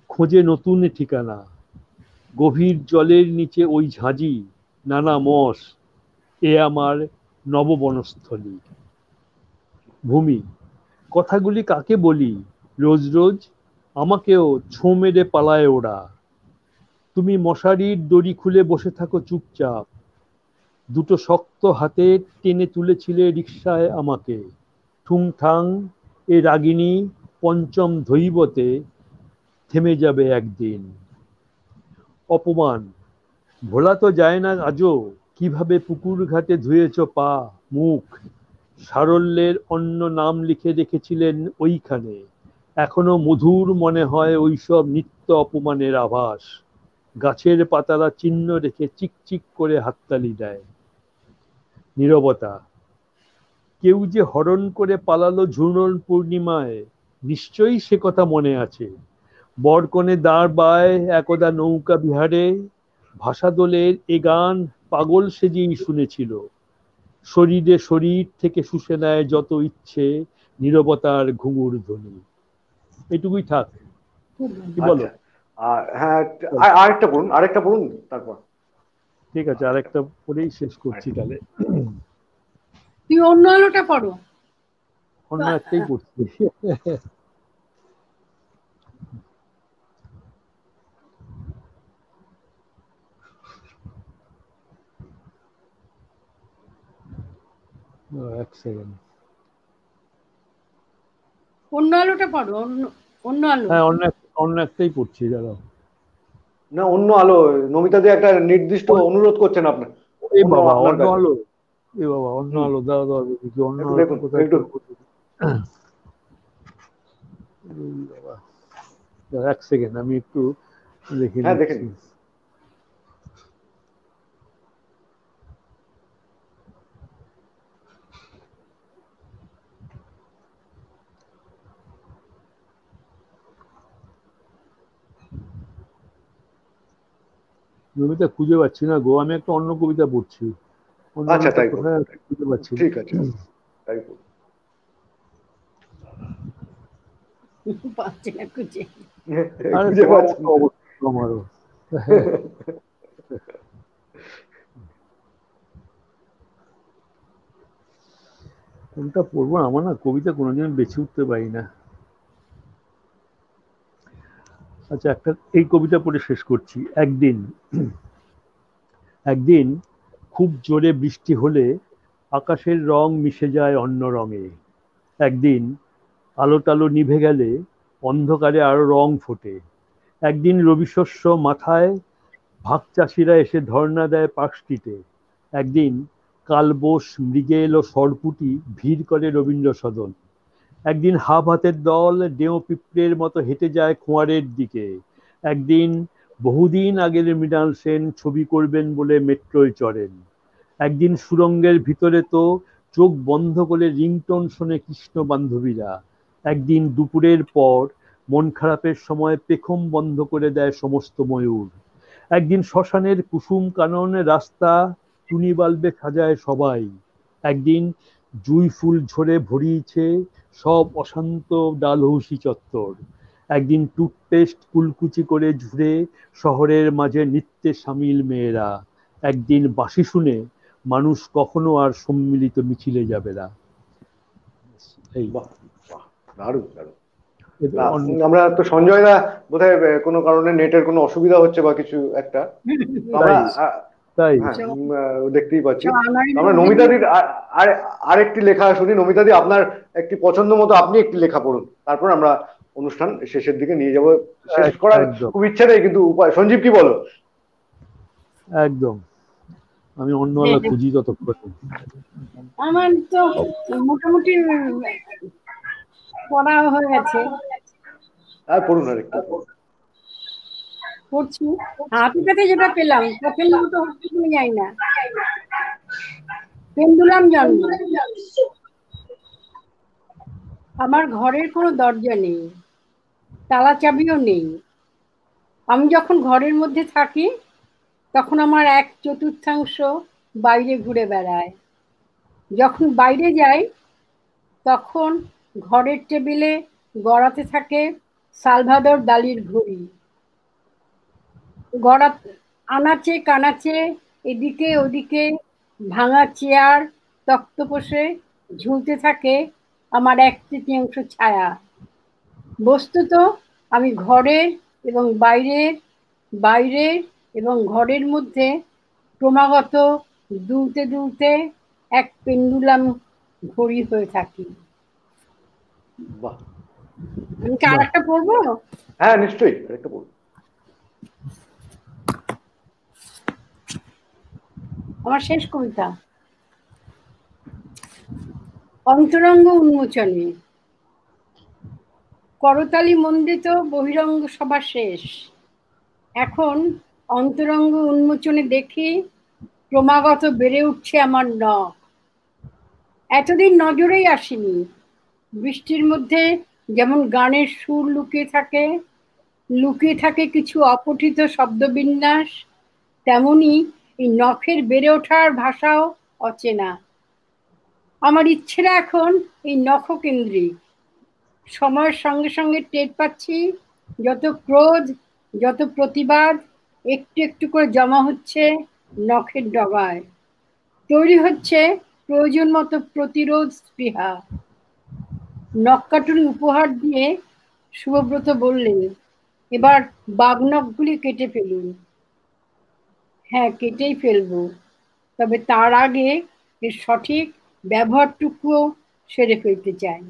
খোঁজে নতুন ঠিকানা। গভীর জলের নিচে ওই ঝাঁঝি, নানা মস, এ আমার নববনস্থলী। ভূমি, কথাগুলি কাকে বলি রোজ রোজ? আমাকেও ছোঁ মেরে পালায় ওরা। তুমি মশারির দড়ি খুলে বসে থাকো চুপচাপ। দুটো শক্ত হাতে টেনে তুলেছিলে রিকশায় আমাকে। ঠুংঠাং, এ রাগিনী পঞ্চম ধৈবতে থেমে যাবে একদিন। অপমান, ভোলা তো যায় না আজও কিভাবে পুকুর ঘাটে ধুয়েছ পা, মুখ। সারল্যের অন্য নাম লিখে রেখেছিলেন ওইখানে। এখনো মধুর মনে হয় ওইসব নিত্য অপমানের আভাস। গাছের পাতারা চিহ্ন রেখে চিকচিক করে হাততালি দেয়। নীরবতা, কেউ যে হরণ করে পালালো ঝুলন পূর্ণিমায়, নিশ্চয়ই সে কথা মনে আছে। বরকনে দাঁড় বায় একদা নৌকা বিহারে, ভাষাদোলের এ গান পাগল সেজেই শুনেছিল। শরীরে শরীর থেকে শুষে নেয় যত ইচ্ছে নীরবতার ঘুঙুর ধ্বনি। এটুকুই থাক, কি বলো? আচ্ছা, আর হ্যাঁ, আরেকটা পড়ুন তারপর। ঠিক আছে, আরেকটা পরেই শেষ করছি তাহলে। তুই অন্য আলোটা পড়ো। অন্য একটাই পড়ছি। এক সেকেন্ড। অন্য আলোটা পড়ো, অন্য আলো। হ্যাঁ, অন্য একটাই পড়ছি, দাঁড়াও। না, অন্য আলো, নমিতাদি একটা নির্দিষ্ট অনুরোধ করছেন আপনার। এই বাবা, আপনার অন্য কাছে। আলো, এই বাবা, অন্য আলো, দাঁড়াও দাঁড়াও দেখি অন্য একটু আলো দেখুন, কোথায় একটু। এই বাবা, এক সেকেন্ড আমি একটু দেখে হ্যাঁ, দেখেন। নিচ্ছি। কবিতা খুঁজে পাচ্ছি না গো, আমি একটা অন্য কবিতা পড়ছি। অন্য আচ্ছা, আলোটা তাই কোথায় আছে খুঁজে পাচ্ছি না। ঠিক আছে, তাই করুন। পাচ্ছি না খুঁজে। আরে খুঁজে তোমার পাচ্ছেন মতো না। অবস্থা আমারও। কোনটা পড়বো, আমার না কবিতা কোনোদিন বেছে উঠতে পারি না। আচ্ছা, এই কবিতা পড়ে শেষ করছি। একদিন খুব জোরে বৃষ্টি হলে আকাশের রং মিশে যায় অন্য রঙে। একদিন আলো টালো নিভে গেলে অন্ধকারে আরো রং ফোটে। একদিন রবিশস্য মাথায় ভাগ চাষিরা এসে ধর্ণা দেয় পার্ক স্ট্রিটে। একদিন কালবোস, মৃগেল ও সরপুটি ভিড় করে রবীন্দ্র সদন। একদিন হাফ হাতের দল ডেও পিঁপড়ের মতো হেঁটে যায় খোঁয়ারের দিকে। একদিন বহুদিন আগের মৃণাল সেন ছবি করবেন বলে মেট্রোয় চড়েন। একদিন সুরঙ্গের ভিতরে তো চোখ বন্ধ করে রিংটোন শোনে কৃষ্ণ বান্ধবীরা। একদিন দুপুরের পর মন খারাপের সময় পেখম বন্ধ করে দেয় সমস্ত ময়ূর। একদিন শ্মশানের কুসুম কানন রাস্তা টুনি বাল্বে সাজায় সবাই। একদিন জুঁই ফুল ঝরে ভরিয়েছে সব অশান্ত ডালহৌসি চত্বর। একদিন টুথপেস্ট কুলকুচি করে ঝুরে শহরের মাঝে নৃত্যে সামিল মেয়েরা। একদিন বাঁশি শুনে মানুষ কখনো আর সম্মিলিত মিছিলে যাবে না। এই বাহ বাহ, দারুণ দারুণ। এবার না, অন্য- আমরা তো সঞ্জয় দা বোধহয় কোনো কারণে নেটের কোনো অসুবিধা হচ্ছে বা কিছু একটা, তো আমরা তাই হ্যাঁ দেখতেই পাচ্ছি। আমারই আমরা নমিতাদির আরেকটি লেখা শুনি। নমিতাদি, আপনার একটি পছন্দ মতো আপনি একটি লেখা পড়ুন, তারপর আমরা অনুষ্ঠান শেষের দিকে নিয়ে যাব। শেষ করার একদম খুব ইচ্ছে নেই, কিন্তু উপায়। সঞ্জীব, কি বলো? একদম, আমি অন্যবেলা খুঁজি ততক্ষণ। আমার তো মোটামুটি পড়া হয়ে গেছে, আর পড়ুন, আর একটু পড়ছি। হাতে কাছে যেটা পেলাম, পছন্দ মতো হচ্ছে কিনা যাই না। পেন্ডুলাম জন্ম। আমার ঘরের কোনো দরজা নেই, তালা চাবিও নেই। আমি যখন ঘরের মধ্যে থাকি তখন আমার 1/4 বাইরে ঘুরে বেড়ায়। যখন বাইরে যাই তখন ঘরের টেবিলে গড়াতে থাকে সালভাদর দালির ঘড়ি। গড়া আনাচে কানাচে এদিকে ওদিকে ভাঙা চেয়ার তক্তপোষে ঝুলতে থাকে আমার 1/3 ছায়া। বস্তুত আমি ঘরের এবং বাইরের, বাইরের এবং ঘরের মধ্যে ক্রমাগত দুলতে দুলতে এক পেন্ডুলাম ঘড়ি হয়ে থাকি। বাহ, আমি কি আরেকটা পড়বো? হ্যাঁ নিশ্চয়ই, আরেকটা পড়ুন। আমার শেষ কবিতা, অন্তরঙ্গ উন্মোচনে। করতালি মণ্ডিত বহিরঙ্গ সভা শেষ। এখন অন্তরঙ্গ উন্মোচনে দেখি ক্রমাগত বেড়ে উঠছে আমার নখ। এতদিন নজরেই আসেনি। বৃষ্টির মধ্যে যেমন গানের সুর লুকিয়ে থাকে কিছু অপঠিত শব্দবিন্যাস, তেমনি এই নখের বেড়ে ওঠার ভাষাও অচেনা। আমার ইচ্ছেরা এখন এই নখকেন্দ্রিক। সময়ের সঙ্গে সঙ্গে টের পাচ্ছি যত ক্রোধ, যত প্রতিবাদ একটু একটু করে জমা হচ্ছে নখের ডগায়। তৈরি হচ্ছে প্রয়োজন মতো প্রতিরোধ স্পৃহা। নখ কাটুনি উপহার দিয়ে শুভব্রত বললেন, এবার বাগনখগুলি কেটে ফেলুন। হ্যাঁ, কেটেই ফেলবো, তবে তার আগে এর সঠিক ব্যবহারটুকুও সেরে ফেলতে চাই।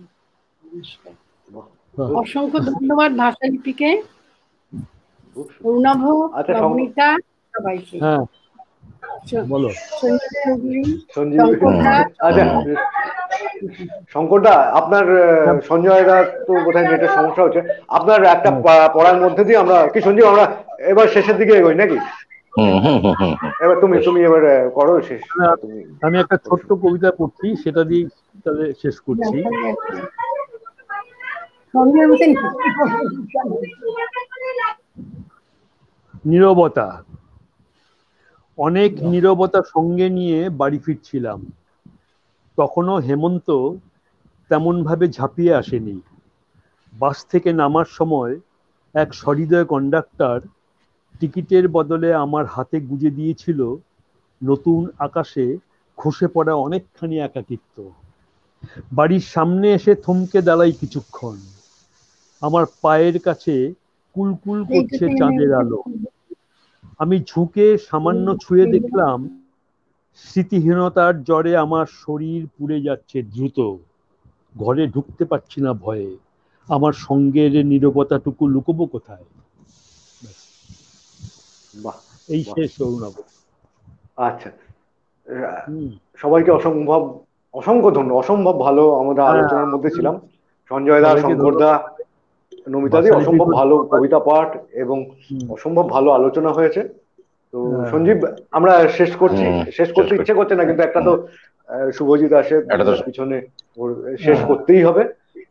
নমস্কার। অসংখ্য ধন্যবাদ ভাষালিপিকে, অরুণাভ, আচ্ছা, নবনীতা, সবাইকে। হ্যাঁ বলো। সঞ্জীব চৌধুরী, সঞ্জীব, শঙ্করদা, আচ্ছা শঙ্করদা, আপনার সঞ্জয় দা তো বোধহয় নেটের সমস্যা হচ্ছে, আপনার একটা পড়ার মধ্যে দিয়ে আমরা কি, সঞ্জীব, আমরা এবার শেষের দিকে এগোই নাকি? এবার তুমি এবার করো শেষ। আমি একটা ছোট্ট কবিতা পড়ছি, সেটা দিয়ে তাহলে শেষ করছি। নীরবতা। অনেক নীরবতা সঙ্গে নিয়ে বাড়ি ফিরছিলাম। তখনও হেমন্ত তেমন ভাবে ঝাঁপিয়ে আসেনি। বাস থেকে নামার সময় এক সহৃদয় কন্ডাক্টর টিকিটের বদলে আমার হাতে গুজে দিয়েছিল নতুন আকাশে খসে পড়া অনেকখানি একাকিত্ব। বাড়ির সামনে এসে থমকে দাঁড়াই কিছুক্ষণ। আমার পায়ের কাছে কুলকুল করছে চাঁদের আলো। আমি ঝুঁকে সামান্য ছুঁয়ে দেখলাম স্মৃতিহীনতার জ্বরে আমার শরীর পুড়ে যাচ্ছে দ্রুত। ঘরে ঢুকতে পারছি না ভয়ে। আমার সঙ্গের নীরবতাটুকু লুকোবো কোথায়? বাহ, এই শেষ অরুণাভ। আচ্ছা, সবাইকে অসংখ্য ধন্যবাদ। অসম্ভব ভালো আমরা আলোচনার মধ্যে ছিলাম। সঞ্জয় দা, শঙ্কর দা, নমিতাদি, অসম্ভব ভালো কবিতা পাঠ এবং অসম্ভব ভালো আলোচনা হয়েছে। তো সঞ্জীব, আমরা শেষ করতে ইচ্ছে করছে না, কিন্তু একটা তো শুভজিৎ আসে পিছনে, ওর শেষ করতেই হবে।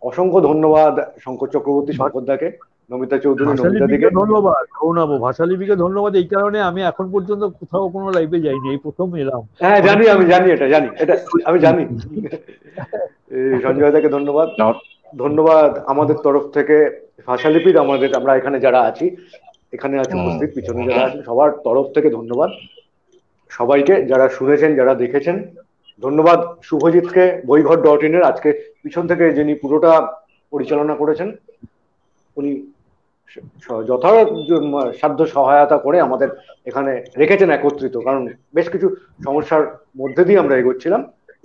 অসংখ্য ধন্যবাদ শঙ্কর চক্রবর্তী, শঙ্কর দাকে, নমিতা চৌধুরী, নমিতা দিকে ধন্যবাদ। অরুণাভ, ভাষালিপিকে ধন্যবাদ। এই কারণে আমি এখন পর্যন্ত কোথাও কোনো লাইভে যাইনি, এই প্রথম এলাম। হ্যাঁ আমি জানি এটা আমি জানি। সঞ্জয় দাকে ধন্যবাদ আমাদের তরফ থেকে, ভাষালিপির আমরা এখানে যারা আছি, এখানে আছে উপস্থিত, পিছনে যারা আছেন, সবার তরফ থেকে ধন্যবাদ। সবাইকে যারা শুনেছেন, যারা দেখেছেন। ধন্যবাদ শুভজিৎকে, বইঘর.in এর আজকে পিছন থেকে যিনি পুরোটা পরিচালনা করেছেন। উনি যথাসাধ্য সহায়তা করে আমাদের এখানে রেখেছেন একত্রিত, কারণ বেশ কিছু সমস্যার মধ্যে দিয়ে আমরা এগোচ্ছিলাম।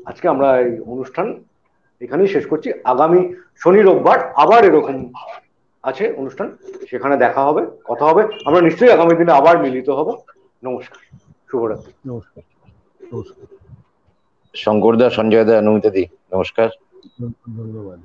আজকে আমরা এই অনুষ্ঠান এখানেই শেষ করছি। আগামী শনি রোববার আবার এরকম আছে অনুষ্ঠান, সেখানে দেখা হবে, কথা হবে। আমরা নিশ্চয়ই আগামী দিনে আবার মিলিত হব। নমস্কার, শুভরাত্রি। নমস্কার। নমস্কার, শঙ্করদা, সঞ্জয় দা, নমিতা দি, নমস্কার। ধন্যবাদ।